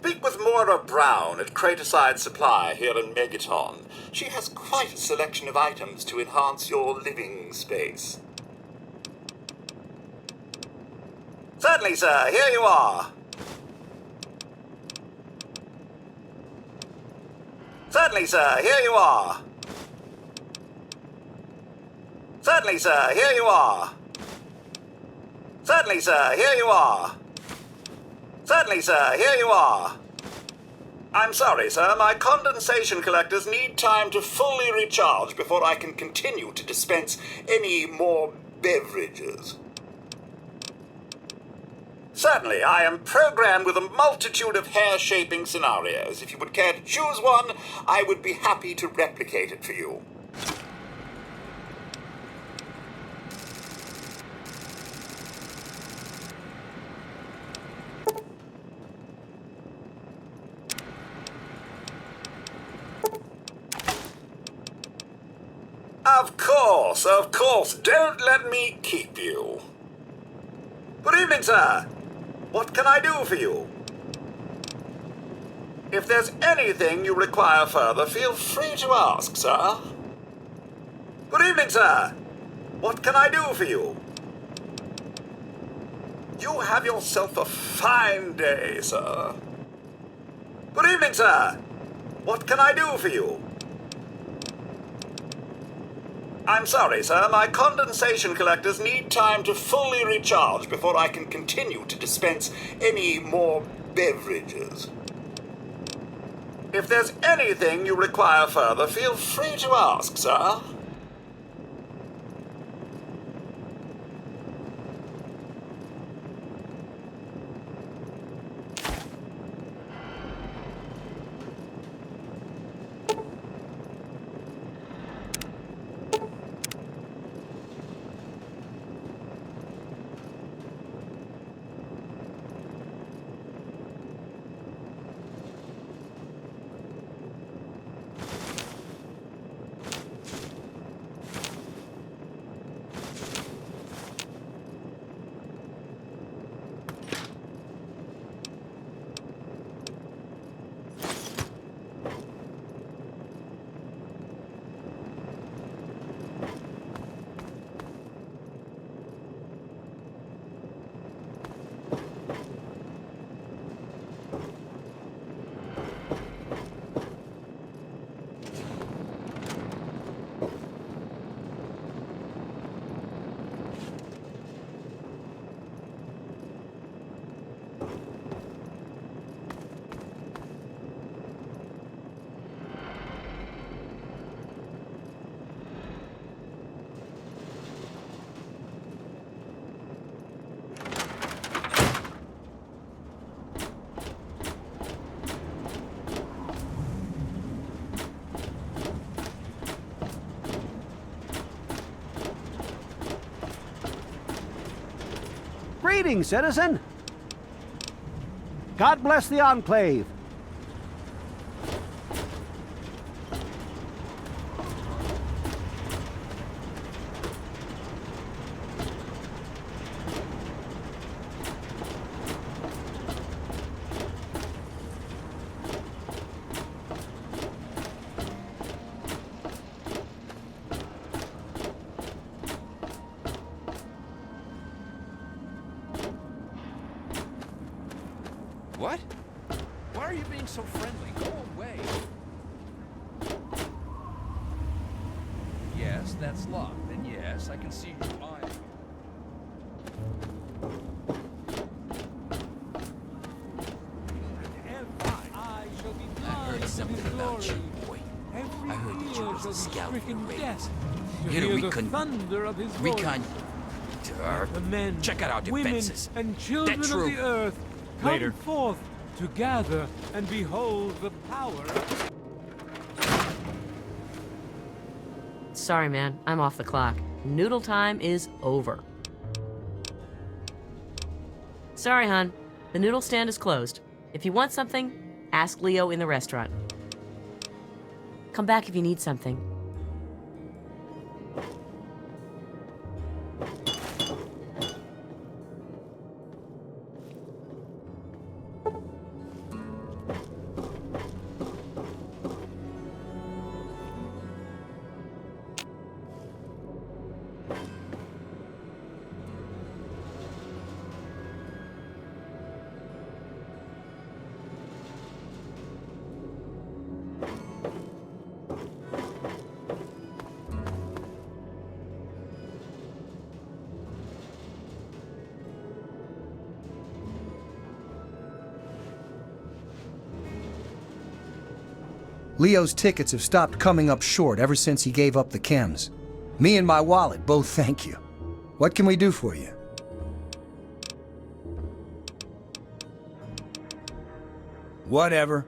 Speak with Moira Brown at Craterside Supply here in Megaton. She has quite a selection of items to enhance your living space. Certainly, sir. Here you are. Certainly, sir. Here you are. Certainly, sir. Here you are. Certainly, sir. Here you are. Certainly, sir. Here you are. I'm sorry, sir. My condensation collectors need time to fully recharge before I can continue to dispense any more beverages. Certainly, I am programmed with a multitude of hair-shaping scenarios. If you would care to choose one, I would be happy to replicate it for you. Of course, don't let me keep you. Good evening, sir. What can I do for you? If there's anything you require further, feel free to ask, sir. Good evening, sir. What can I do for you? You have yourself a fine day, sir. Good evening, sir. What can I do for you? I'm sorry, sir. My condensation collectors need time to fully recharge before I can continue to dispense any more beverages. If there's anything you require further, feel free to ask, sir. Greetings, citizen. God bless the Enclave. What? Why are you being so friendly? Go away. Yes, that's locked. And yes, I can see you eyeing. I heard something about you, boy. I heard that you was a scout for Raiders. Hit a recon... The men, check out our defenses. Women, and children of the earth come Later. forth to gather and behold the power. Sorry, man. I'm off the clock. Noodle time is over. Sorry, hon. The noodle stand is closed. If you want something, ask Leo in the restaurant. Come back if you need something. Leo's tickets have stopped coming up short ever since he gave up the chems. Me and my wallet both thank you. What can we do for you? Whatever.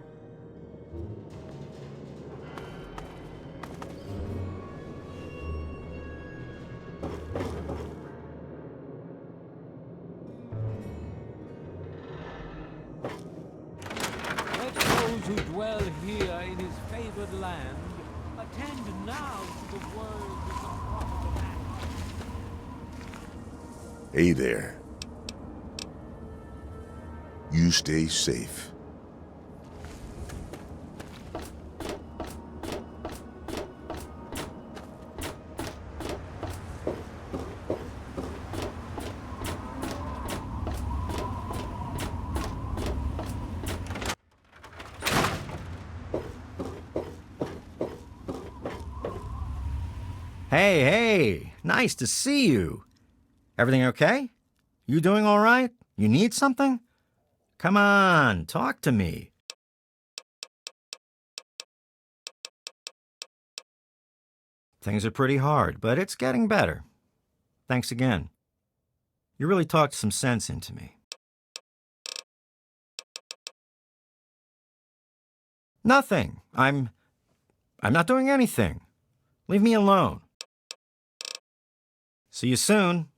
Let those who dwell here in his favored land attend now to the words of the prophet of Act. Hey there. You stay safe. Hey, hey, nice to see you. Everything okay? You doing all right? You need something? Come on, talk to me. Things are pretty hard, but it's getting better. Thanks again. You really talked some sense into me. Nothing. I'm not doing anything. Leave me alone. See you soon.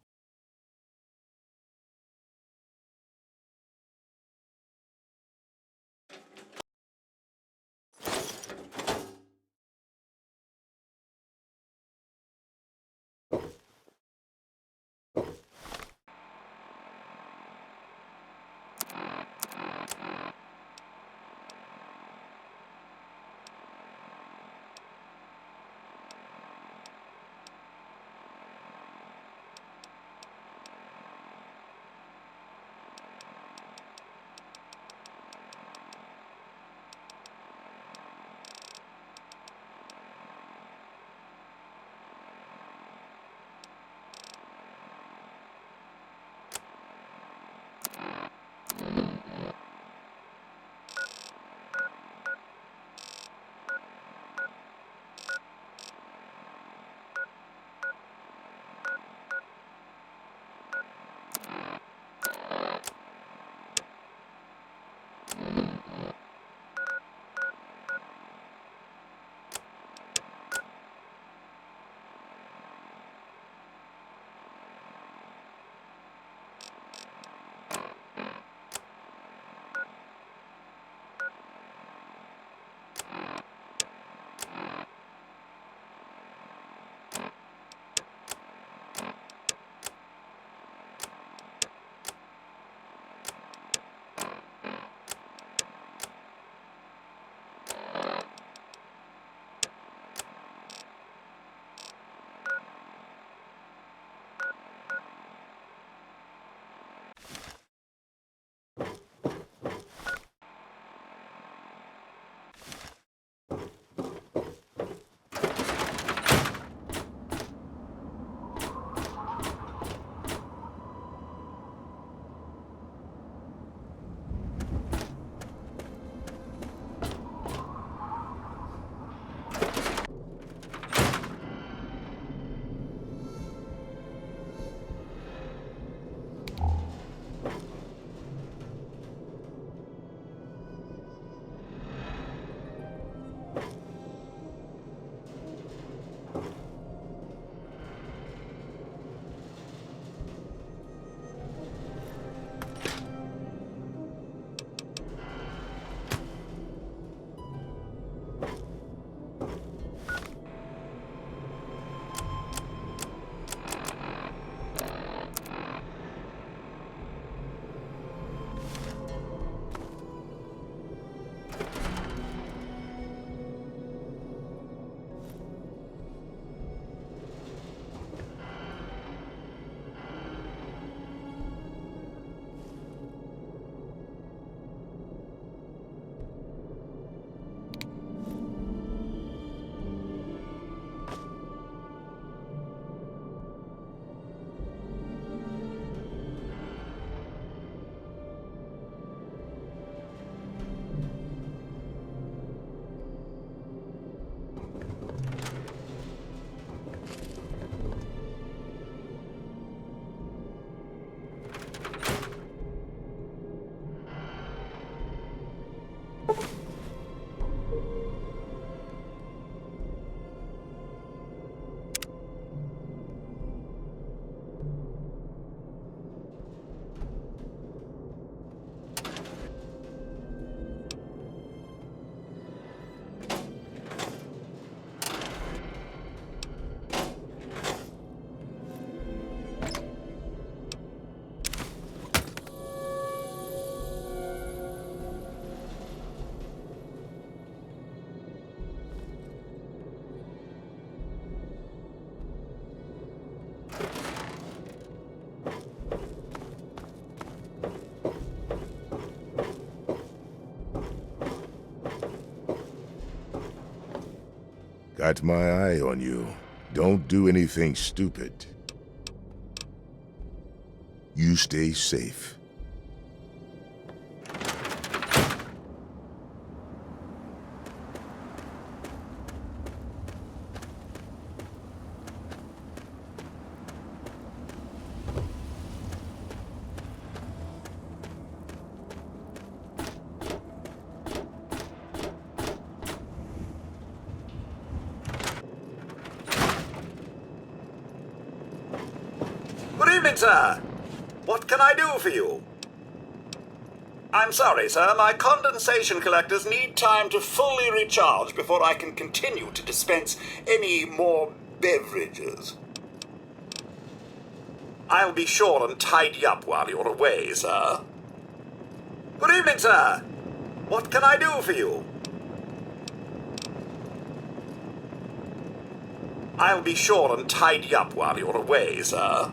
Got my eye on you. Don't do anything stupid. You stay safe. Good evening, sir. What can I do for you? I'm sorry, sir. My condensation collectors need time to fully recharge before I can continue to dispense any more beverages. I'll be sure and tidy up while you're away, sir. Good evening, sir. What can I do for you? I'll be sure and tidy up while you're away, sir.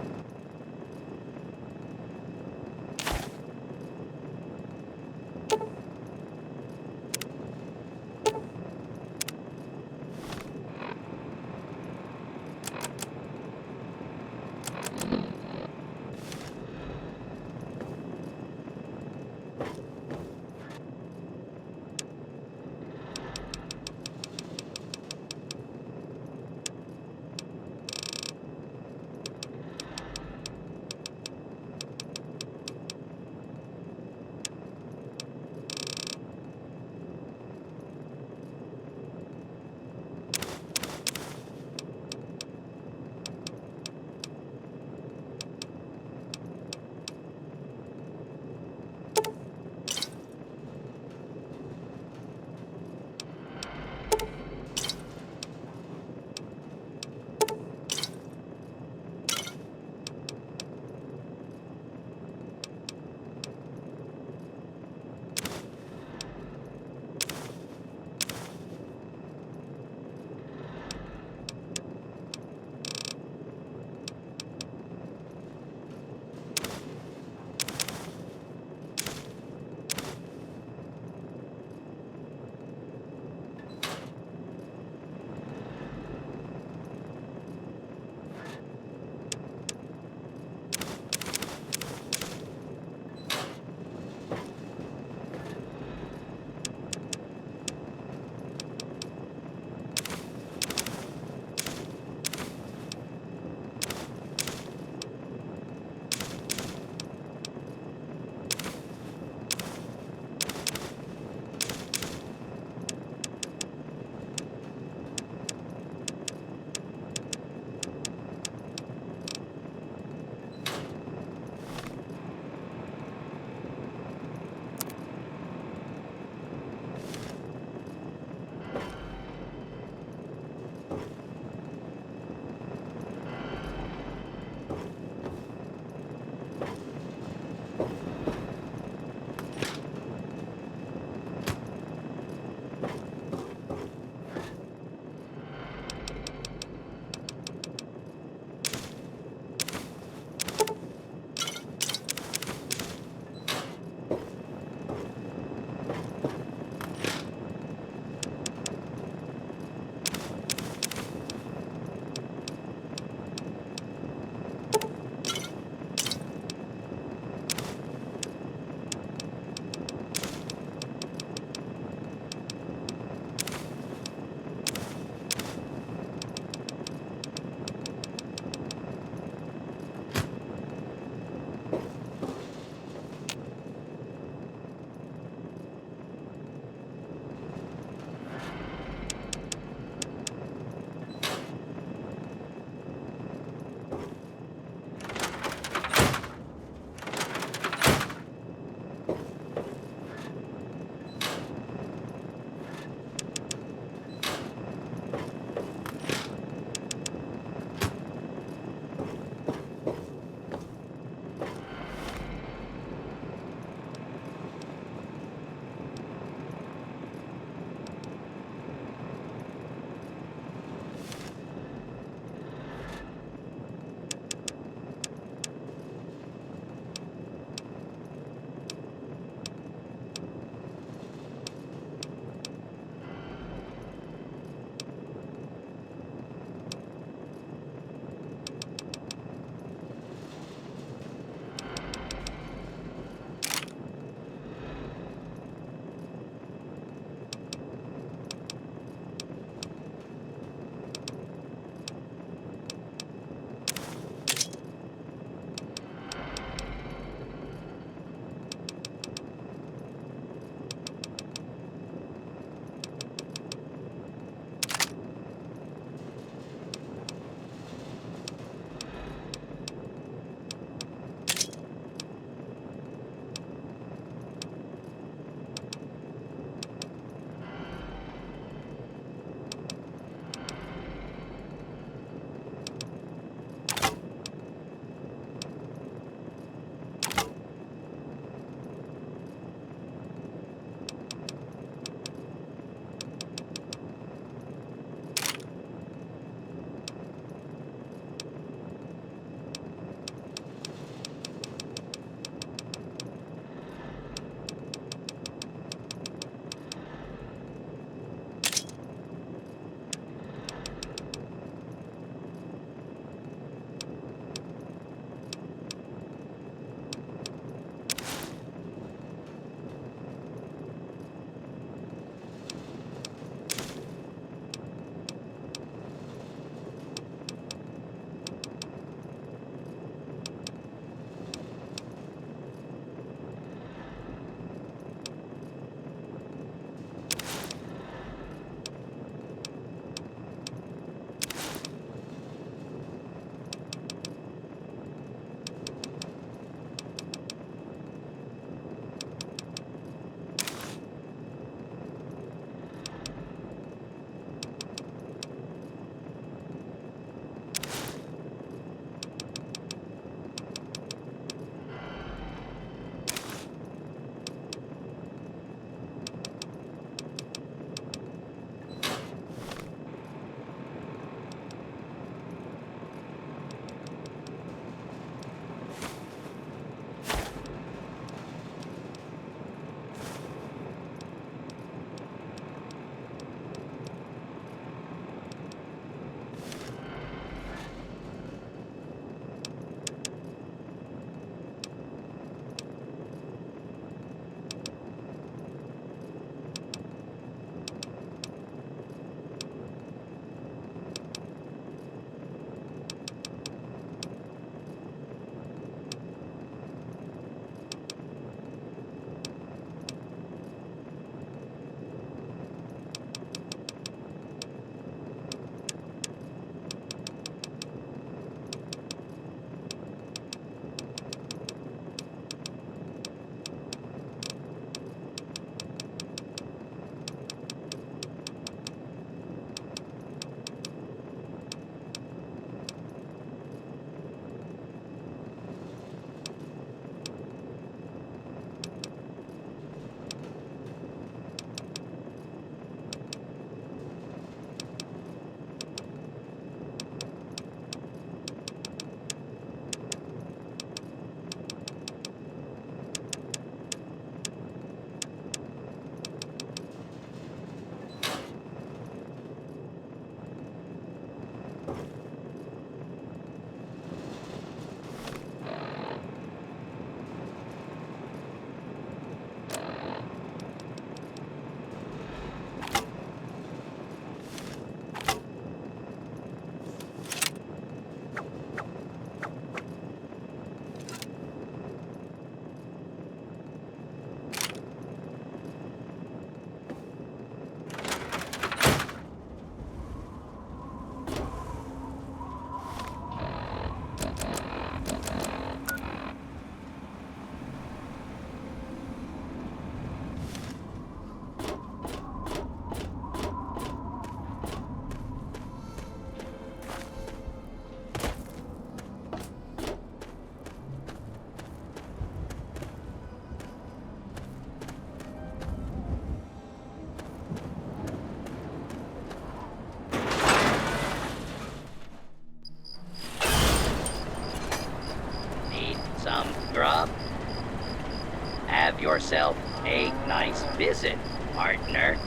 Have yourself a nice visit, partner.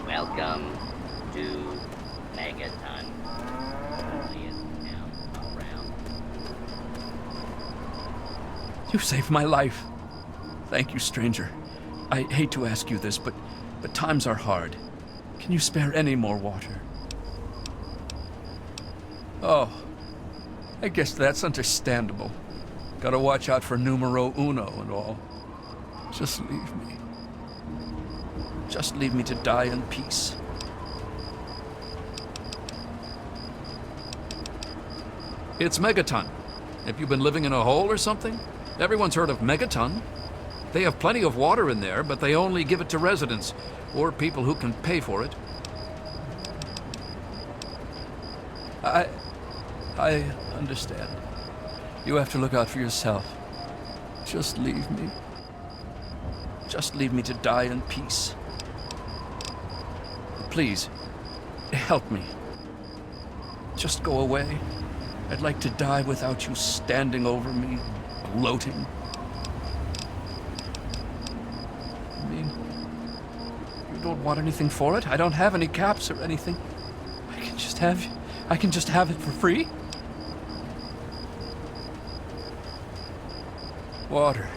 Welcome to Megaton. Loneliest town around. You saved my life. Thank you, stranger. I hate to ask you this, but times are hard. Can you spare any more water? Oh, I guess that's understandable. Gotta watch out for numero uno and all. Just leave me. Just leave me to die in peace. It's Megaton. Have you been living in a hole or something? Everyone's heard of Megaton. They have plenty of water in there, but they only give it to residents or people who can pay for it. I understand. You have to look out for yourself. Just leave me. Just leave me to die in peace. Please, help me. Just go away. I'd like to die without you standing over me, gloating. I mean, you don't want anything for it? I don't have any caps or anything. I can just have it for free? Water.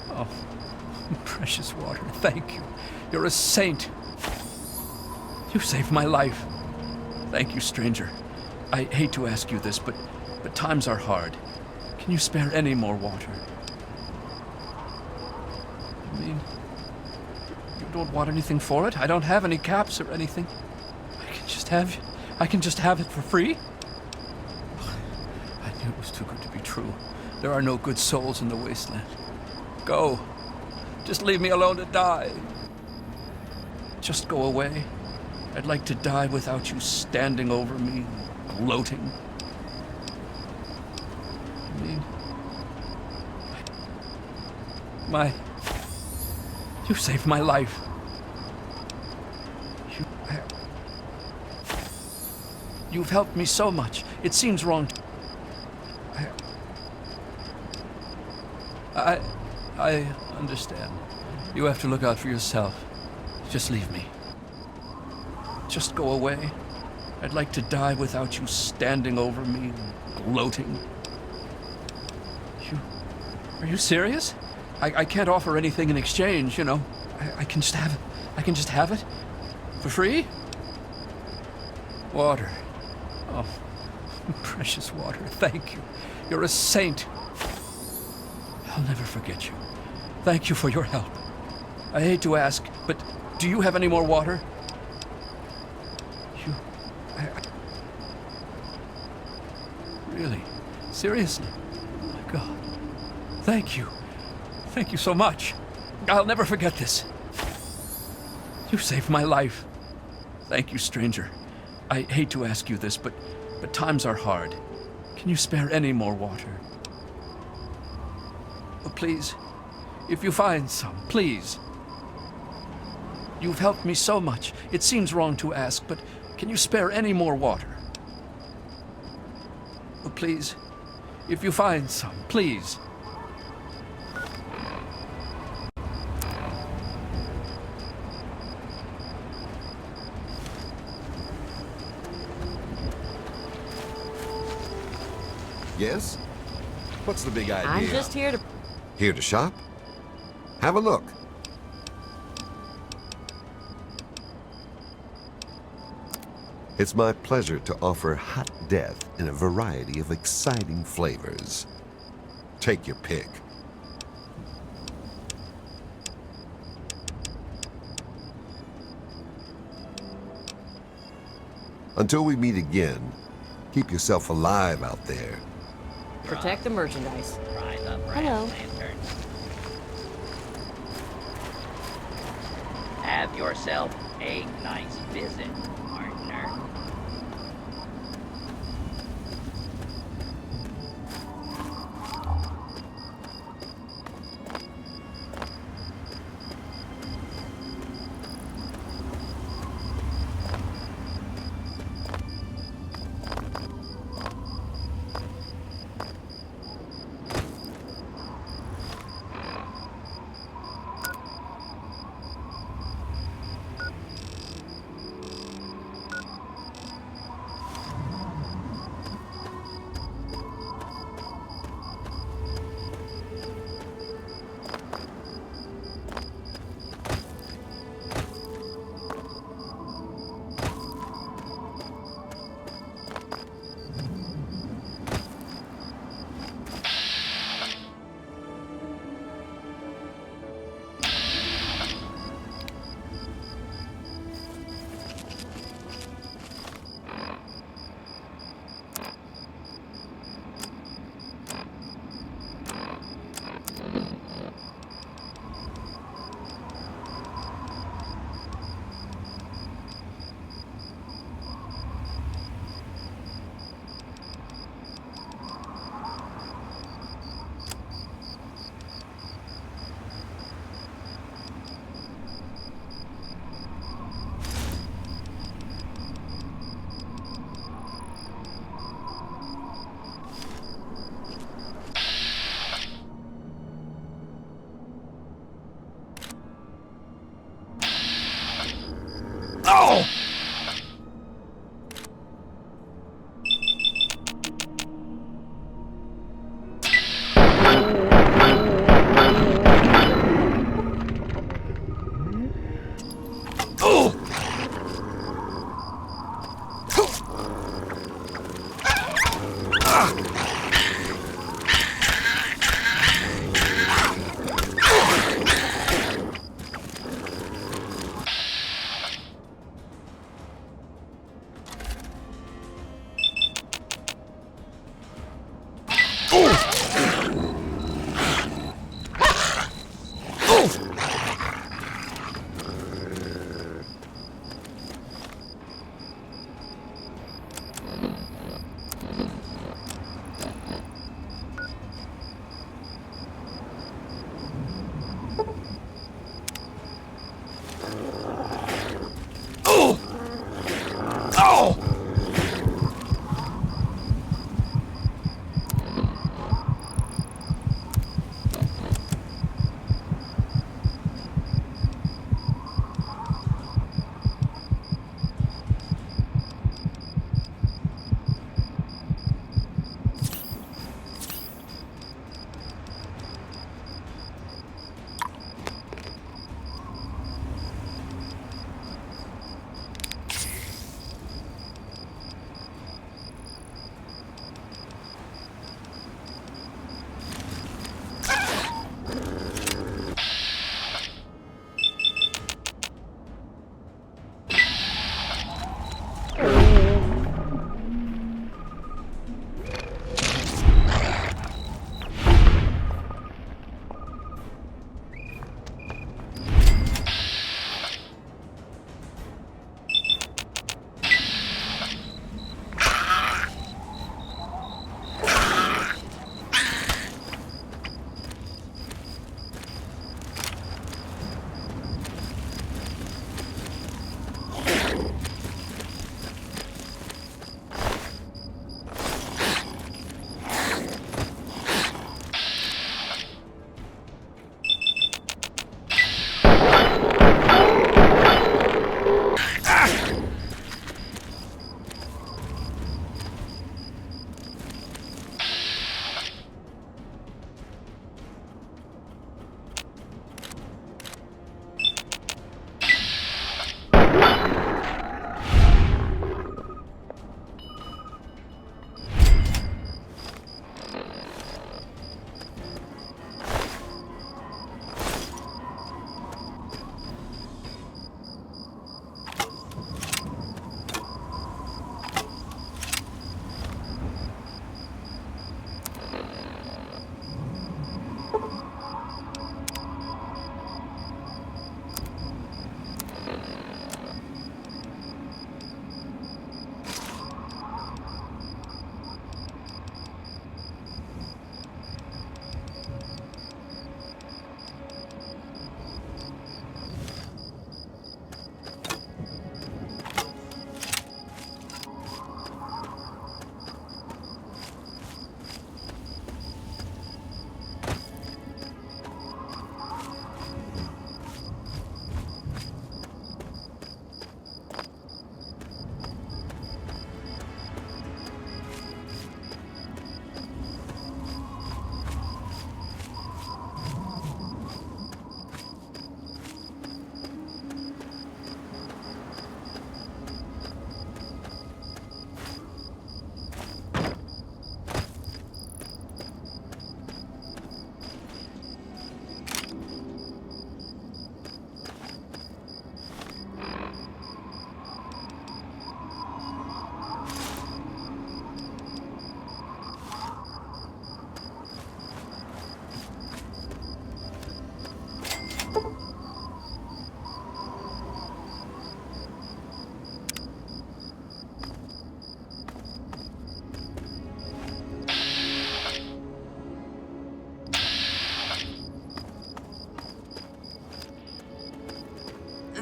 Oh, precious water. Thank you. You're a saint. You saved my life. Thank you, stranger. I hate to ask you this, but times are hard. Can you spare any more water? I mean, you don't want anything for it? I don't have any caps or anything. I can just have it for free? I knew it was too good to be true. There are no good souls in the wasteland. Go. Just leave me alone to die. Just go away. I'd like to die without you standing over me, gloating. I mean, you saved my life. You've helped me so much. It seems wrong. I understand. You have to look out for yourself. Just leave me. Just go away. I'd like to die without you standing over me, gloating. Are you serious? I can't offer anything in exchange, you know. I can just have it. I can just have it? For free? Water. Oh, precious water. Thank you. You're a saint. I'll never forget you. Thank you for your help. I hate to ask, but do you have any more water? Really? Seriously? Oh my God. Thank you. Thank you so much. I'll never forget this. You saved my life. Thank you, stranger. I hate to ask you this, but times are hard. Can you spare any more water? Oh, please, if you find some, please. You've helped me so much. It seems wrong to ask, but can you spare any more water? Oh, please, if you find some, please. Yes? What's the big idea? I'm just here to... Here to shop? Have a look. It's my pleasure to offer hot death in a variety of exciting flavors. Take your pick. Until we meet again, keep yourself alive out there. Protect the merchandise. Hello. Have yourself a nice visit, partner.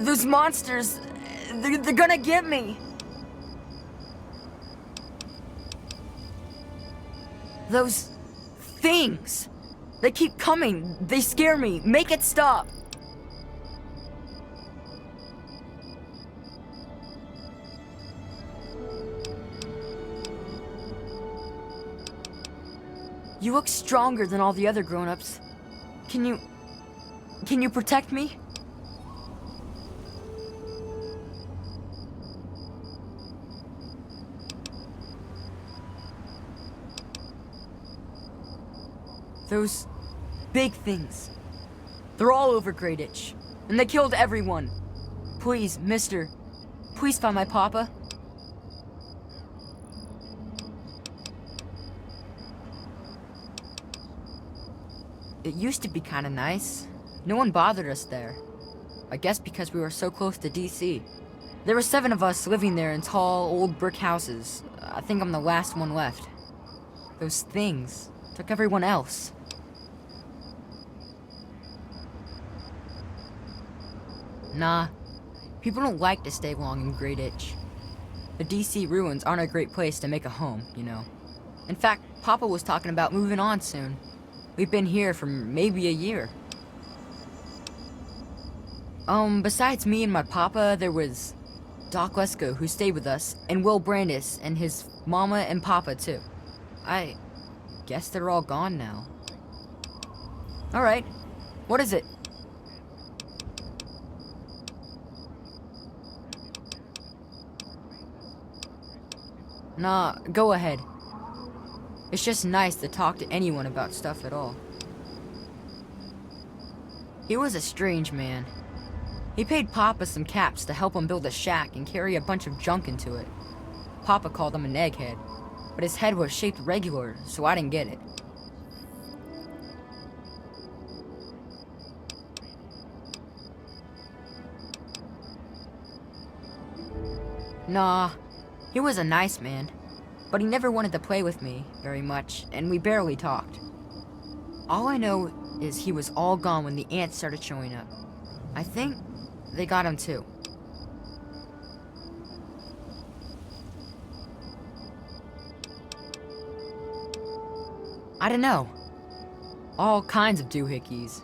Those monsters, they're gonna get me. Those things, they keep coming. They scare me. Make it stop. You look stronger than all the other grown-ups. Can you protect me? Those big things. They're all over Greyditch, and they killed everyone. Please, mister, please find my papa. It used to be kind of nice. No one bothered us there. I guess because we were so close to DC. There were 7 of us living there in tall, old brick houses. I think I'm the last one left. Those things took everyone else. Nah, people don't like to stay long in Greyditch. The DC ruins aren't a great place to make a home, you know. In fact, Papa was talking about moving on soon. We've been here for maybe a year. Besides me and my papa, there was Doc Lesko, who stayed with us, and Will Brandis, and his mama and papa, too. I guess they're all gone now. Alright, what is it? Nah, go ahead. It's just nice to talk to anyone about stuff at all. He was a strange man. He paid Papa some caps to help him build a shack and carry a bunch of junk into it. Papa called him an egghead, but his head was shaped regular, so I didn't get it. Nah, he was a nice man, but he never wanted to play with me very much, and we barely talked. All I know is he was all gone when the ants started showing up. I think they got him too. I don't know. All kinds of doohickeys.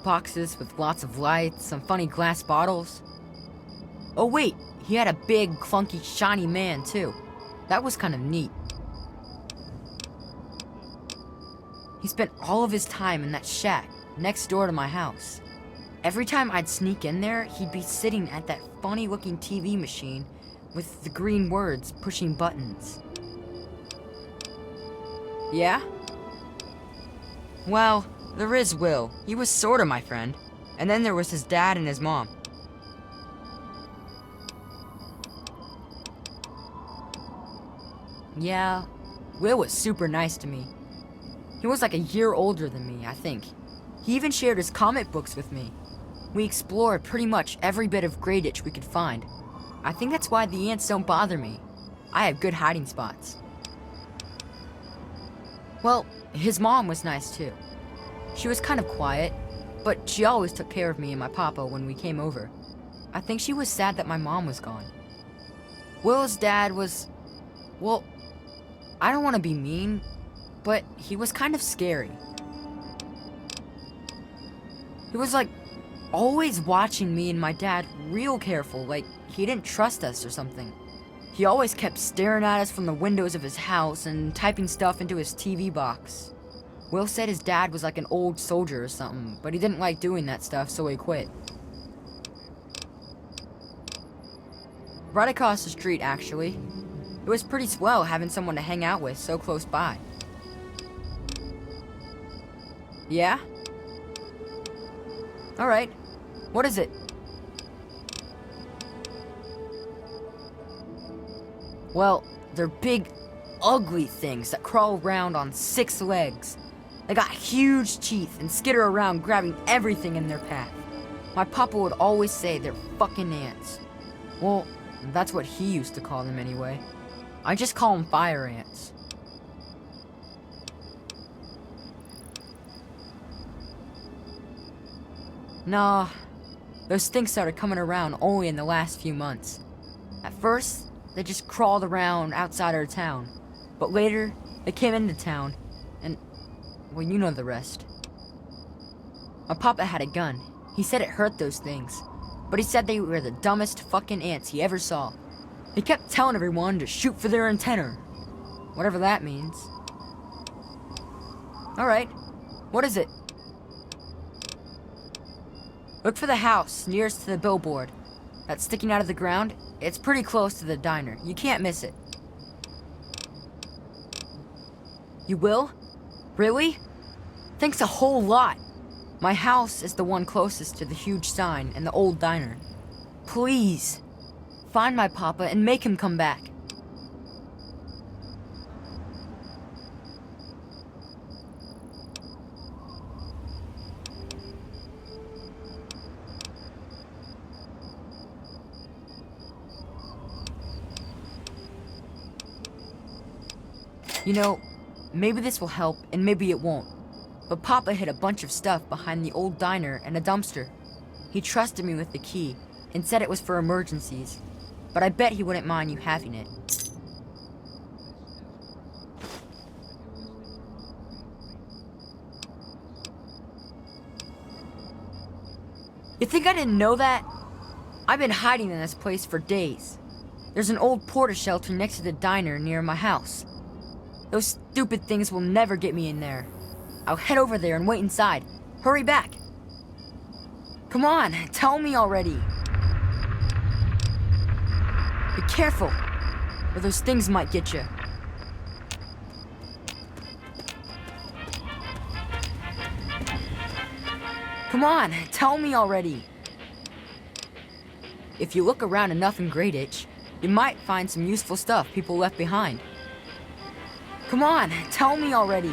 Boxes with lots of lights, some funny glass bottles. Oh wait, he had a big, clunky, shiny man too. That was kind of neat. He spent all of his time in that shack next door to my house. Every time I'd sneak in there, he'd be sitting at that funny-looking TV machine with the green words pushing buttons. Yeah? Well, there is Will. He was sorta my friend. And then there was his dad and his mom. Yeah, Will was super nice to me. He was like a year older than me, I think. He even shared his comic books with me. We explored pretty much every bit of Greyditch we could find. I think that's why the ants don't bother me. I have good hiding spots. Well, his mom was nice too. She was kind of quiet, but she always took care of me and my papa when we came over. I think she was sad that my mom was gone. Will's dad was, well, I don't want to be mean, but he was kind of scary. He was like always watching me and my dad real careful, like he didn't trust us or something. He always kept staring at us from the windows of his house and typing stuff into his TV box. Will said his dad was like an old soldier or something, but he didn't like doing that stuff, so he quit. Right across the street, actually. It was pretty swell having someone to hang out with so close by. Yeah? Alright. What is it? Well, they're big, ugly things that crawl around on 6 legs. They got huge teeth and skitter around grabbing everything in their path. My papa would always say they're fucking ants. Well, that's what he used to call them anyway. I just call them fire ants. Nah, those things started coming around only in the last few months. At first, they just crawled around outside our town. But later, they came into town, and, well, you know the rest. My papa had a gun. He said it hurt those things. But he said they were the dumbest fucking ants he ever saw. He kept telling everyone to shoot for their antenna. Whatever that means. Alright, what is it? Look for the house nearest to the billboard. That's sticking out of the ground. It's pretty close to the diner. You can't miss it. You will? Really? Thanks a whole lot. My house is the one closest to the huge sign and the old diner. Please, find my papa and make him come back. You know, maybe this will help and maybe it won't. But Papa hid a bunch of stuff behind the old diner and a dumpster. He trusted me with the key and said it was for emergencies. But I bet he wouldn't mind you having it. You think I didn't know that? I've been hiding in this place for days. There's an old porta shelter next to the diner near my house. Those stupid things will never get me in there. I'll head over there and wait inside. Hurry back. Come on, tell me already. Be careful, or those things might get you. Come on, tell me already. If you look around enough in Greyditch, you might find some useful stuff people left behind. Come on, tell me already.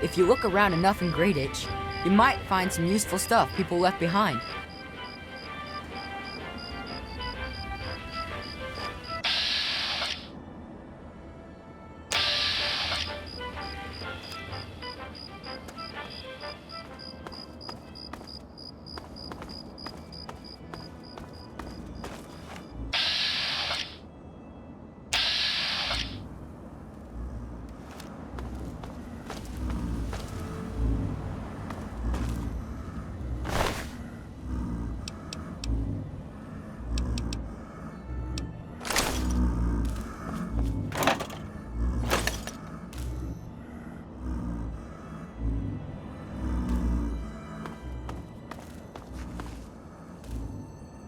If you look around enough in Greyditch, you might find some useful stuff people left behind.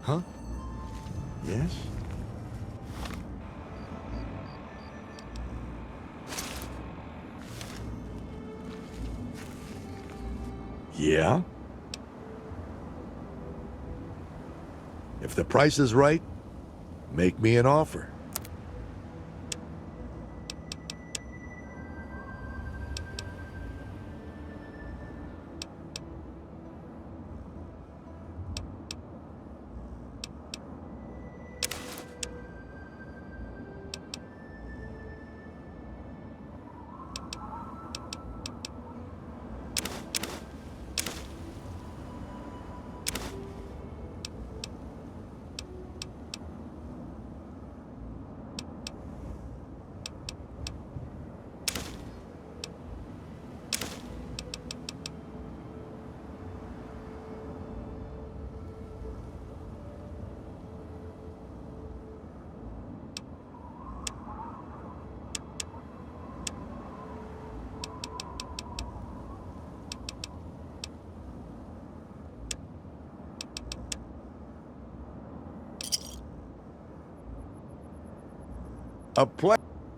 Huh? Yes? Yeah? If the price is right, make me an offer.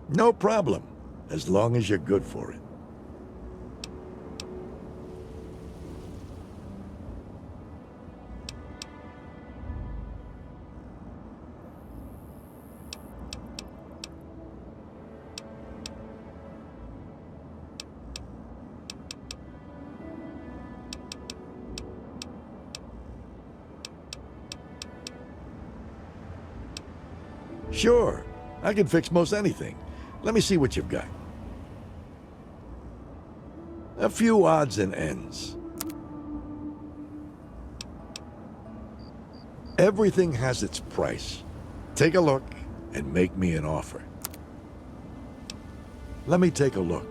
No problem, as long as you're good for it. Sure, I can fix most anything. Let me see what you've got. A few odds and ends. Everything has its price. Take a look and make me an offer. Let me take a look.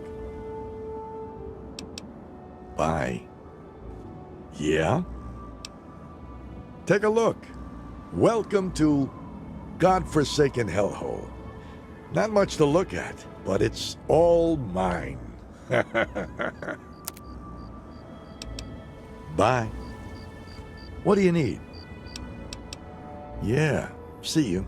Buy. Yeah? Take a look. Welcome to godforsaken hellhole. Not much to look at, but it's all mine. Bye. What do you need? Yeah, see you.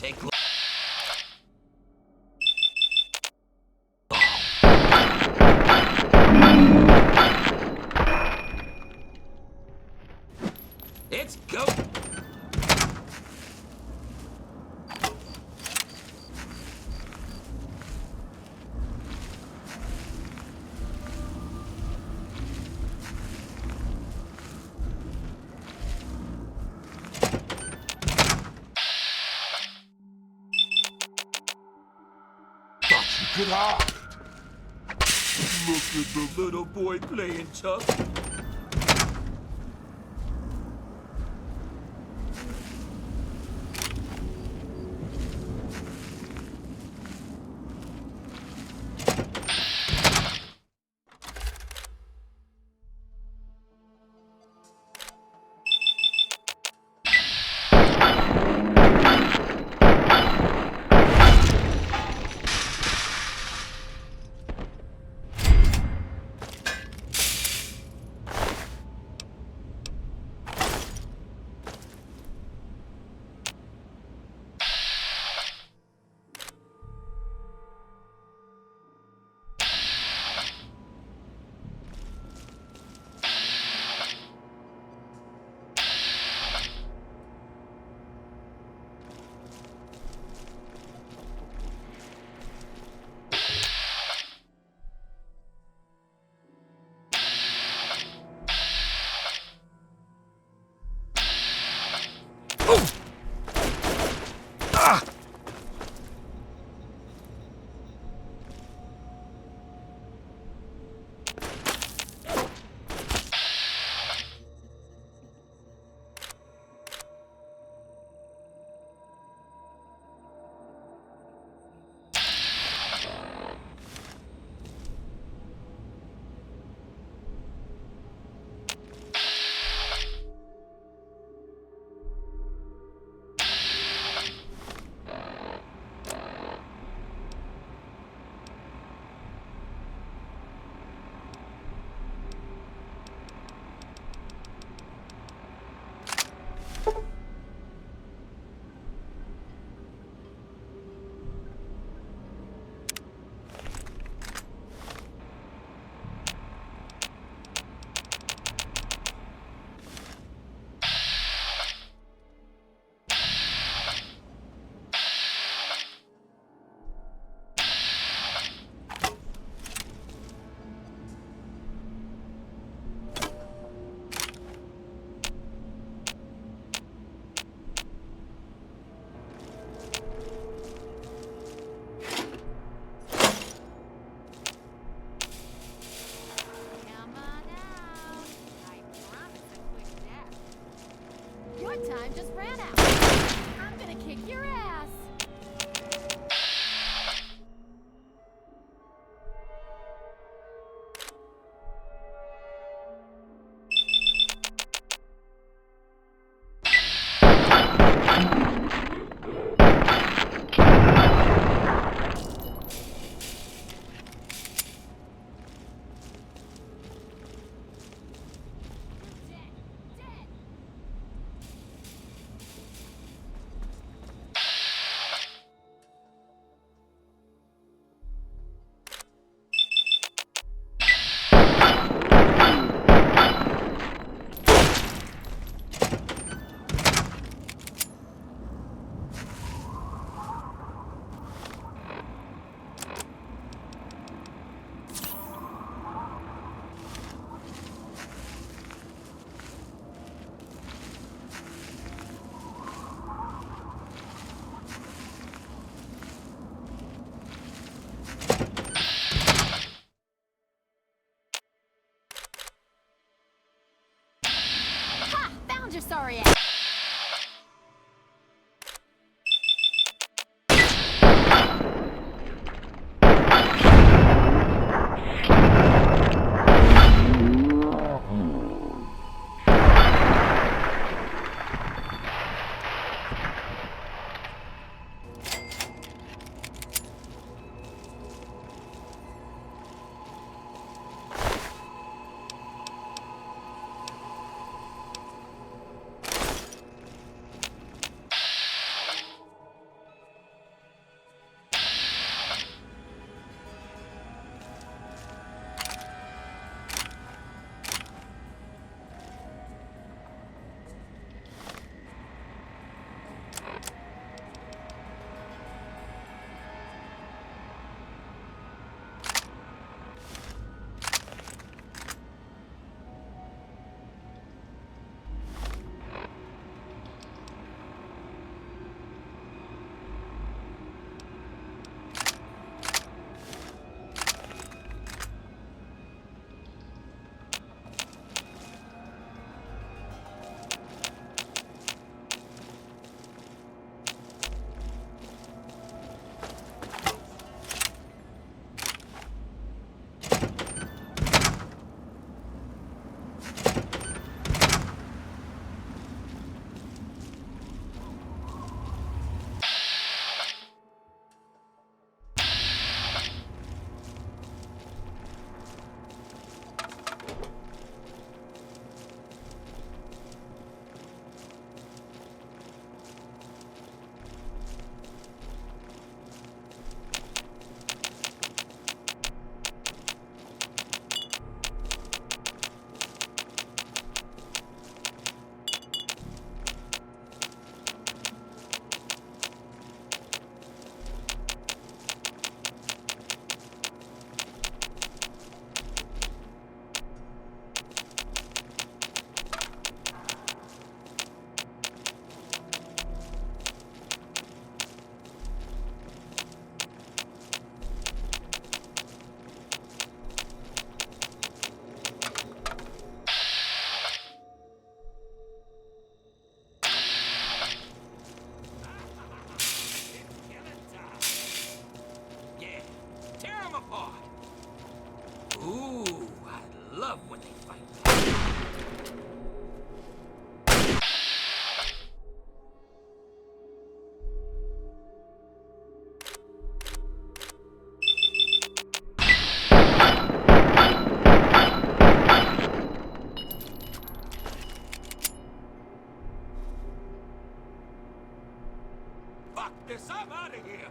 take. Let's go. Could hide. Look at the little boy playing tough. Your time just ran out. I'm gonna kick your ass. Found your sorry ass. love when they fight. Fuck this, I'm out of here!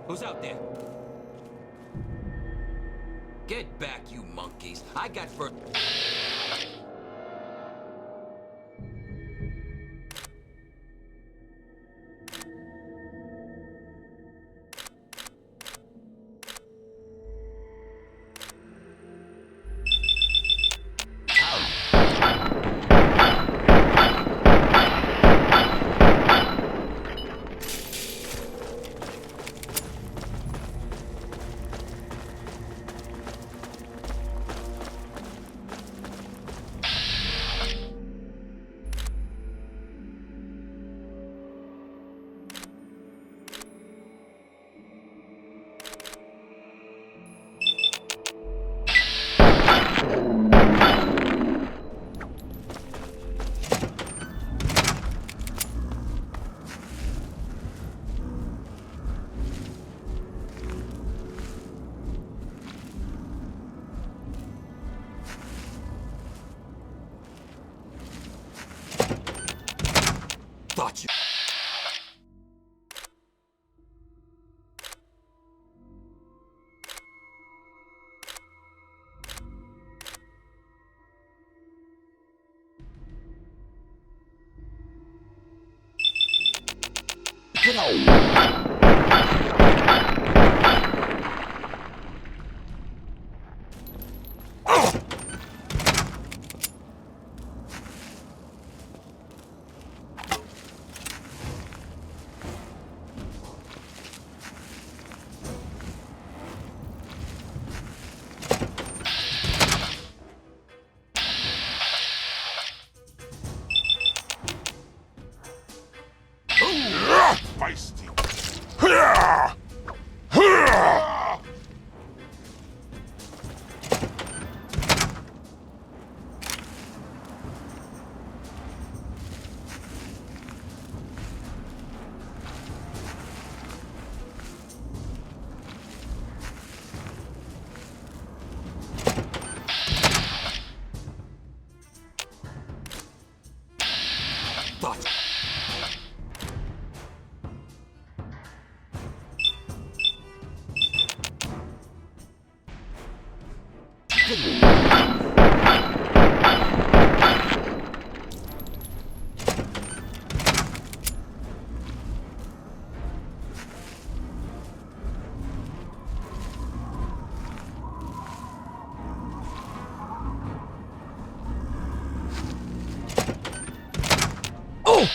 Who's out there? Get back, you monkeys. I got first... Thought you... Get out! Feisty. Thought... Oh!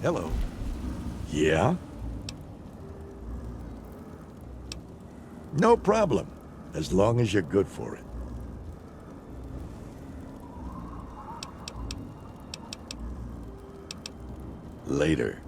Hello. Yeah? No problem, as long as you're good for it. Later.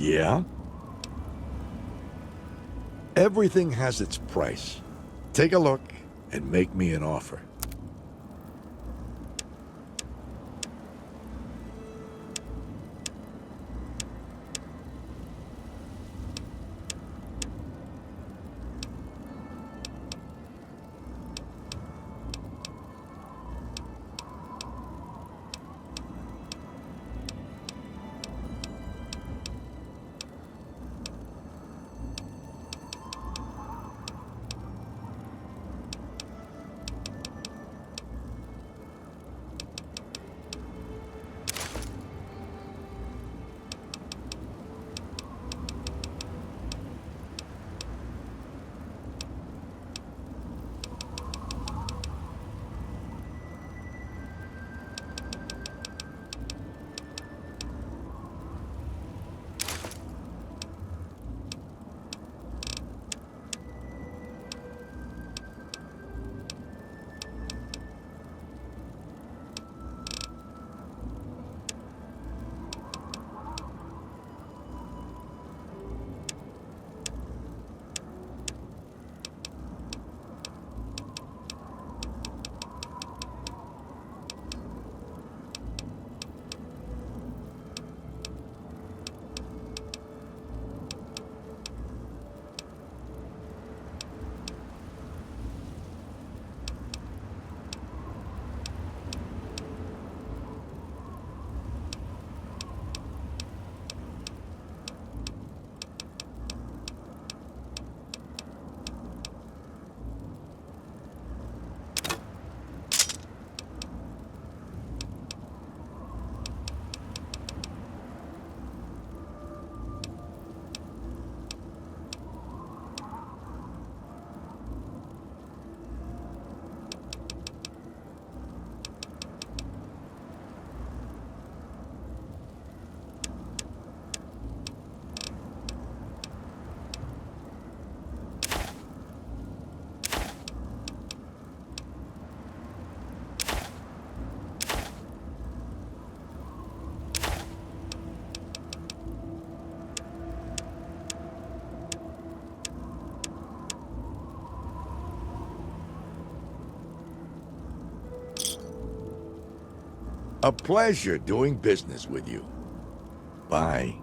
Yeah? Everything has its price. Take a look and make me an offer. A pleasure doing business with you. Bye.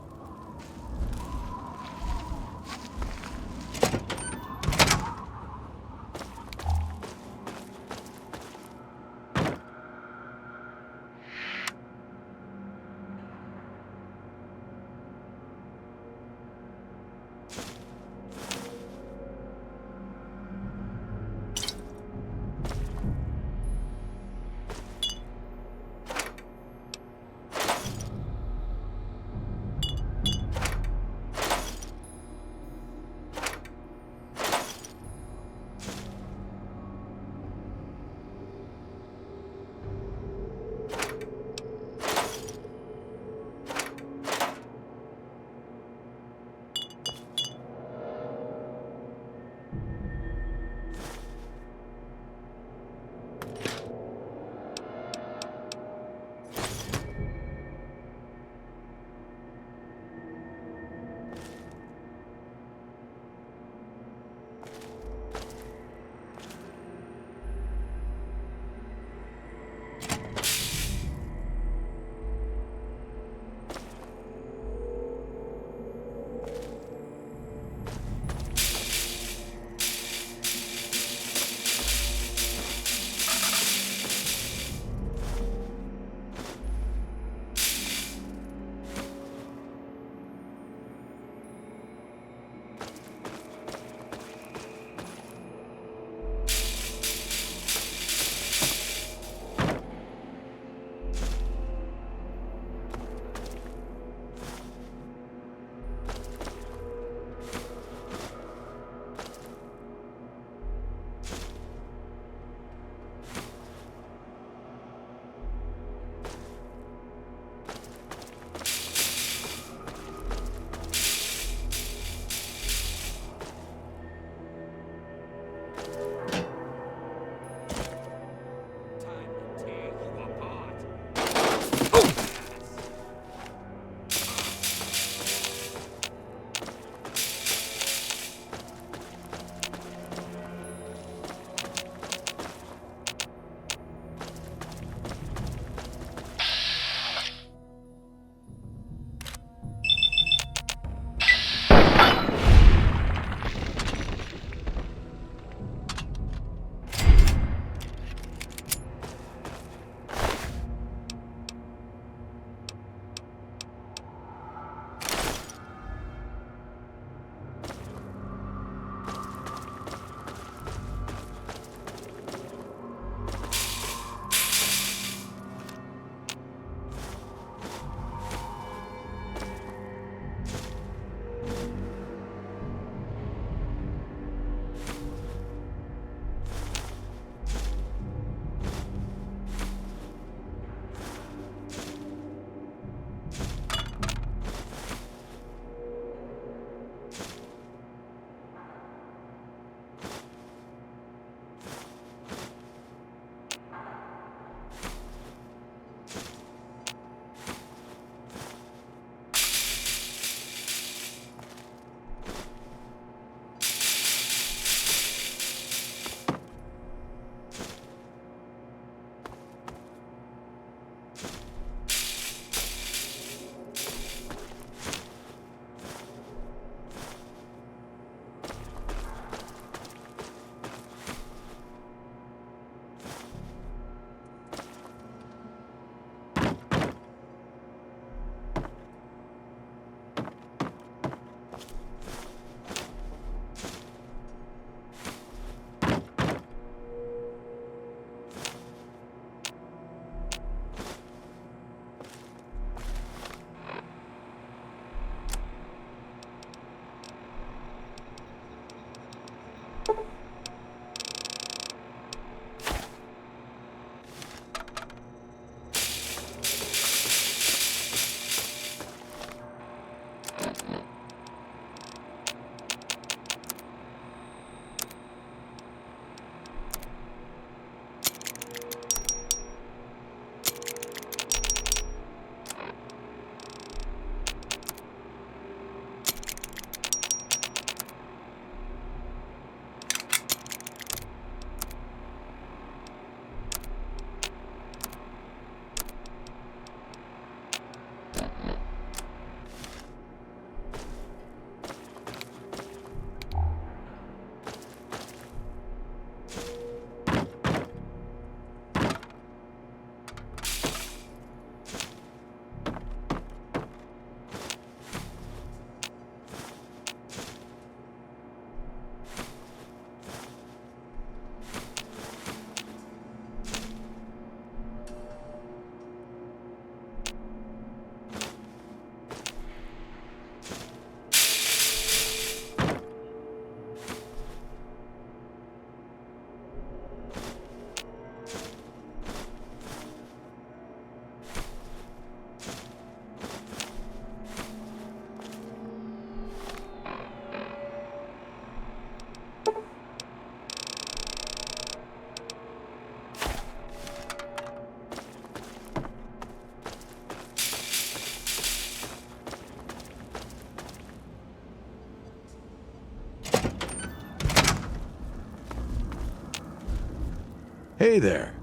Hey there.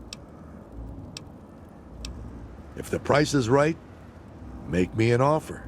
If the price is right, make me an offer.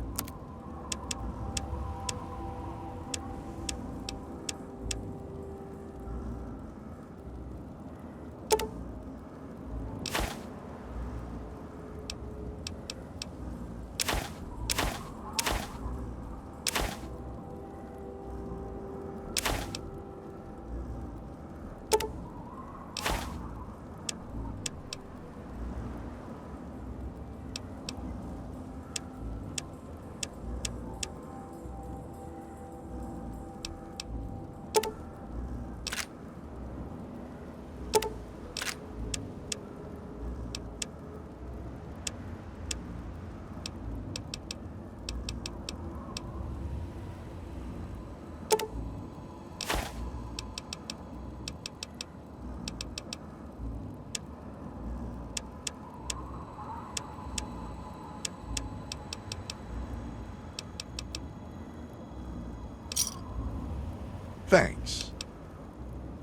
Thanks.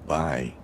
Bye.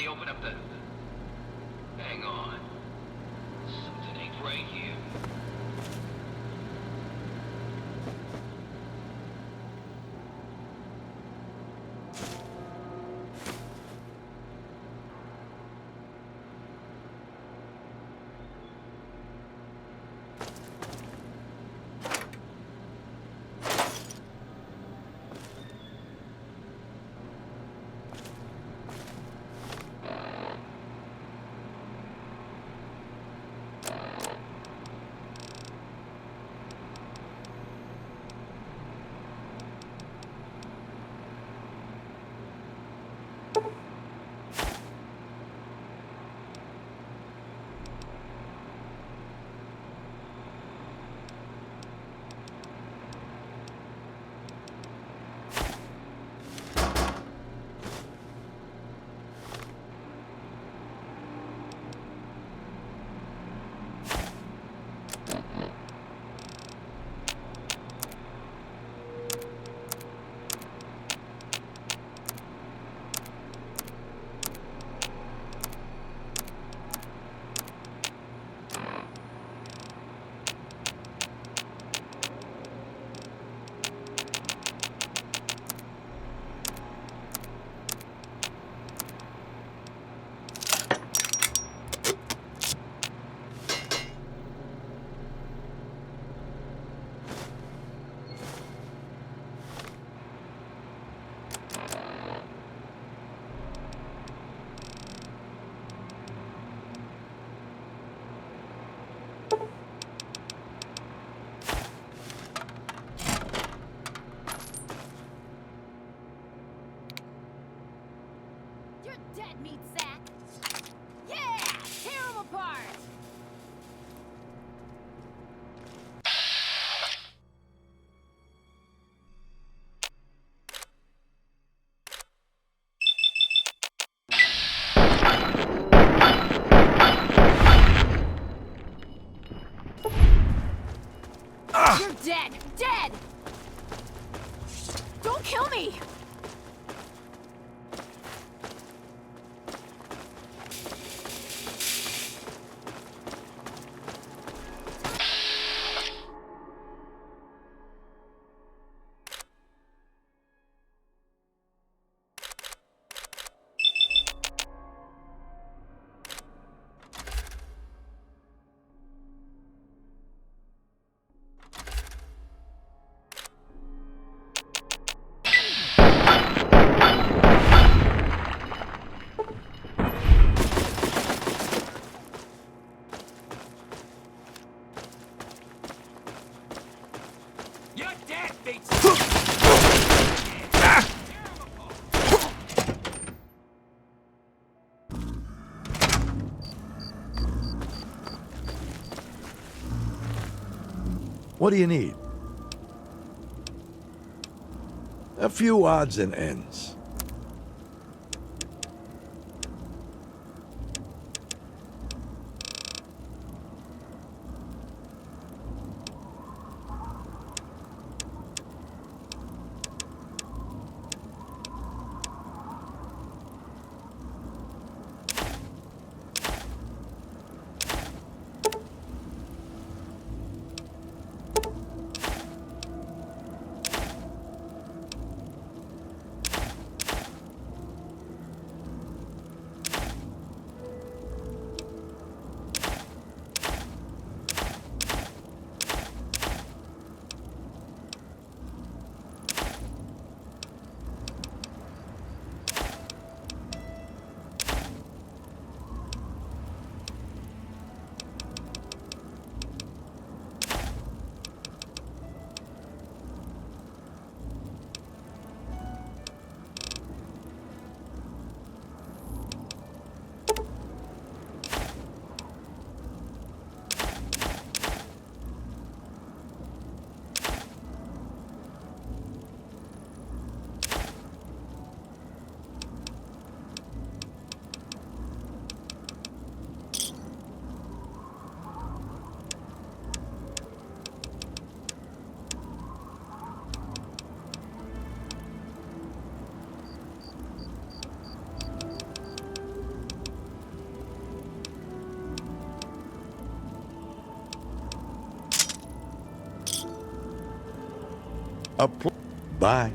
Somebody open up the... Hang on. Something ain't right here. You're dead, meat sack! Yeah! Tear him apart! You're dead! Dead! Don't kill me! You're dead, Bates! What do you need? A few odds and ends. Bye.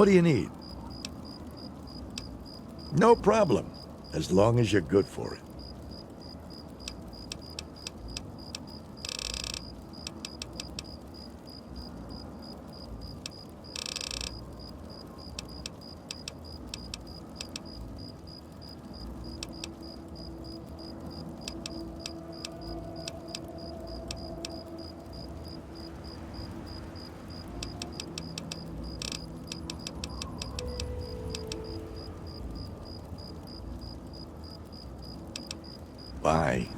What do you need? No problem, as long as you're good for it. Bye.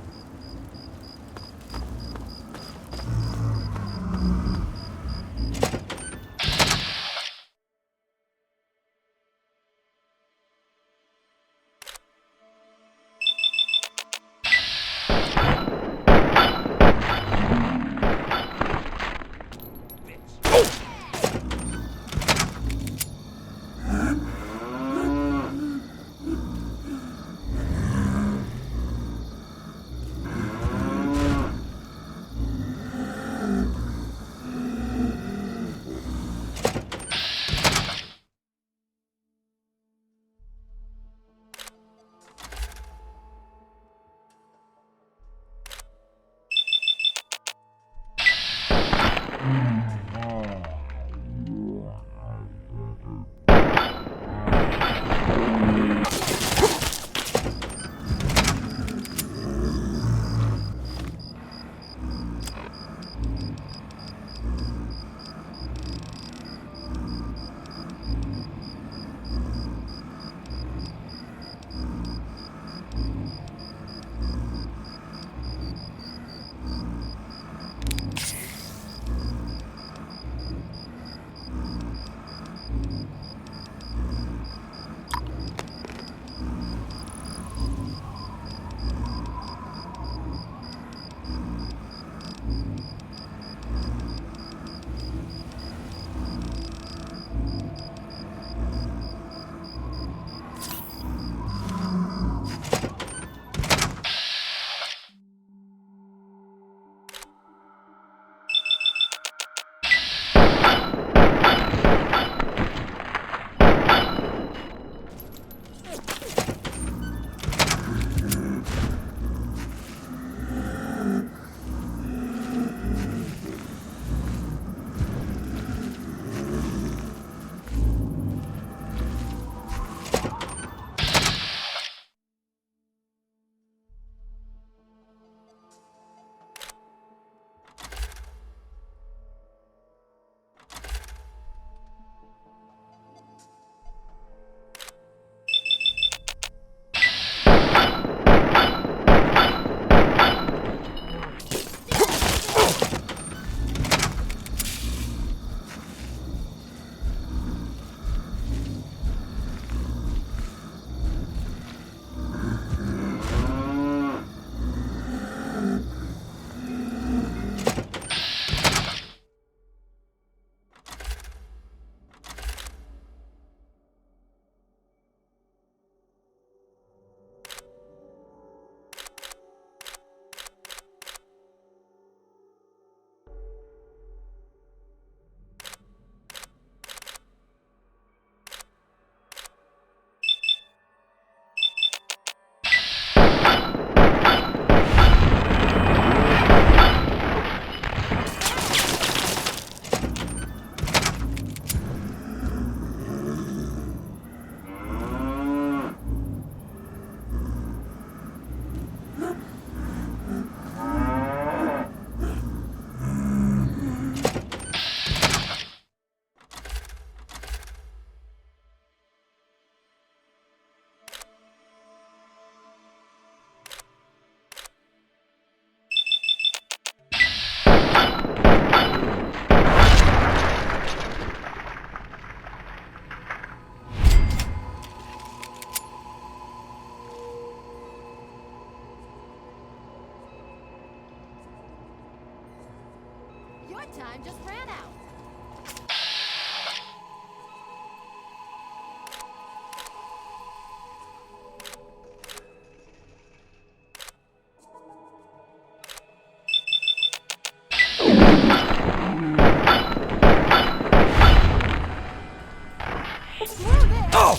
time just ran out. Oh!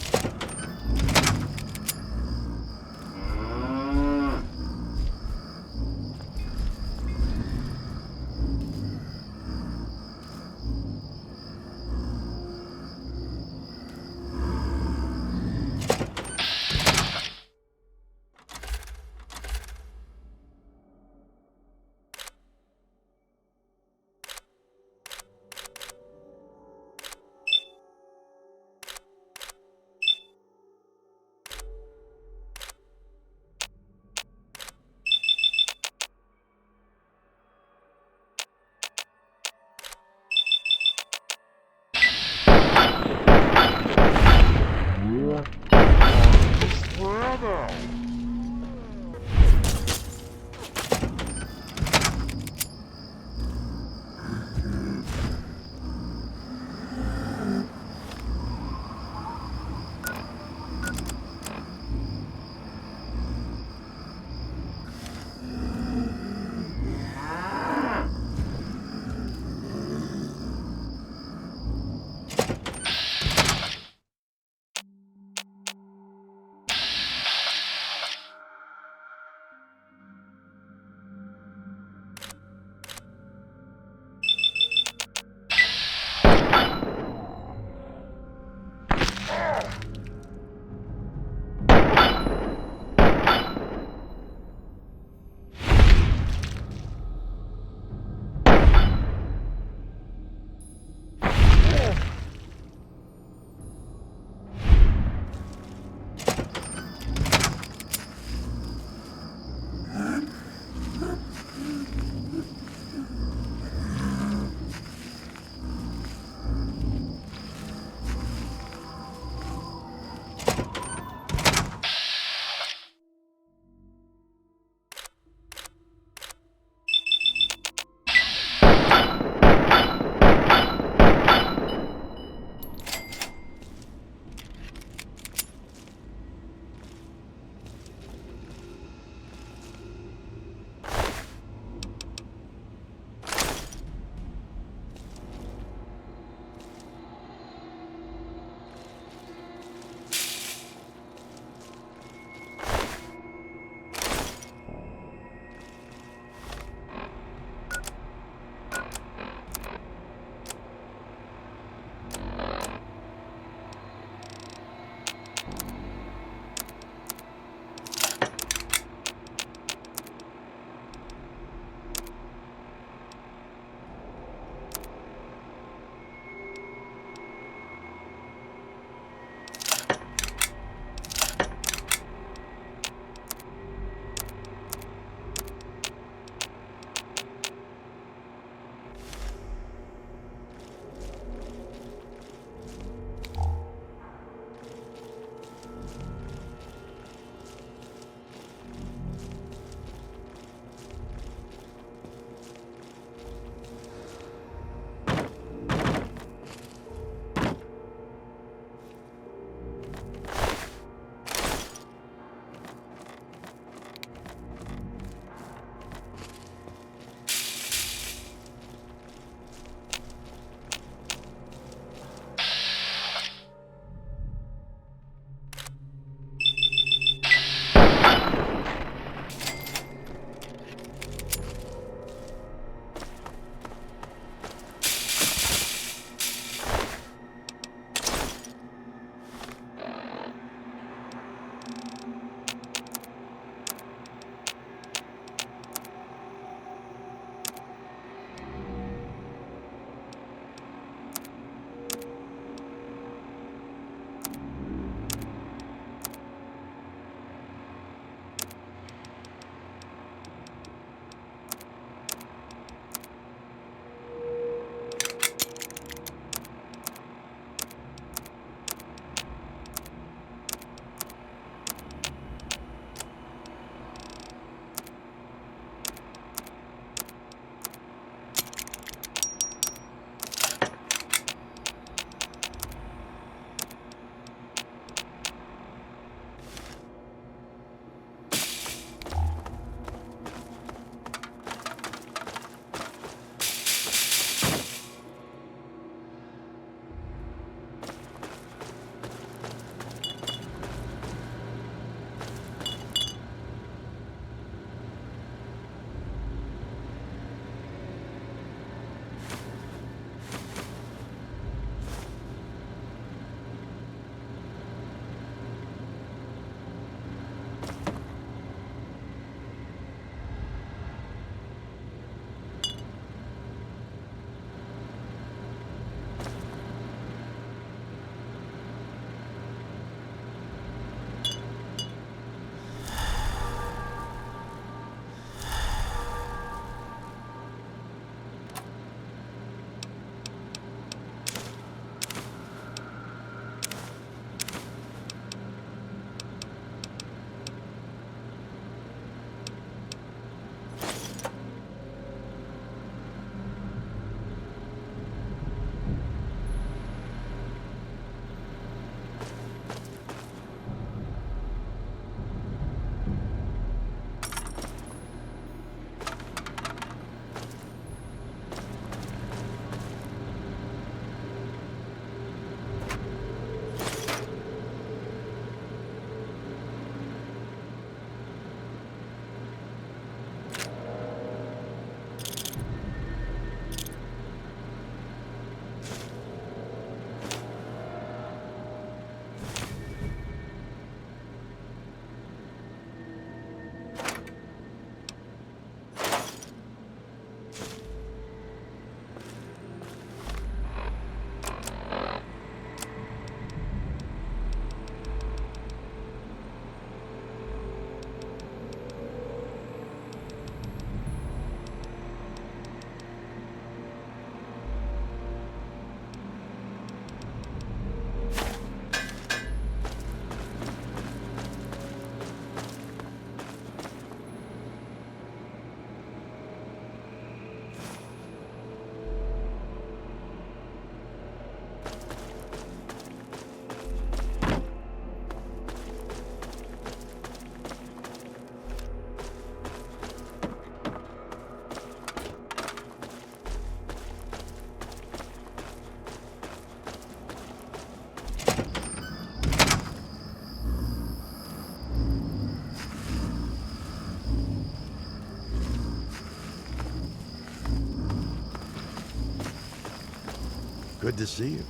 Good to see you.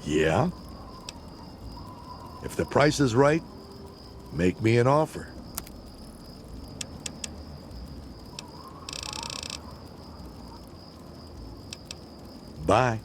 Yeah? If the price is right, make me an offer. Bye.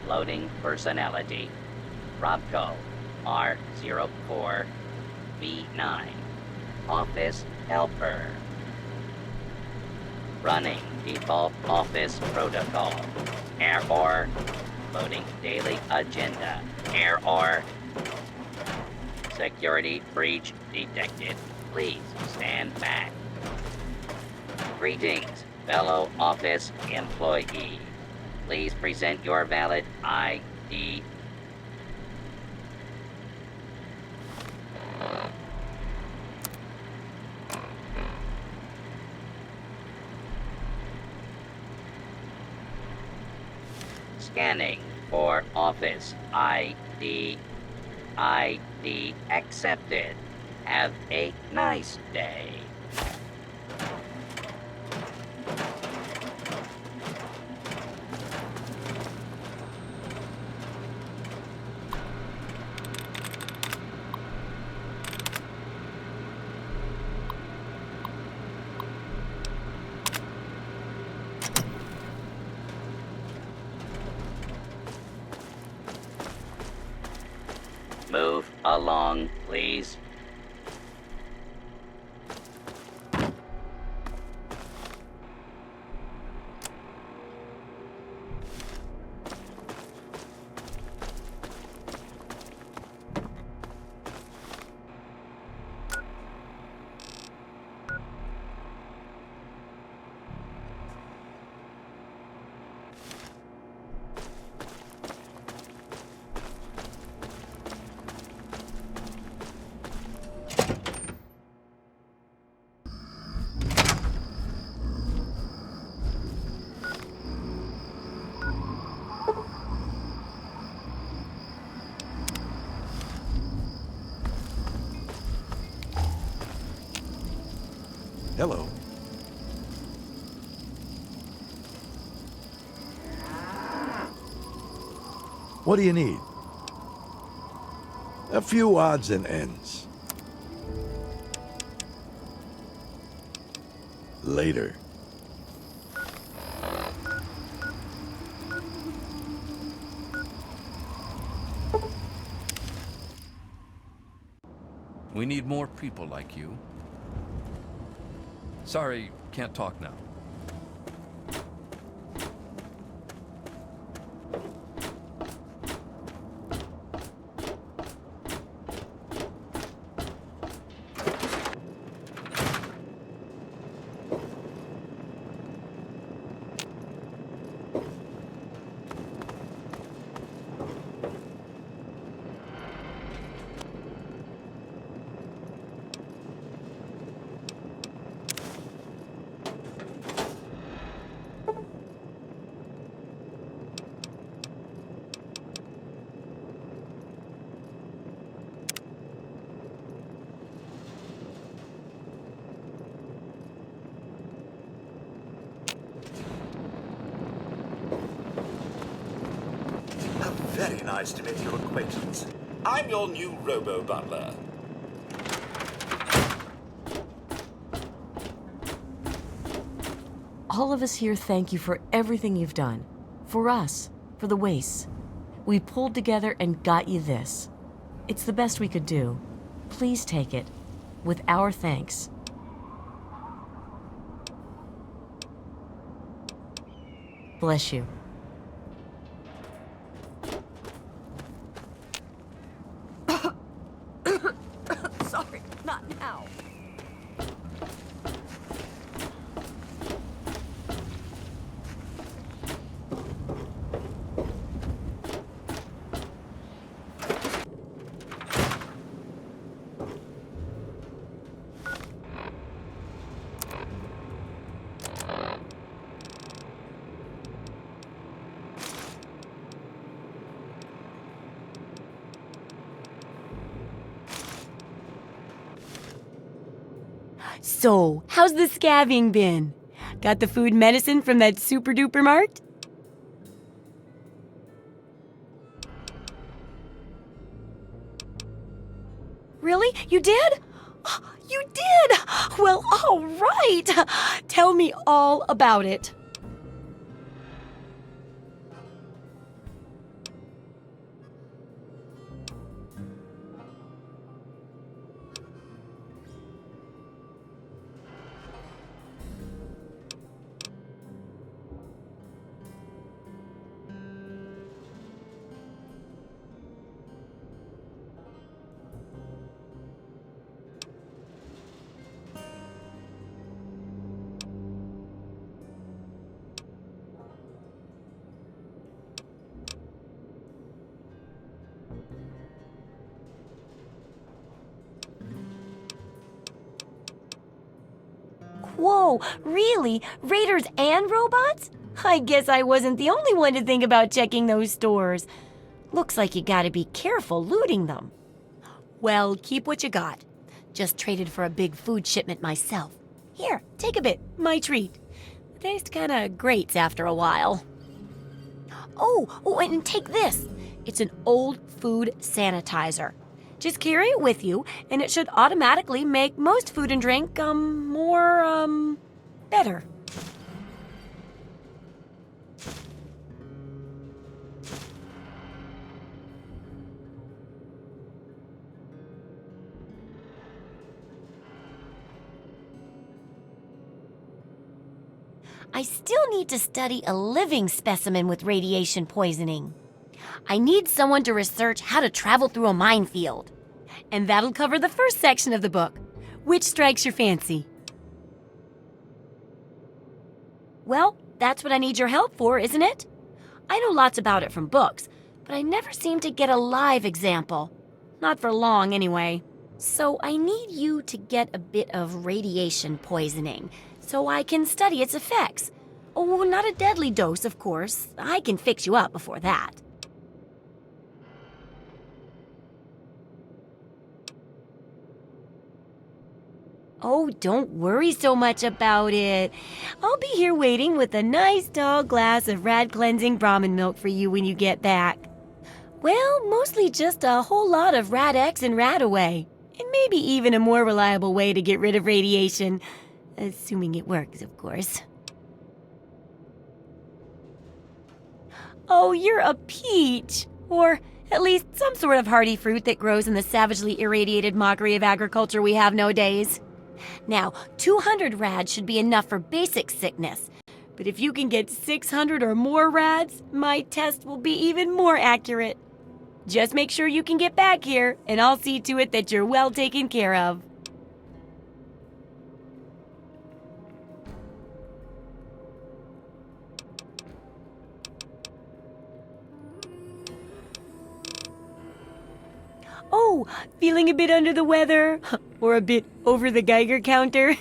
Loading personality. Robco, R04V9. Office helper. Running default office protocol. Error. Loading daily agenda. Error. Security breach detected. Please stand back. Greetings, fellow office employee. Please present your valid ID. Scanning for office ID. ID accepted. Have a nice day. Move along, please. Hello. What do you need? A few odds and ends. Later. We need more people like you. Sorry, can't talk now. Very nice to make your acquaintance. I'm your new robo-butler. All of us here thank you for everything you've done. For us, for the Wastes. We pulled together and got you this. It's the best we could do. Please take it, with our thanks. Bless you. Sorry, not now. So, how's the scabbing been? Got the food medicine from that super duper mart? Really? You did? You did? Well, all right. Tell me all about it. Whoa, really? Raiders and robots? I guess I wasn't the only one to think about checking those stores. Looks like you gotta be careful looting them. Well, keep what you got. Just traded for a big food shipment myself. Here, take a bit, my treat. Tastes kinda grates after a while. Oh, and take this. It's an old food sanitizer. Just carry it with you, and it should automatically make most food and drink, better. I still need to study a living specimen with radiation poisoning. I need someone to research how to travel through a minefield. And that'll cover the first section of the book. Which strikes your fancy? Well, that's what I need your help for, isn't it? I know lots about it from books, but I never seem to get a live example. Not for long, anyway. So I need you to get a bit of radiation poisoning, so I can study its effects. Oh, not a deadly dose, of course. I can fix you up before that. Oh, don't worry so much about it. I'll be here waiting with a nice tall glass of rad-cleansing Brahmin milk for you when you get back. Well, mostly just a whole lot of Rad-X and Rad-Away. And maybe even a more reliable way to get rid of radiation. Assuming it works, of course. Oh, you're a peach. Or at least some sort of hardy fruit that grows in the savagely irradiated mockery of agriculture we have nowadays. Now, 200 rads should be enough for basic sickness. But if you can get 600 or more rads, my test will be even more accurate. Just make sure you can get back here, and I'll see to it that you're well taken care of. Oh, feeling a bit under the weather? Or a bit over the Geiger counter?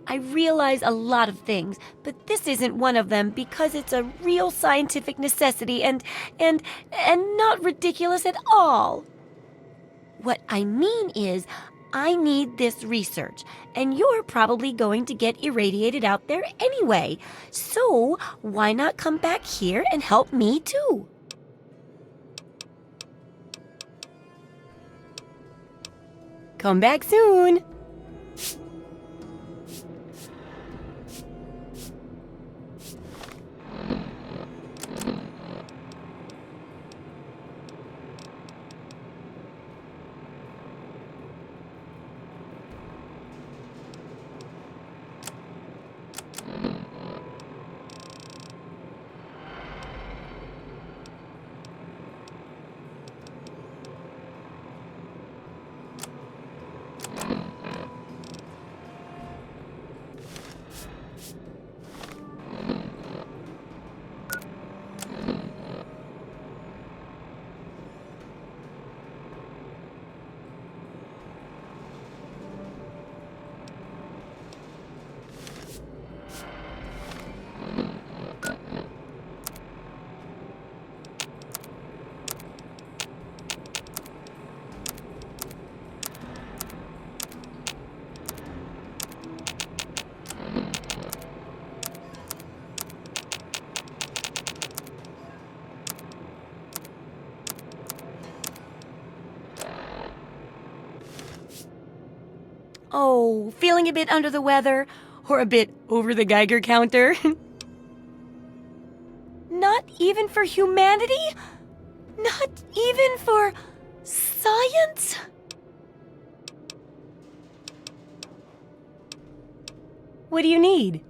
I realize a lot of things, but this isn't one of them because it's a real scientific necessity and not ridiculous at all. What I mean is, I need this research, and you're probably going to get irradiated out there anyway. So, why not come back here and help me too? Come back soon. Oh, feeling a bit under the weather? Or a bit over the Geiger counter? Not even for humanity? Not even for science? What do you need?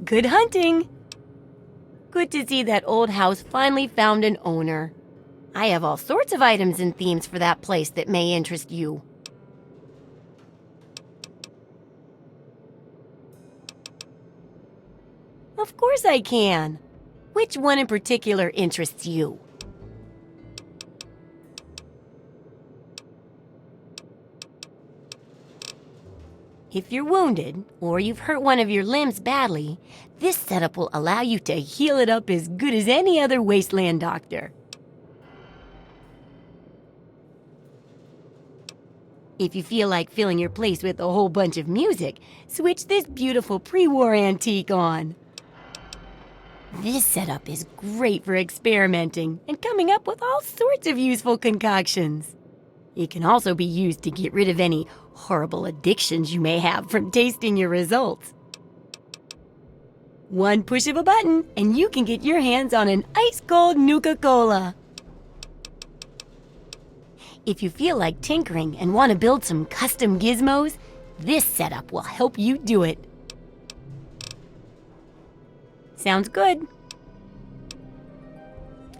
Good hunting! Good to see that old house finally found an owner. I have all sorts of items and themes for that place that may interest you. Of course I can. Which one in particular interests you? If you're wounded, or you've hurt one of your limbs badly, this setup will allow you to heal it up as good as any other wasteland doctor. If you feel like filling your place with a whole bunch of music, switch this beautiful pre-war antique on. This setup is great for experimenting and coming up with all sorts of useful concoctions. It can also be used to get rid of any horrible addictions you may have from tasting your results. One push of a button and you can get your hands on an ice-cold Nuka-Cola. If you feel like tinkering and want to build some custom gizmos, this setup will help you do it. Sounds good.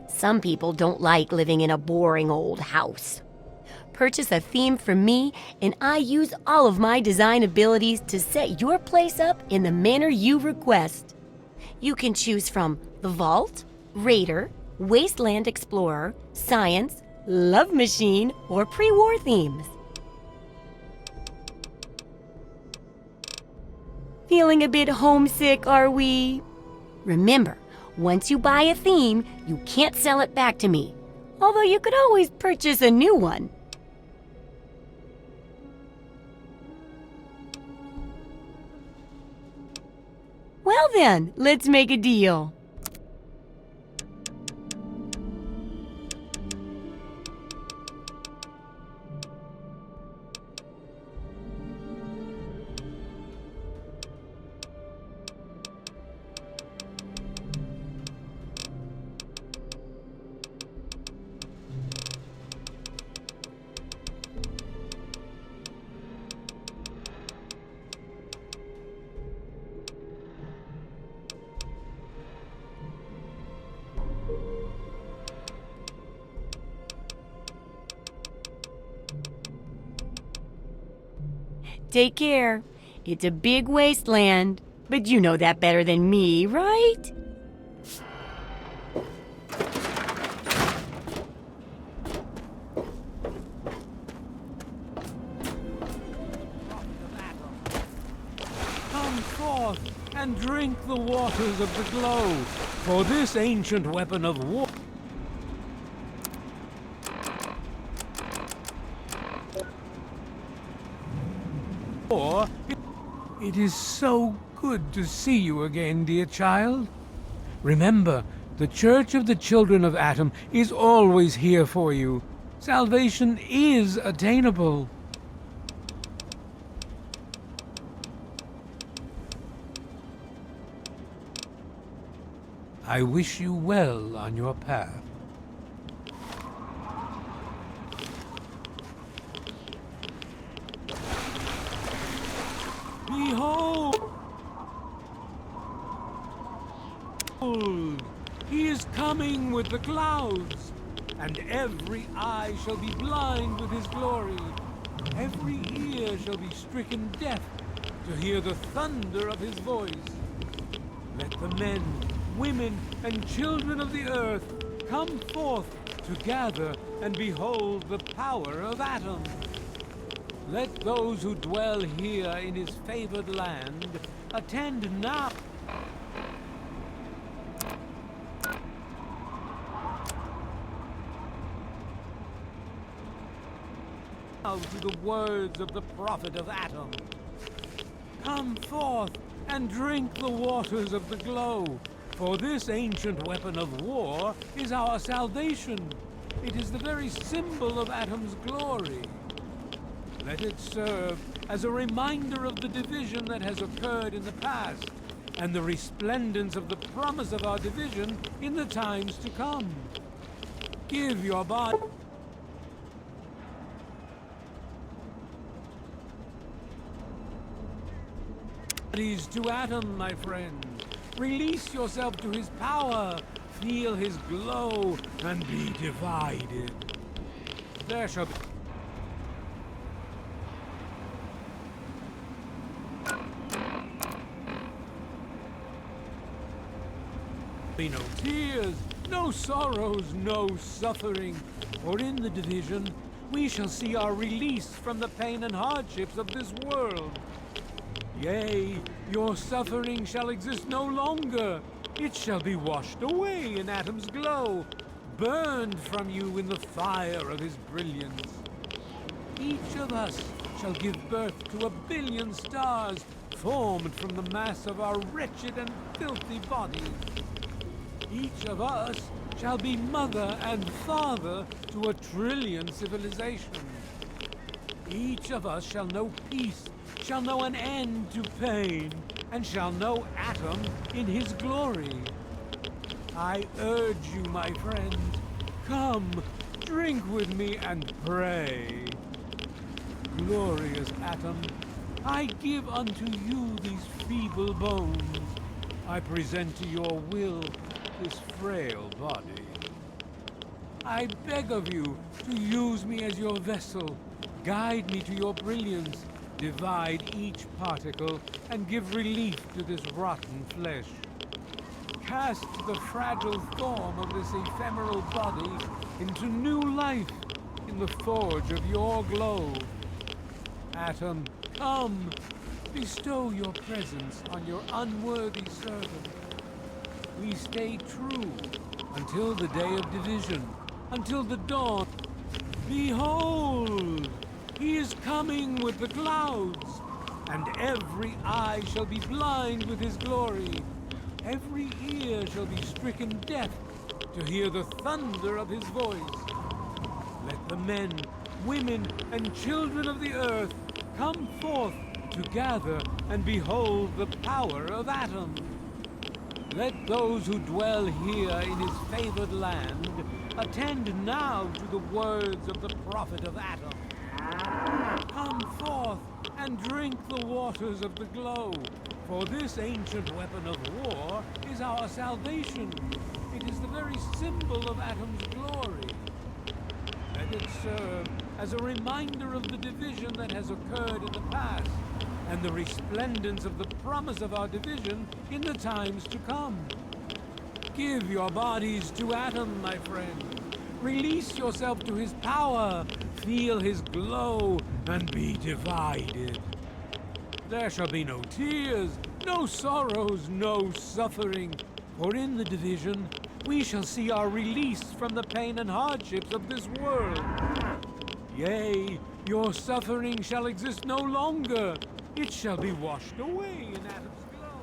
Some people don't like living in a boring old house. Purchase a theme from me, and I use all of my design abilities to set your place up in the manner you request. You can choose from the Vault, Raider, Wasteland Explorer, Science, Love Machine, or pre-war themes. Feeling a bit homesick, are we? Remember, once you buy a theme, you can't sell it back to me, although you could always purchase a new one. Well then, let's make a deal. Take care. It's a big wasteland, but you know that better than me, right? Come forth and drink the waters of the glow, for this ancient weapon of war. It is so good to see you again, dear child. Remember, the Church of the Children of Atom is always here for you. Salvation is attainable. I wish you well on your path. Behold! He is coming with the clouds, and every eye shall be blind with his glory. Every ear shall be stricken deaf to hear the thunder of his voice. Let the men, women, and children of the earth come forth to gather and behold the power of Atom. Let those who dwell here in his favored land attend now to the words of the prophet of Atom. Come forth and drink the waters of the glow, for this ancient weapon of war is our salvation. It is the very symbol of Atom's glory. Let it serve as a reminder of the division that has occurred in the past, and the resplendence of the promise of our division in the times to come. Give your body. bodies to Atom, my friend. Release yourself to his power. Feel his glow and be divided. There shall be no tears, no sorrows, no suffering, for in the division we shall see our release from the pain and hardships of this world. Yea, your suffering shall exist no longer. It shall be washed away in Atom's glow, burned from you in the fire of his brilliance. Each of us shall give birth to 1,000,000,000 stars formed from the mass of our wretched and filthy bodies. Each of us shall be mother and father to 1,000,000,000,000 civilizations. Each of us shall know peace, shall know an end to pain, and shall know Atom in his glory. I urge you, my friend, come, drink with me and pray. Glorious Atom, I give unto you these feeble bones. I present to your will this frail body. I beg of you to use me as your vessel. Guide me to your brilliance. Divide each particle and give relief to this rotten flesh. Cast the fragile form of this ephemeral body into new life in the forge of your glow. Atom, come, bestow your presence on your unworthy servant. We stay true until the day of division, until the dawn. Behold, he is coming with the clouds, and every eye shall be blind with his glory. Every ear shall be stricken deaf to hear the thunder of his voice. Let the men, women, and children of the earth come forth to gather and behold the power of Atom. Let those who dwell here in his favored land attend now to the words of the prophet of Atom. Come forth and drink the waters of the glow, for this ancient weapon of war is our salvation. It is the very symbol of Atom's glory. Let it serve as a reminder of the division that has occurred in the past, and the resplendence of the promise of our division in the times to come. Give your bodies to Atom, my friend. Release yourself to his power. Feel his glow and be divided. There shall be no tears, no sorrows, no suffering, for in the division we shall see our release from the pain and hardships of this world. Yea, your suffering shall exist no longer. It shall be washed away in Atom's glow.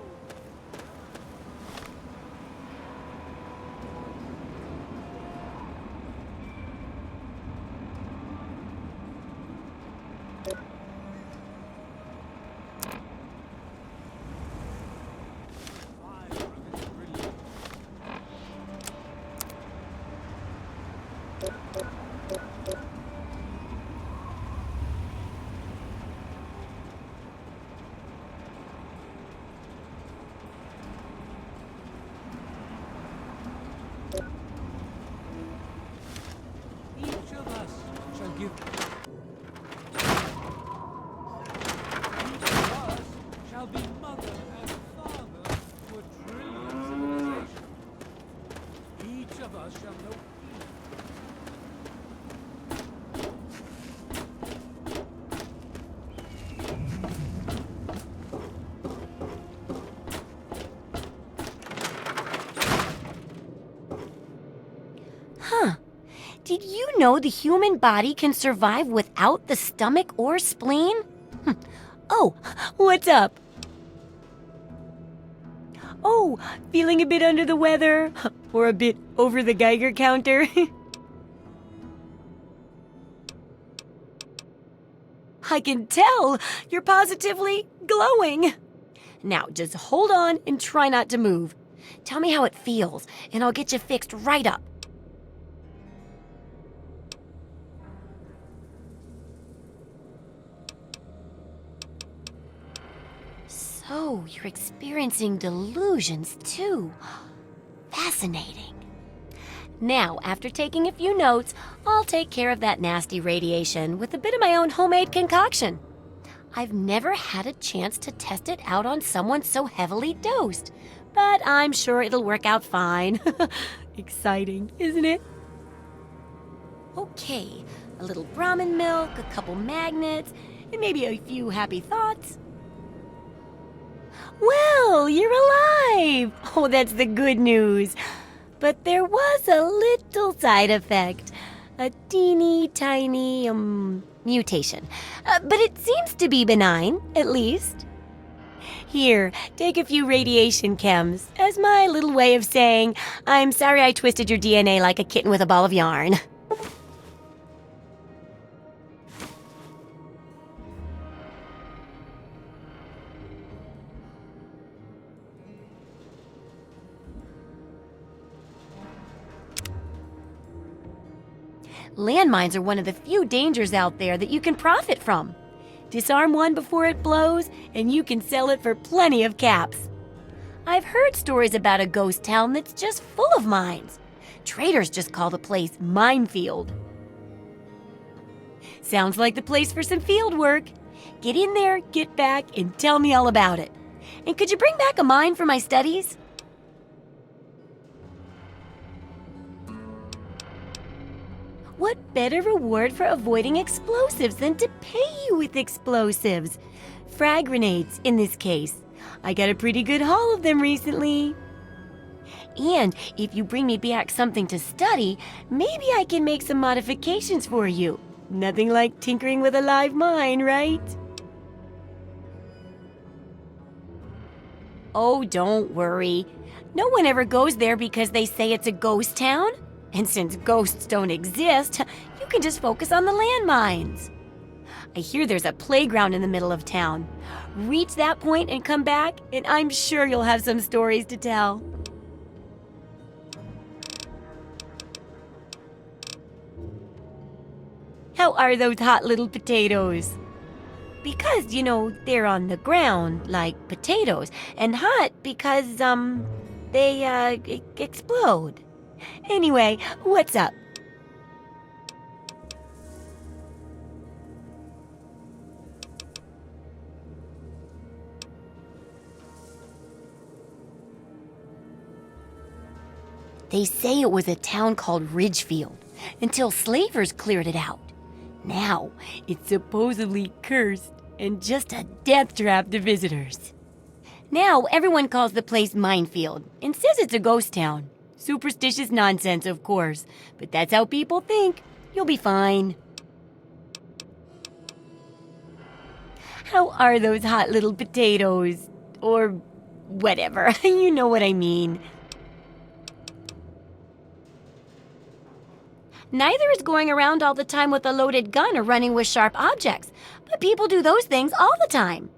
Each of us shall give. Each of us shall be mother and father to 1,000,000,000 civilizations. Each of us shall know peace. Huh. Did you know the human body can survive without the stomach or spleen? Oh, what's up? Oh, feeling a bit under the weather? Or a bit over the Geiger counter? I can tell! You're positively glowing! Now, just hold on and try not to move. Tell me how it feels, and I'll get you fixed right up. So, you're experiencing delusions too. Fascinating. Now, after taking a few notes, I'll take care of that nasty radiation with a bit of my own homemade concoction. I've never had a chance to test it out on someone so heavily dosed, but I'm sure it'll work out fine. Exciting, isn't it? Okay, a little Brahmin milk, a couple magnets, and maybe a few happy thoughts. Well, you're alive! Oh, that's the good news. But there was a little side effect. A teeny tiny, mutation. But it seems to be benign, at least. Here, take a few radiation chems as my little way of saying, I'm sorry I twisted your DNA like a kitten with a ball of yarn. Landmines are one of the few dangers out there that you can profit from. Disarm one before it blows, and you can sell it for plenty of caps. I've heard stories about a ghost town that's just full of mines. Traders just call the place Minefield. Sounds like the place for some field work. Get in there, get back, and tell me all about it. And could you bring back a mine for my studies? What better reward for avoiding explosives than to pay you with explosives? Frag grenades, in this case. I got a pretty good haul of them recently. And if you bring me back something to study, maybe I can make some modifications for you. Nothing like tinkering with a live mine, right? Oh, don't worry. No one ever goes there because they say it's a ghost town. And since ghosts don't exist, you can just focus on the landmines. I hear there's a playground in the middle of town. Reach that point and come back, and I'm sure you'll have some stories to tell. How are those hot little potatoes? Because, you know, they're on the ground like potatoes, and hot because, they, explode. Anyway, what's up? They say it was a town called Ridgefield until slavers cleared it out. Now, it's supposedly cursed and just a death trap to visitors. Now, everyone calls the place Minefield and says it's a ghost town. Superstitious nonsense, of course, but that's how people think. You'll be fine. How are those hot little potatoes? Or whatever, you know what I mean. Neither is going around all the time with a loaded gun or running with sharp objects, but people do those things all the time.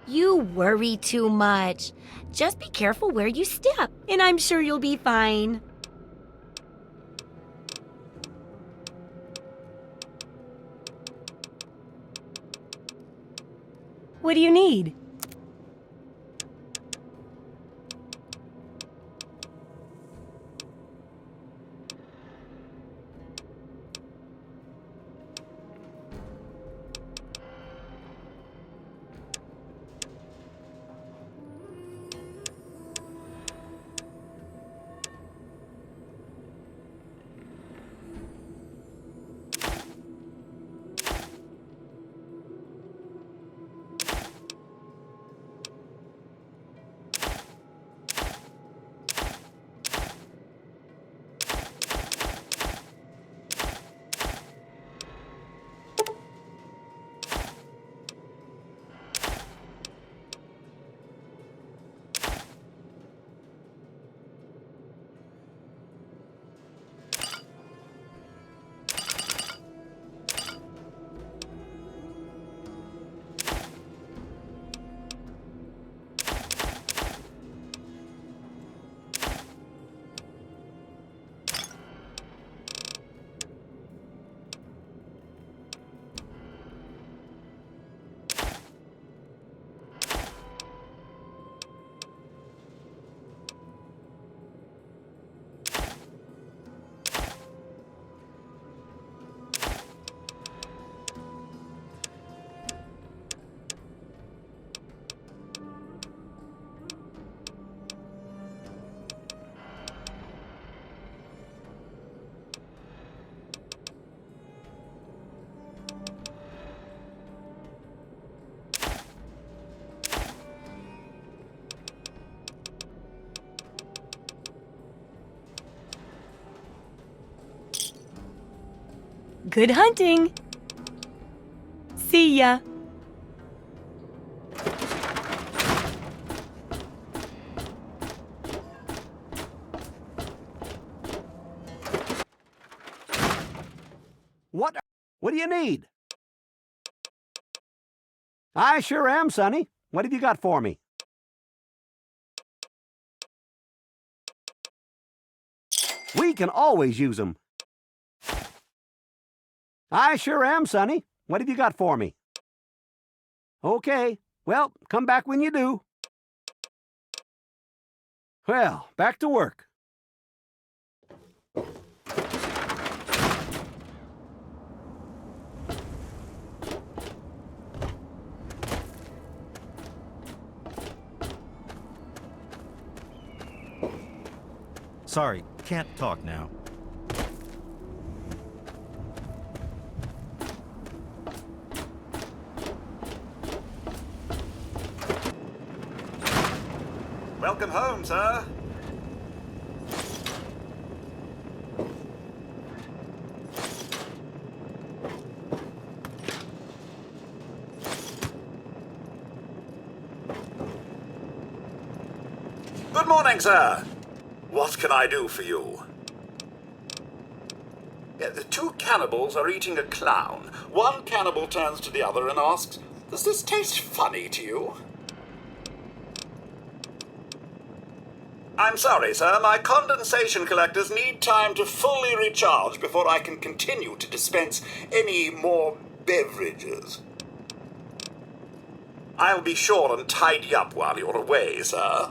You worry too much. Just be careful where you step, and I'm sure you'll be fine. What do you need? Good hunting. See ya. What do you need? I sure am, Sonny. What have you got for me? We can always use them. I sure am, Sonny. What have you got for me? Okay. Well, come back when you do. Well, back to work. Sorry, can't talk now. Welcome home, sir. Good morning, sir. What can I do for you? The two cannibals are eating a clown. One cannibal turns to the other and asks, "Does this taste funny to you?" I'm sorry, sir. My condensation collectors need time to fully recharge before I can continue to dispense any more beverages. I'll be sure and tidy up while you're away, sir.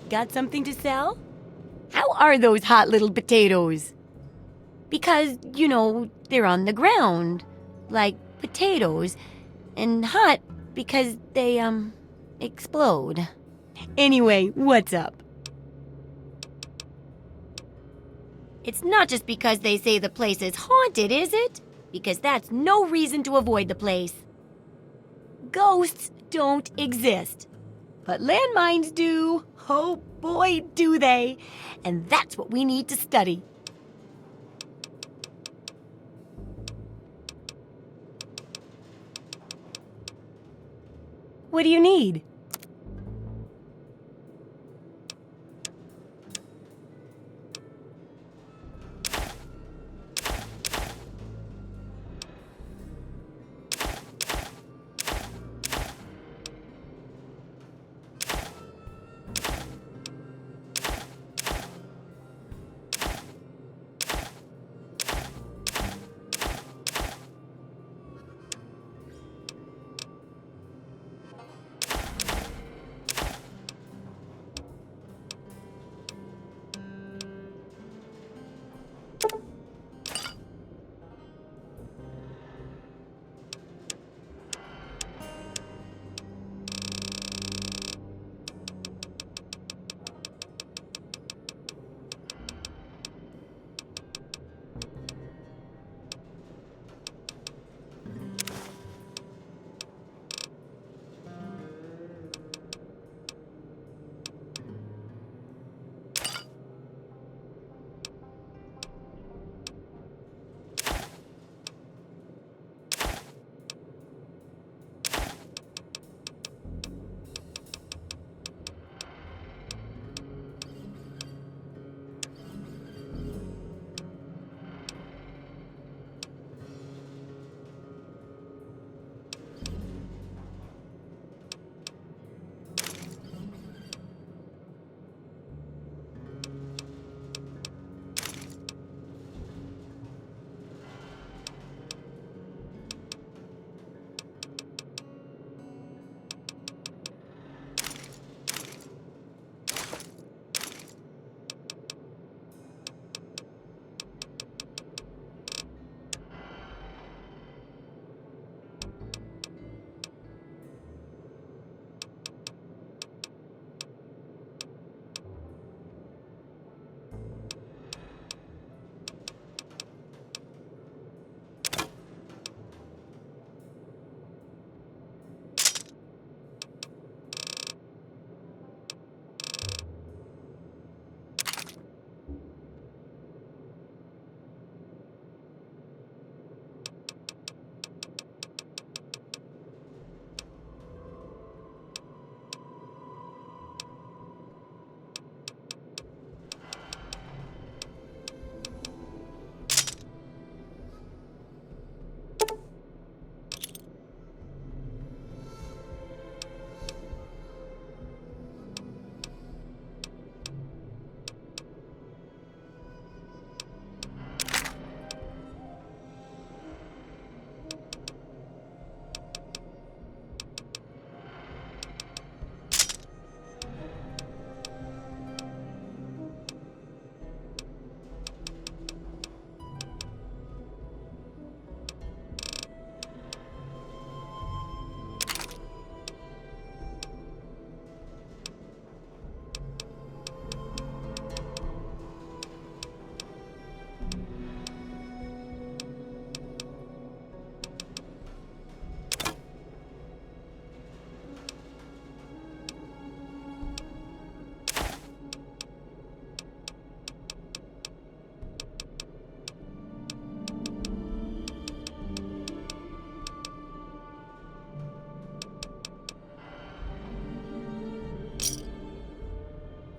Got something to sell? How are those hot little potatoes? Because, you know, they're on the ground, like potatoes, and hot because they, explode. Anyway, what's up? It's not just because they say the place is haunted, is it? Because that's no reason to avoid the place. Ghosts don't exist. But landmines do. Oh boy, do they. And that's what we need to study. What do you need?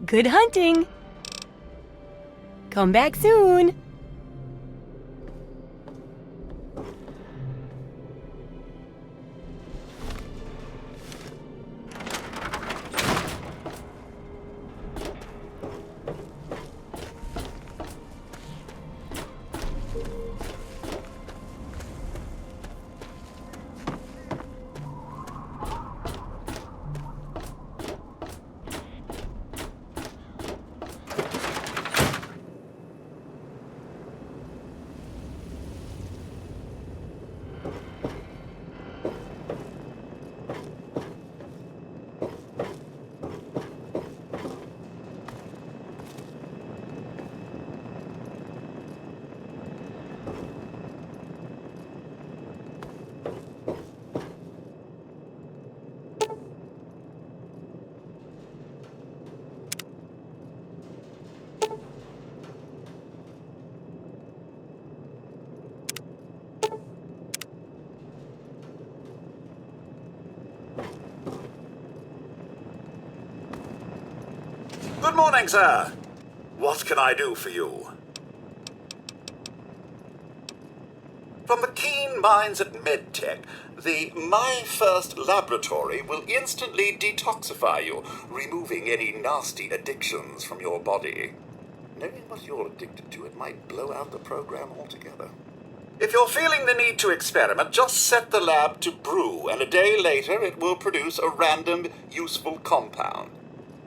Good hunting. Come back soon. Good morning, sir. What can I do for you? From the keen minds at MedTech, the My First laboratory will instantly detoxify you, removing any nasty addictions from your body. Knowing what you're addicted to, it might blow out the program altogether. If you're feeling the need to experiment, just set the lab to brew, and a day later it will produce a random, useful compound.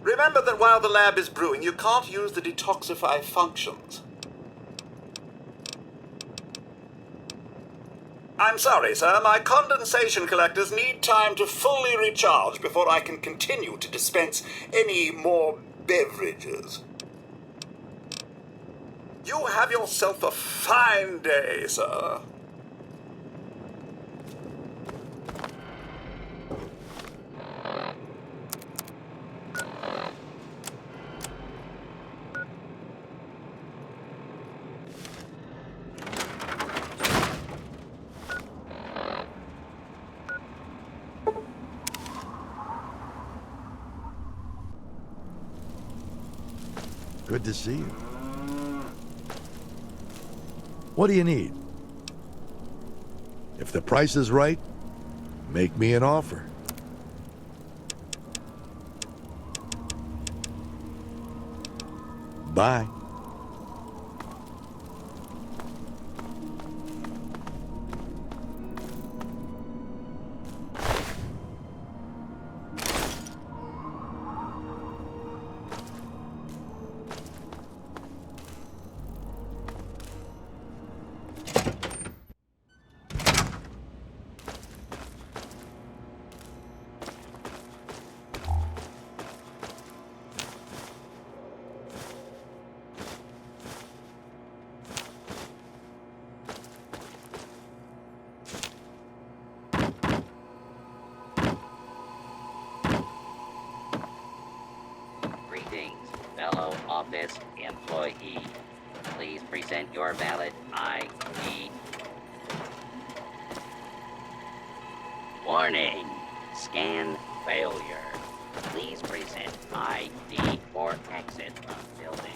Remember that while the lab is brewing, you can't use the detoxify functions. I'm sorry, sir. My condensation collectors need time to fully recharge before I can continue to dispense any more beverages. You have yourself a fine day, sir. Good to see you. What do you need? If the price is right, make me an offer. Bye. Greetings, fellow office employee. Please present your valid ID. Warning, scan failure. Please present ID for exit from building.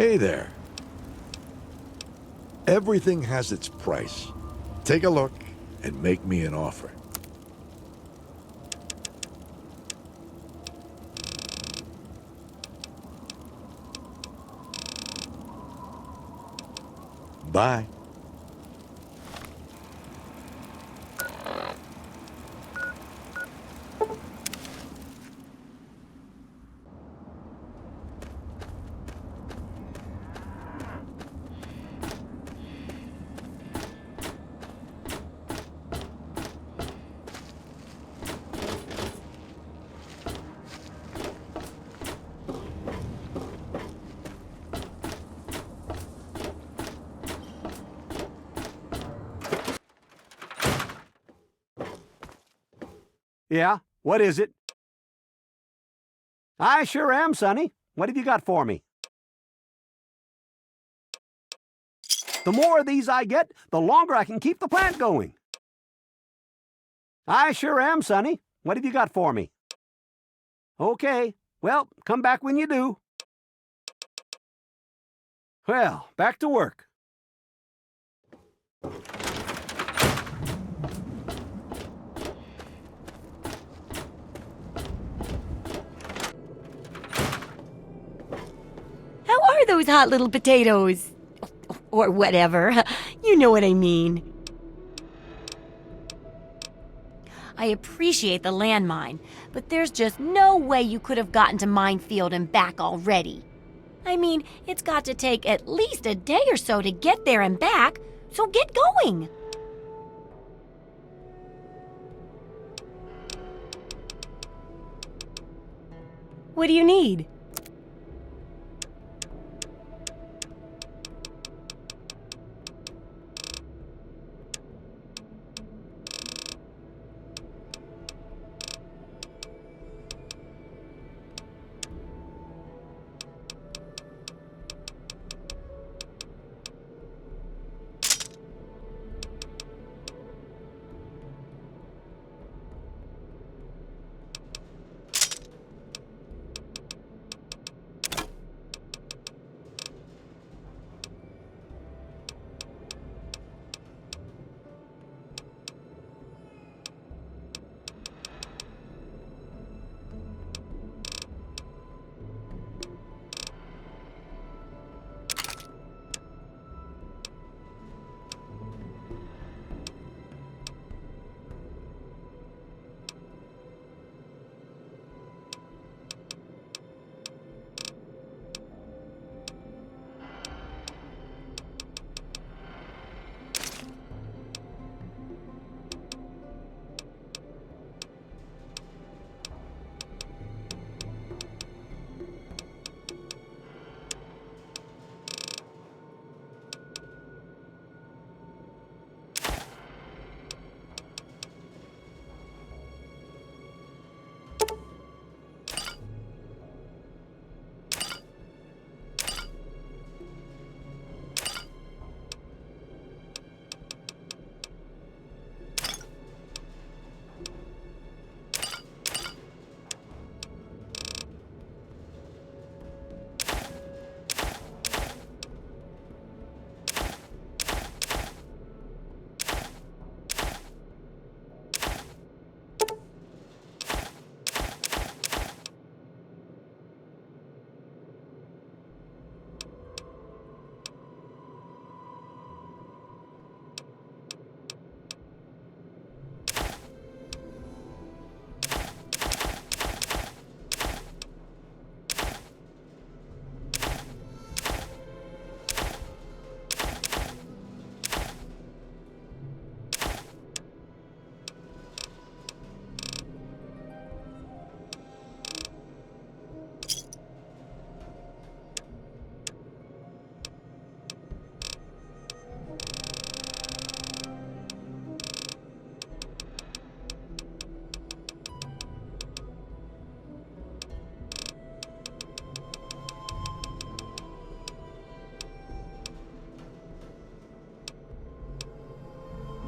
Hey there. Everything has its price. Take a look and make me an offer. Bye. Yeah? What is it? I sure am, Sonny. What have you got for me? The more of these I get, the longer I can keep the plant going. I sure am, Sonny. What have you got for me? Okay. Well, come back when you do. Well, back to work. How are those hot little potatoes? Or whatever. You know what I mean. I appreciate the landmine, but there's just no way you could have gotten to Minefield and back already. I mean, it's got to take at least a day or so to get there and back, so get going. What do you need?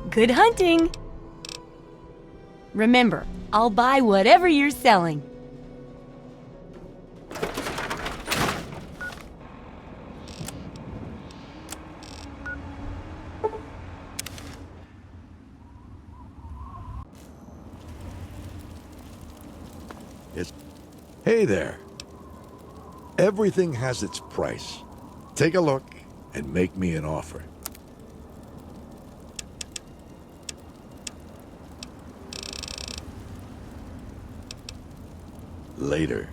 Good hunting! Remember, I'll buy whatever you're selling. Hey there. Everything has its price. Take a look and make me an offer. Later.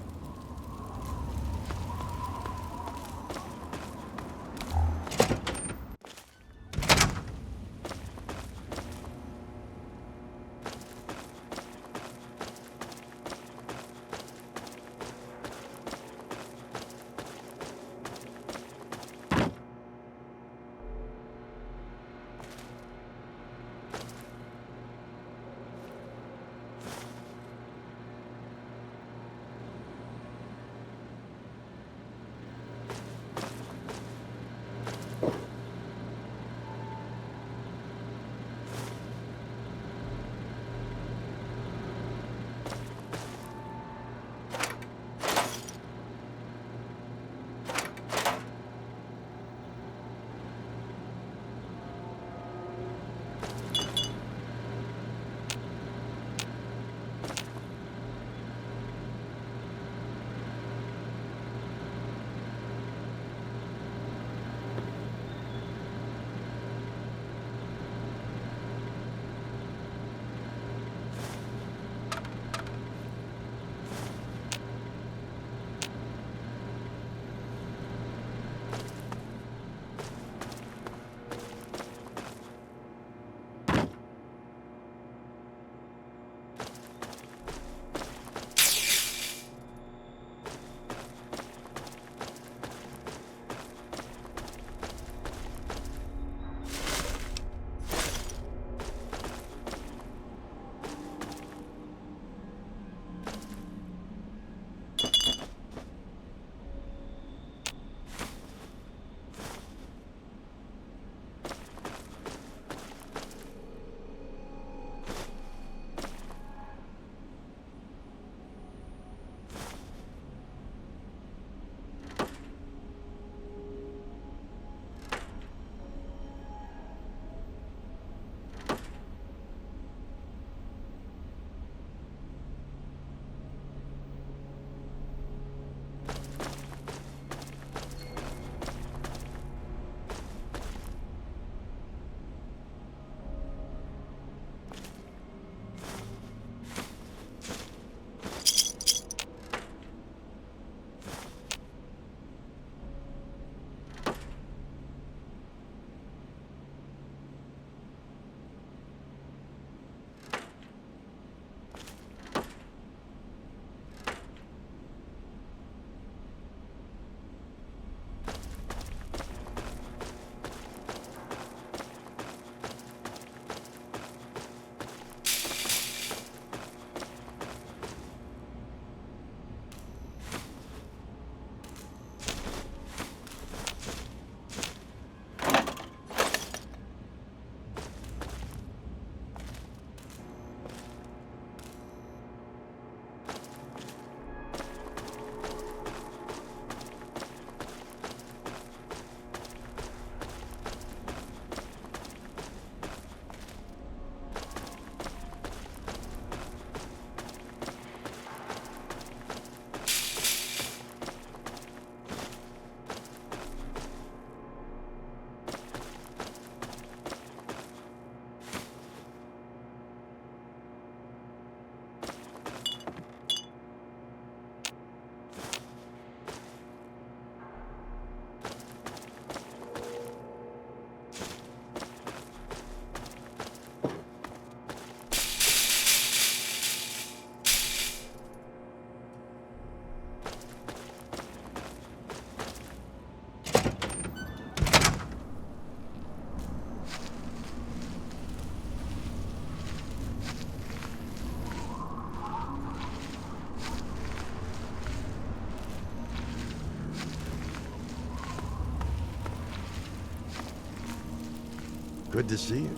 Good to see you.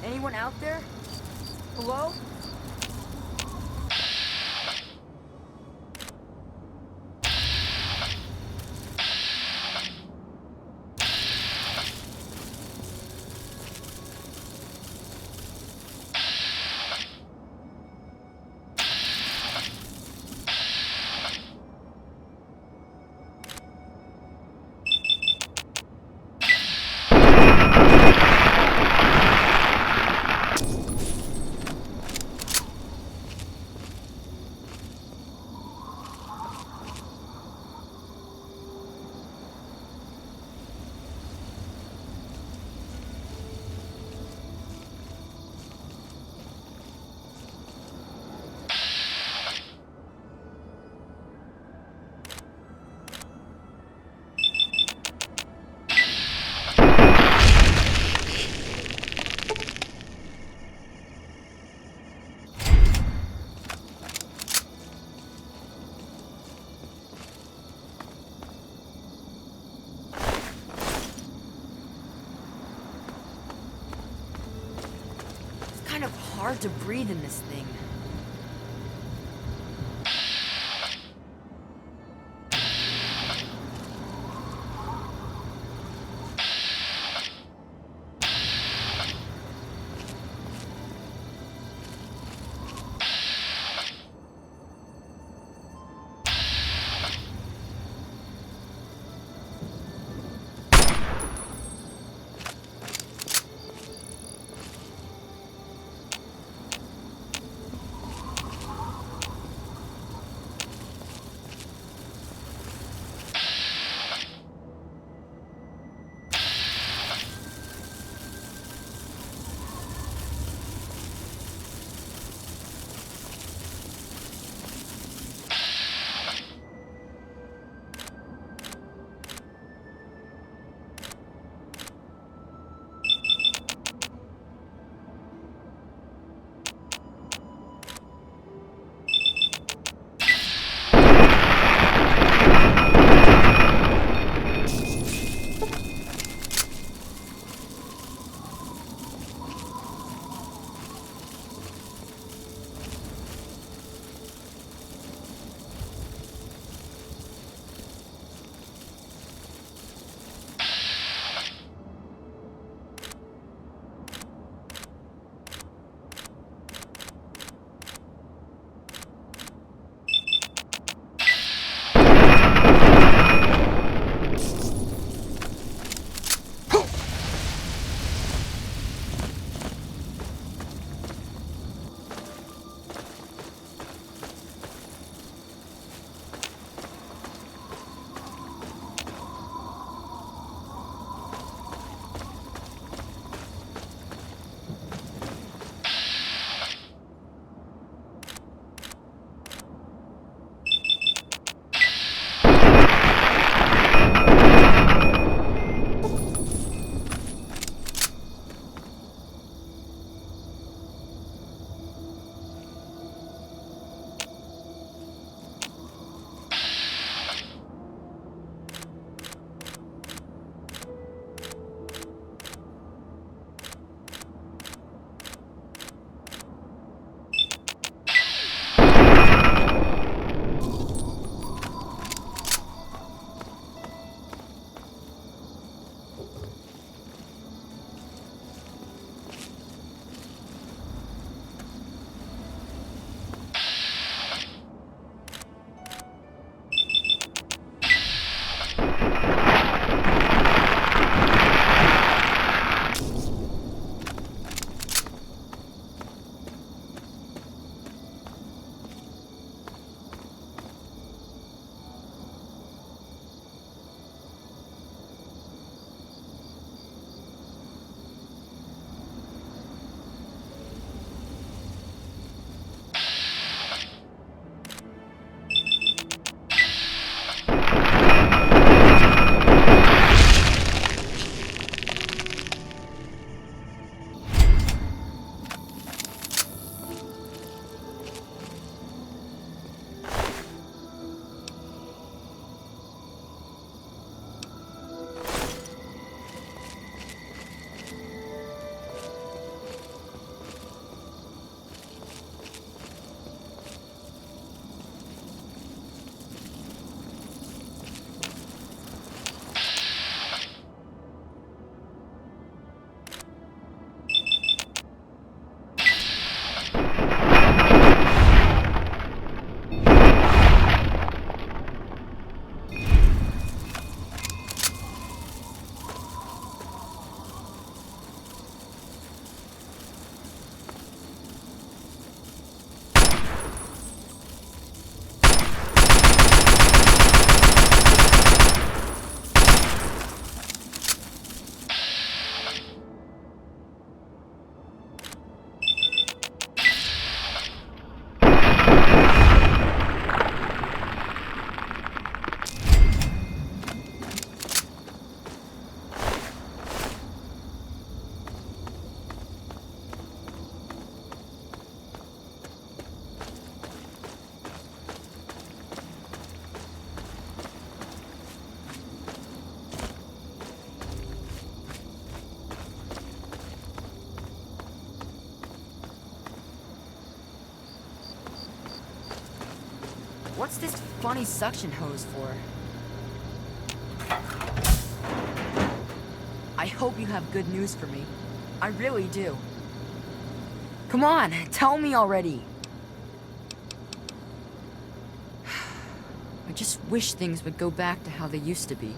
Anyone out there? Hello? Kind of hard to breathe in this thing. What's this funny suction hose for? I hope you have good news for me. I really do. Come on, tell me already. I just wish things would go back to how they used to be.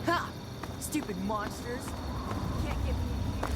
Ha! Stupid monsters! Can't get me in here.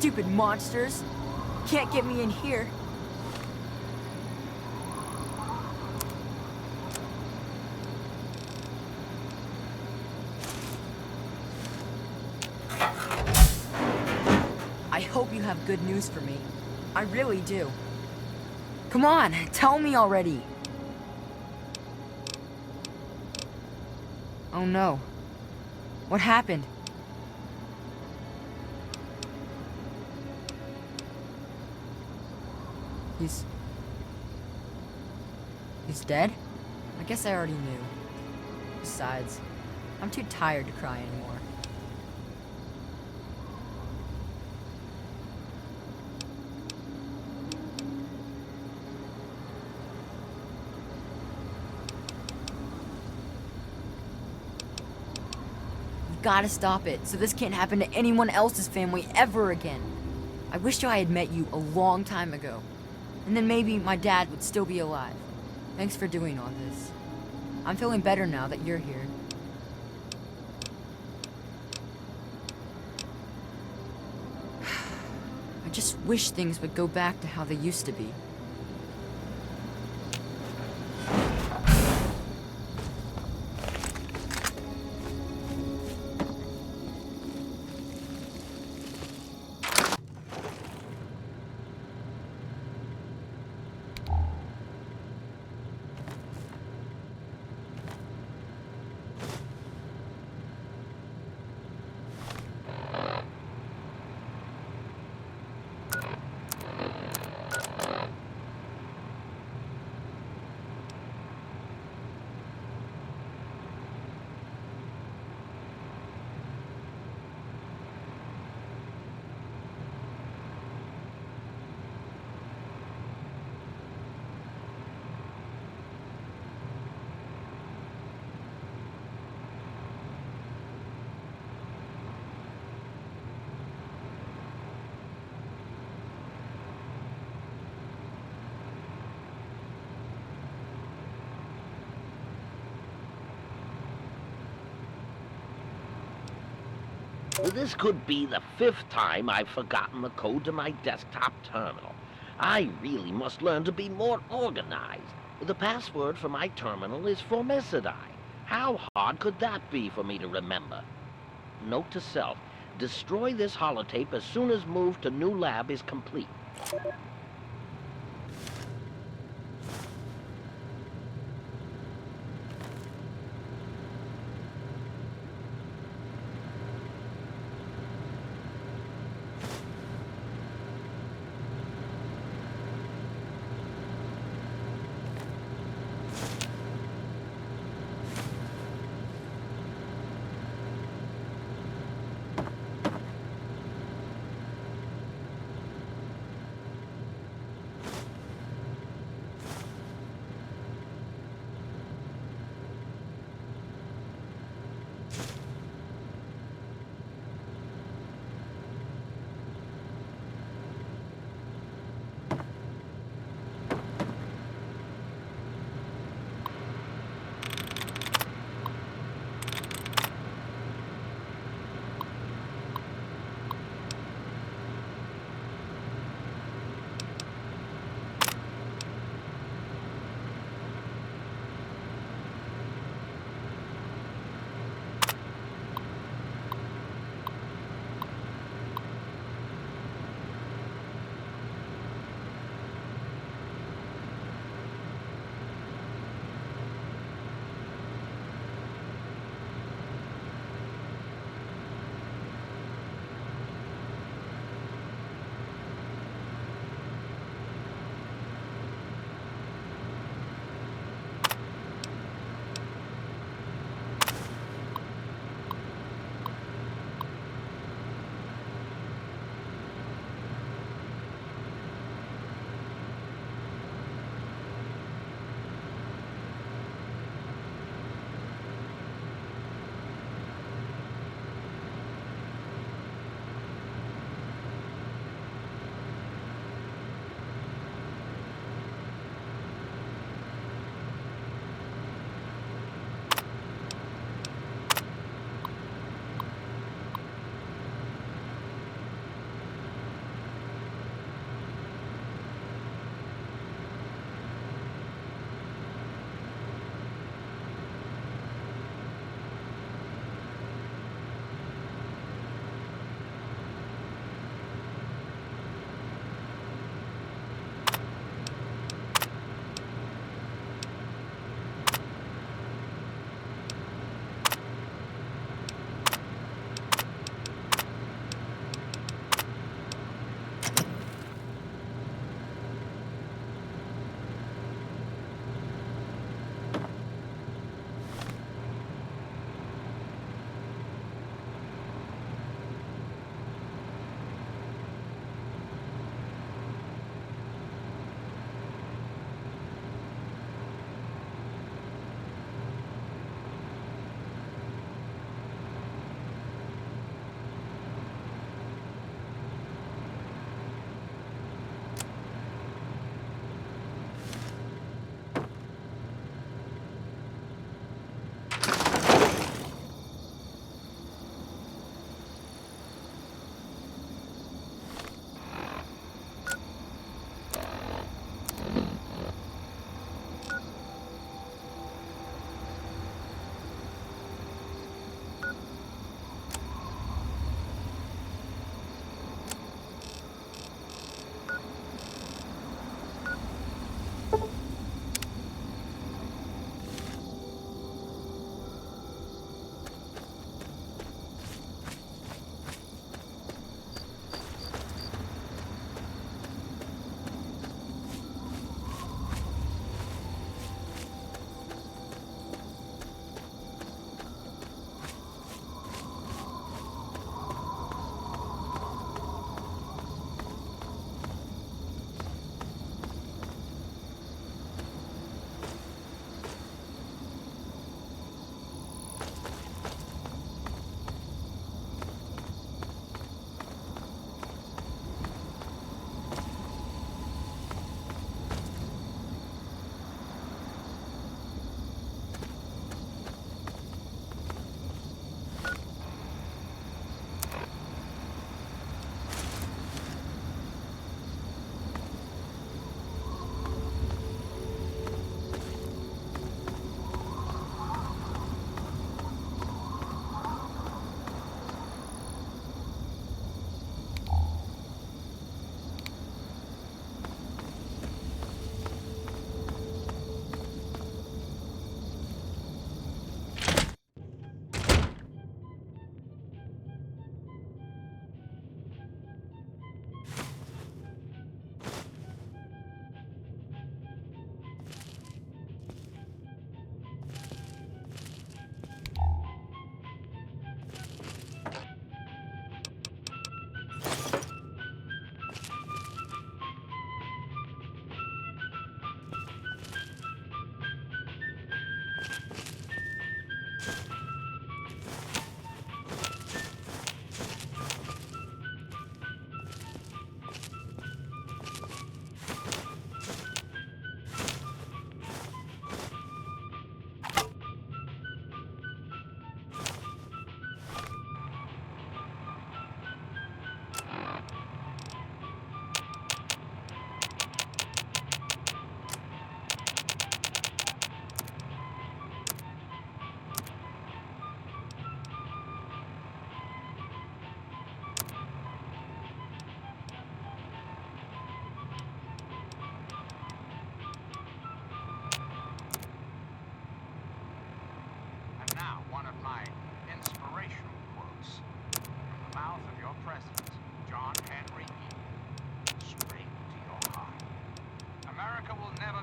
Stupid monsters. Can't get me in here. I hope you have good news for me. I really do. Come on, tell me already. Oh no. What happened? He's dead? I guess I already knew. Besides, I'm too tired to cry anymore. You've gotta stop it, so this can't happen to anyone else's family ever again. I wish I had met you a long time ago. And then maybe my dad would still be alive. Thanks for doing all this. I'm feeling better now that you're here. I just wish things would go back to how they used to be. This could be the 5th time I've forgotten the code to my desktop terminal. I really must learn to be more organized. The password for my terminal is Formicidae. How hard could that be for me to remember? Note to self, destroy this holotape as soon as move to new lab is complete.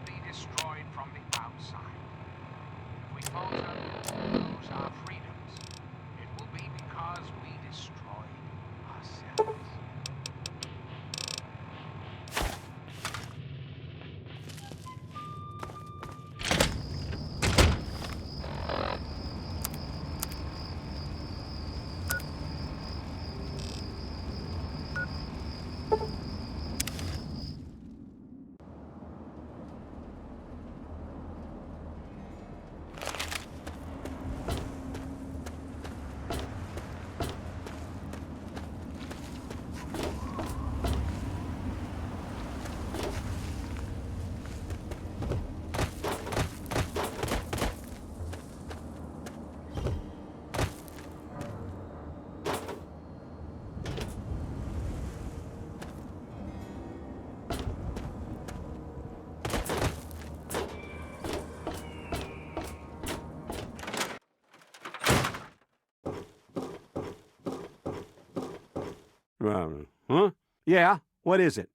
shall be destroyed from the outside. If we falter and lose our freedoms, it will be because we destroyed ourselves. Huh? Yeah, what is it?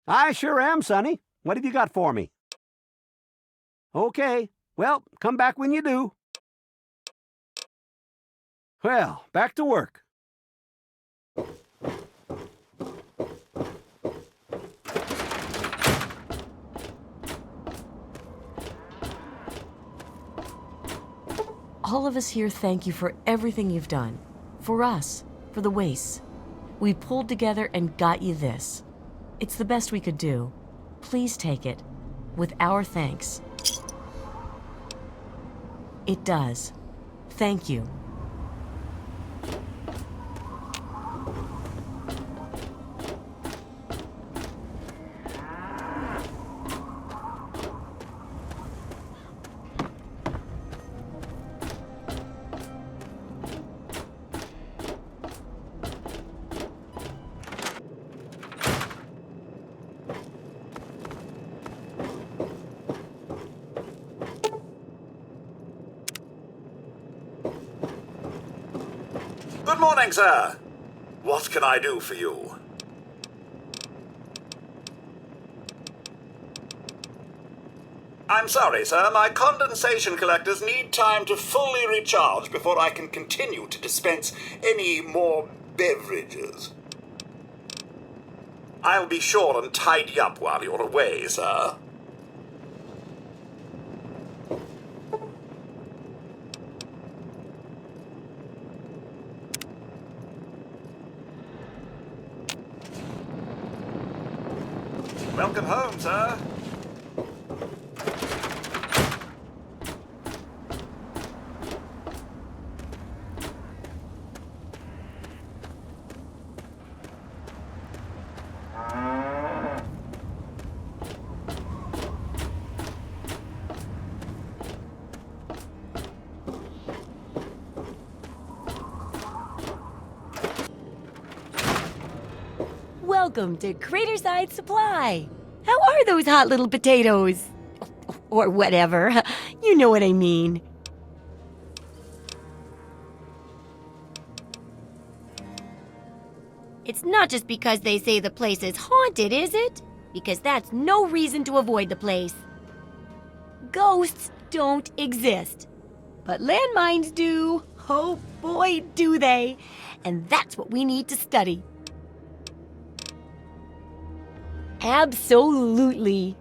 I sure am, Sonny. What have you got for me? Okay, well, come back when you do. Well, back to work. All of us here thank you for everything you've done. For us, for the wastes. We pulled together and got you this. It's the best we could do. Please take it, with our thanks. It does. Thank you. Good morning, sir. What can I do for you? I'm sorry, sir. My condensation collectors need time to fully recharge before I can continue to dispense any more beverages. I'll be sure and tidy up while you're away, sir. Welcome home, sir. Welcome to Craterside Supply. How are those hot little potatoes? Or whatever. You know what I mean. It's not just because they say the place is haunted, is it? Because that's no reason to avoid the place. Ghosts don't exist. But landmines do. Oh boy, do they. And that's what we need to study. Absolutely.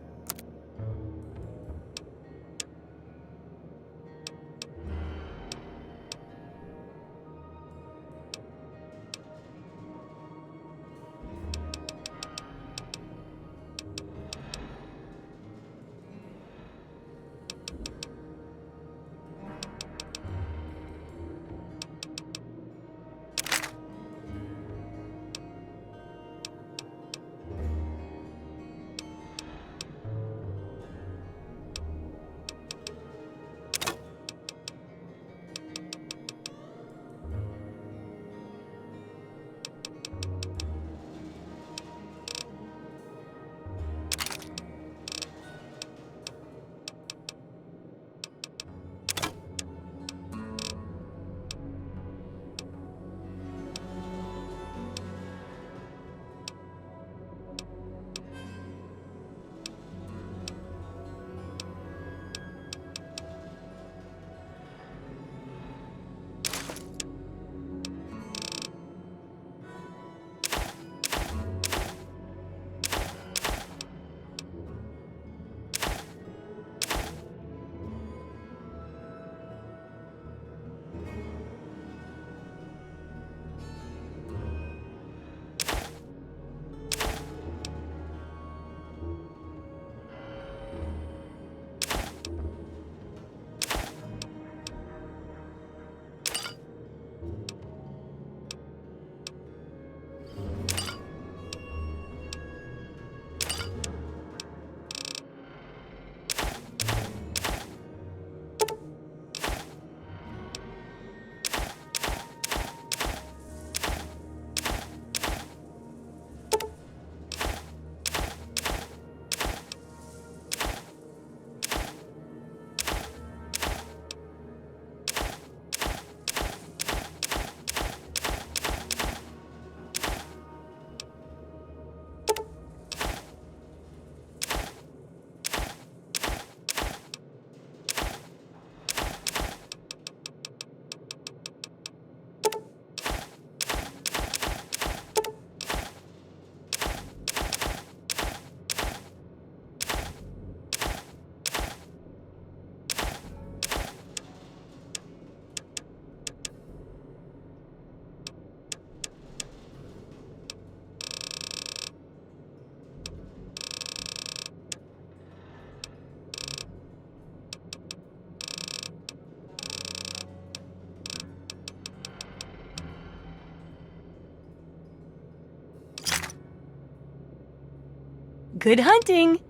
Good hunting!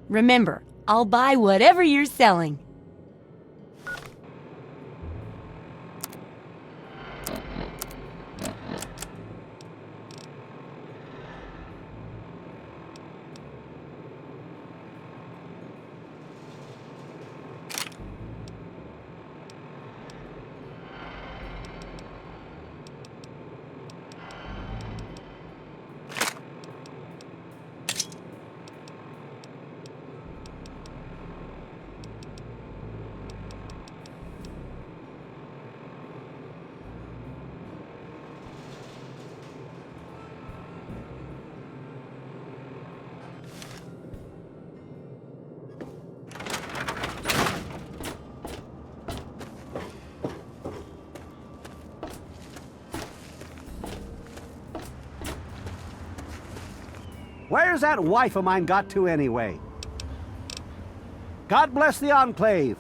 Remember, I'll buy whatever you're selling. Where's that wife of mine got to anyway? God bless the Enclave.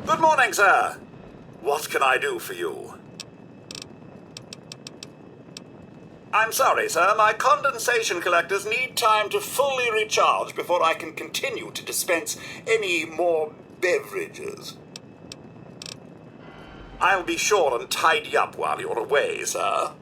Good morning, sir. What can I do for you? I'm sorry, sir. My condensation collectors need time to fully recharge before I can continue to dispense any more beverages. I'll be sure and tidy up while you're away, sir.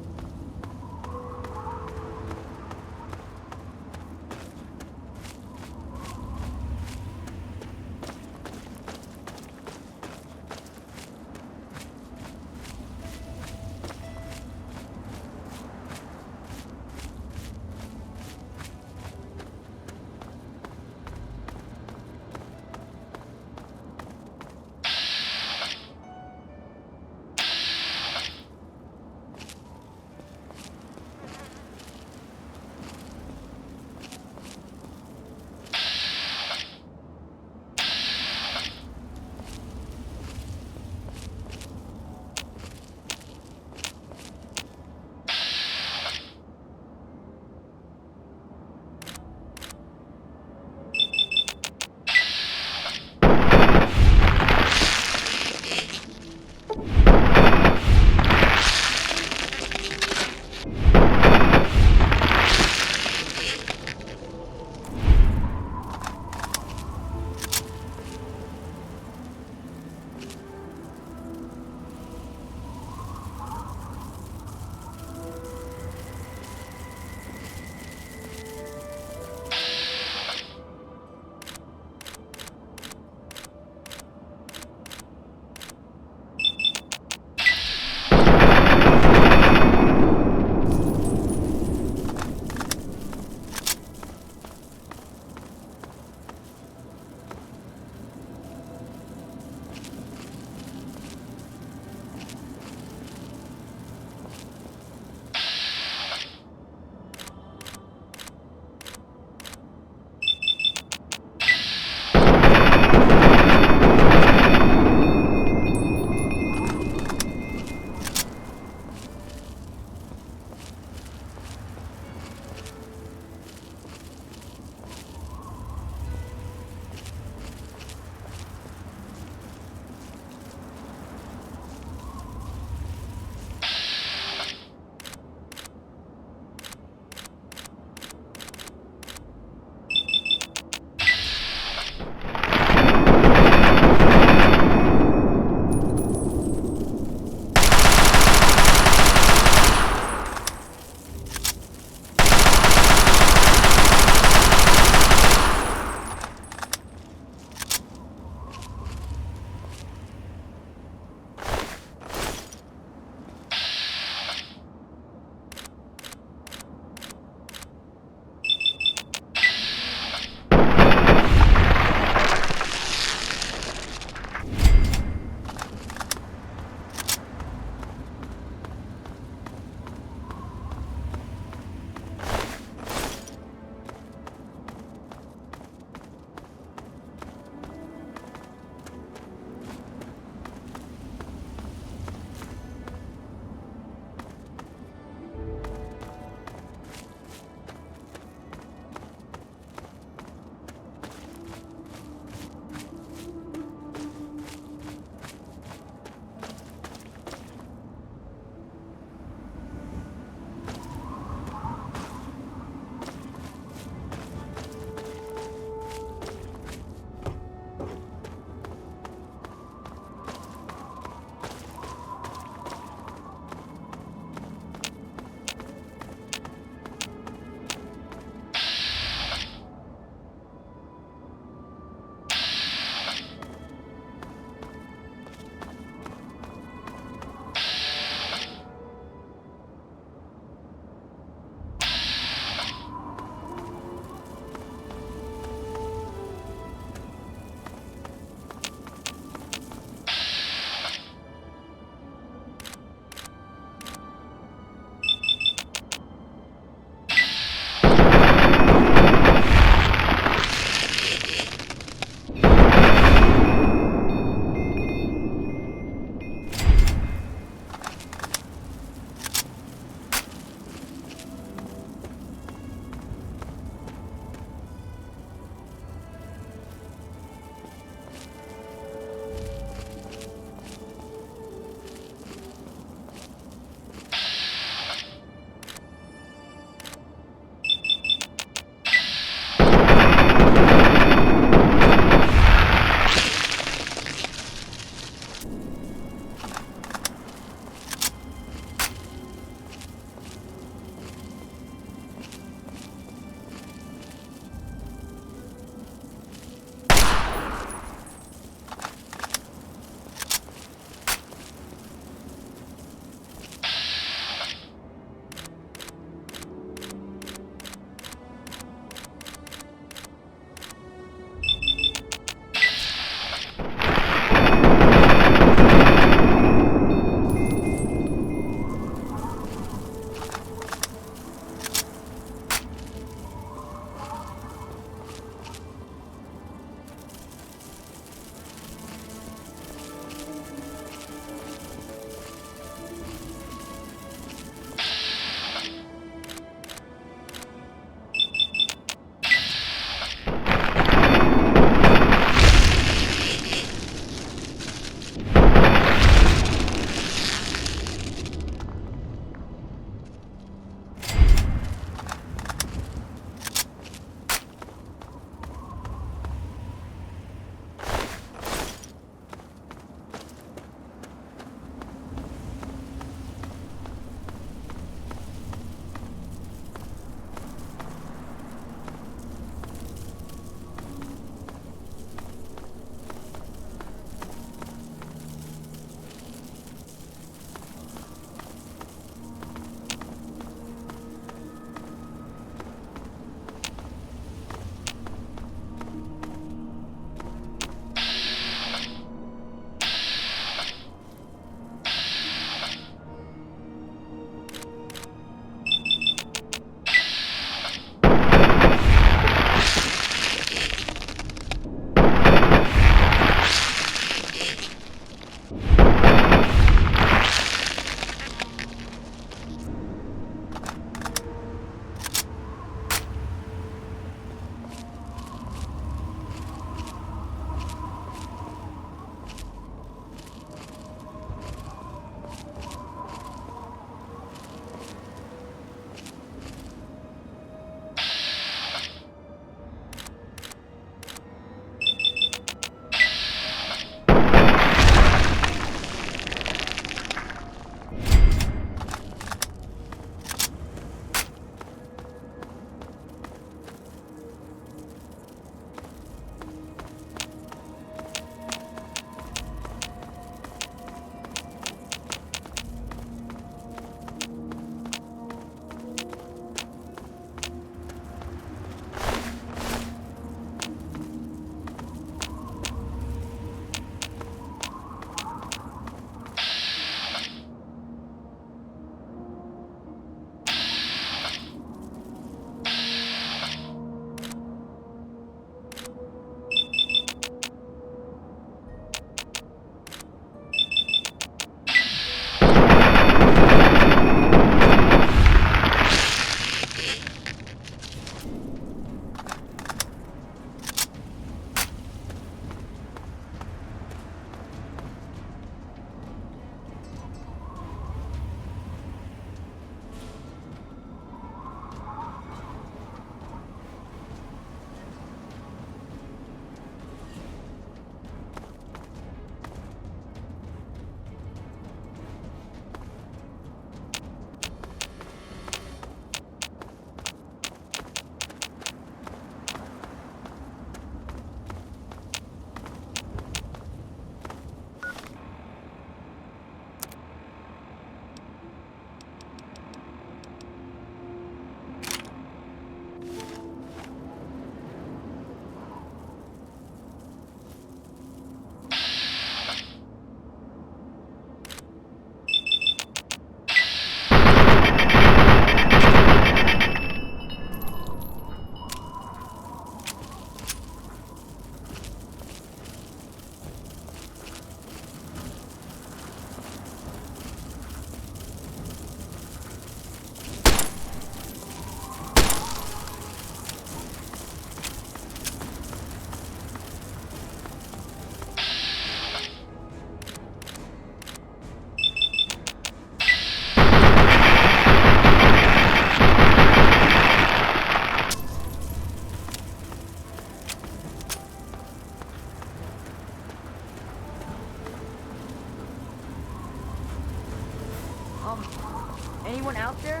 Anyone out there?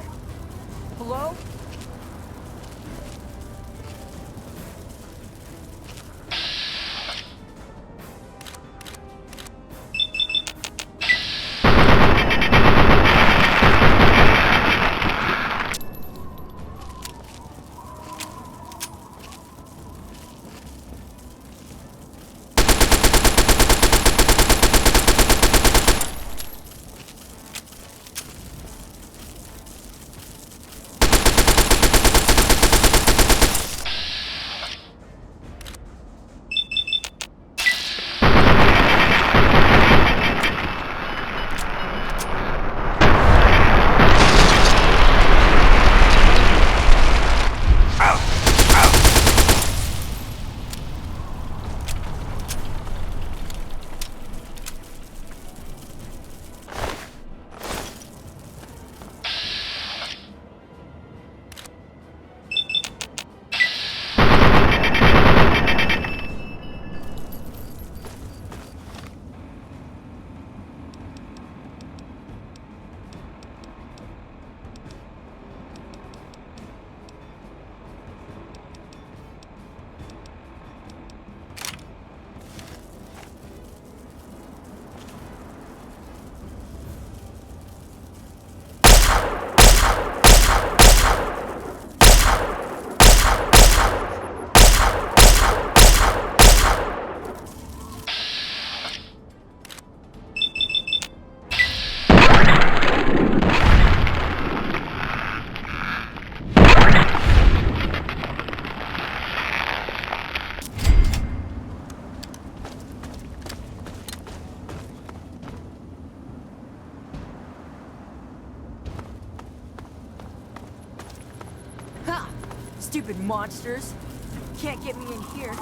Hello? Ha! Stupid monsters. Can't get me in here.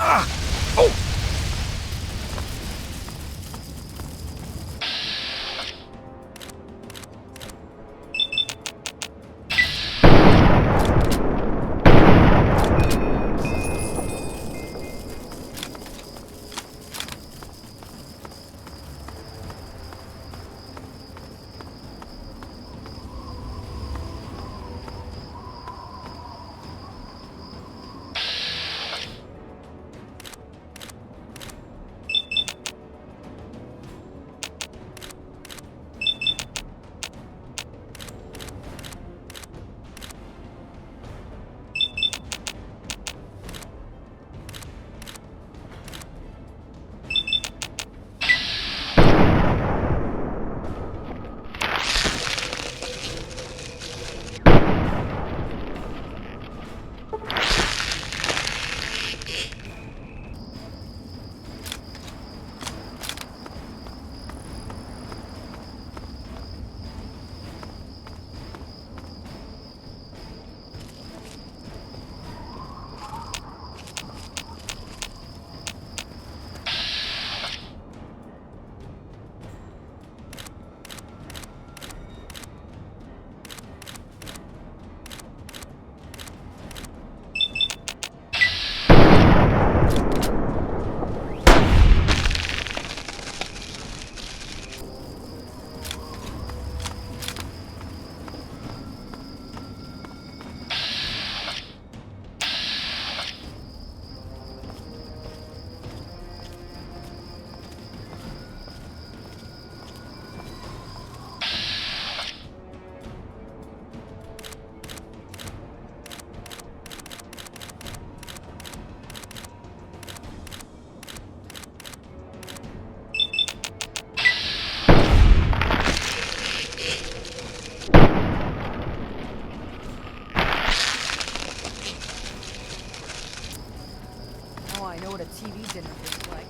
Ah! Oh! Now I know what a TV dinner looks like.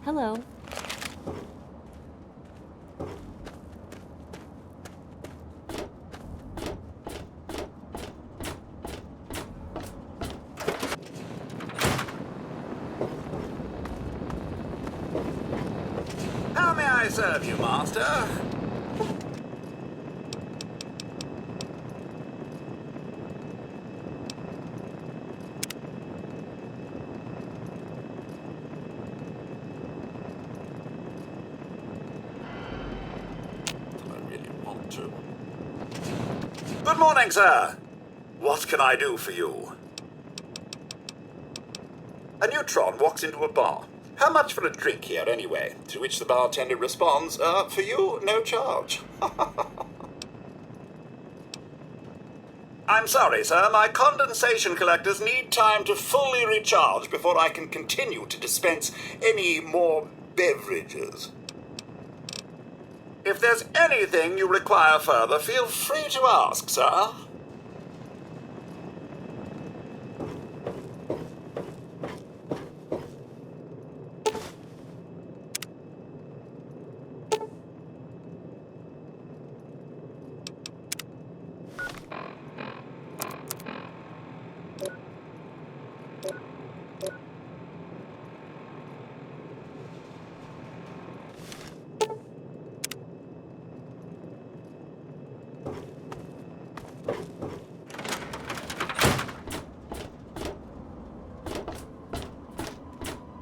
Hello. How may I serve you, master? Good morning, sir. What can I do for you? A neutron walks into a bar. How much for a drink here, anyway? To which the bartender responds, for you, no charge. I'm sorry, sir. My condensation collectors need time to fully recharge before I can continue to dispense any more beverages. If there's anything you require further, feel free to ask, sir.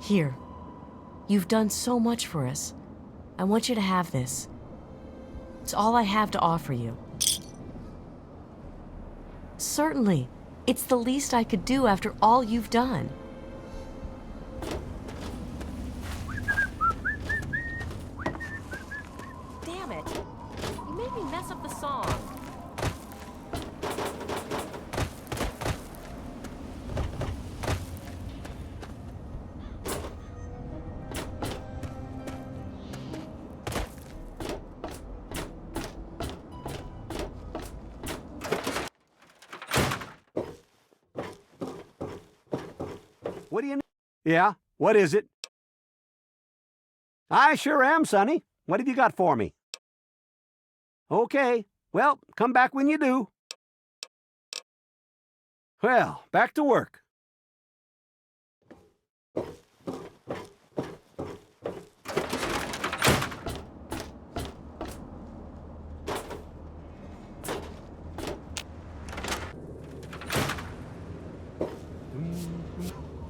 Here. You've done so much for us. I want you to have this. It's all I have to offer you. Certainly. It's the least I could do after all you've done. Damn it. You made me mess up the song. What do you know? Yeah, what is it? I sure am, Sonny. What have you got for me? Okay, well, come back when you do. Well, back to work.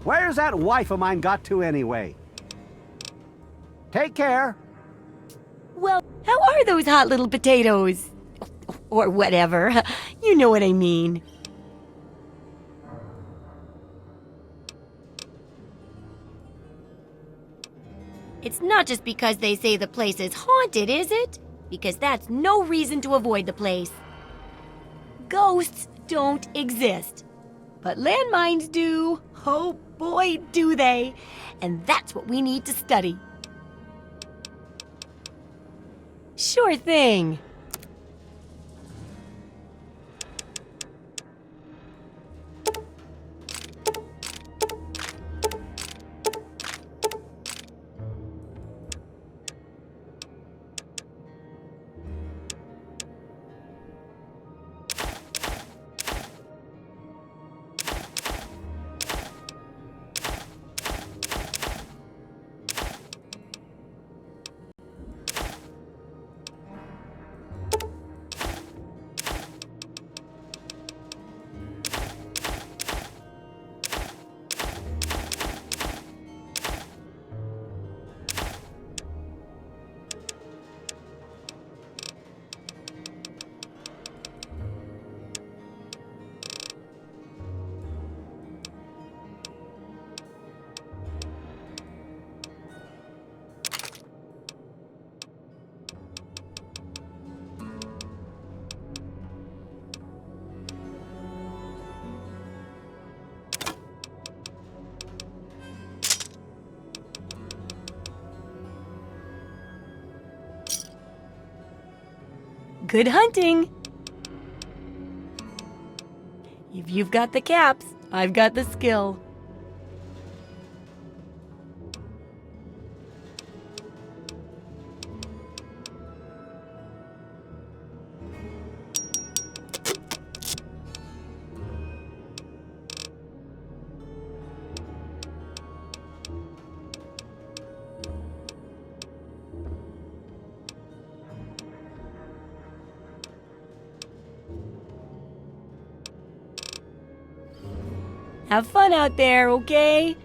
Where's that wife of mine got to anyway? Take care. Well, how are those hot little potatoes? Or whatever. You know what I mean. It's not just because they say the place is haunted, is it? Because that's no reason to avoid the place. Ghosts don't exist. But landmines do. Oh boy, do they. And that's what we need to study. Sure thing. Good hunting! If you've got the caps, I've got the skill. Have fun out there, okay?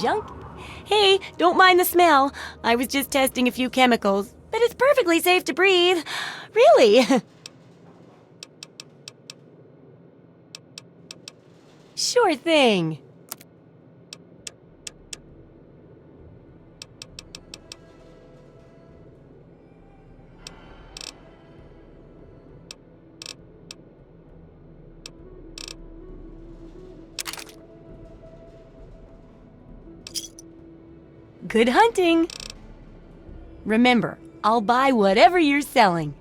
junk. Hey, don't mind the smell. I was just testing a few chemicals, but it's perfectly safe to breathe. Really. Sure thing. Good hunting. Remember, I'll buy whatever you're selling.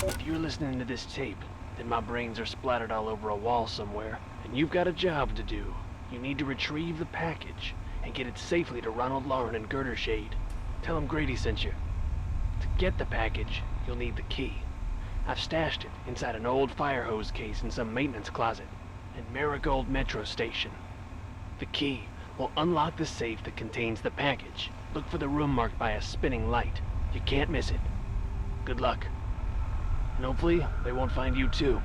If you're listening to this tape, then my brains are splattered all over a wall somewhere, and you've got a job to do. You need to retrieve the package and get it safely to Ronald Lauren and Girder Shade. Tell him Grady sent you. To get the package, you'll need the key. I've stashed it inside an old fire hose case in some maintenance closet at Marigold Metro Station. The key will unlock the safe that contains the package. Look for the room marked by a spinning light. You can't miss it. Good luck. And hopefully, they won't find you too.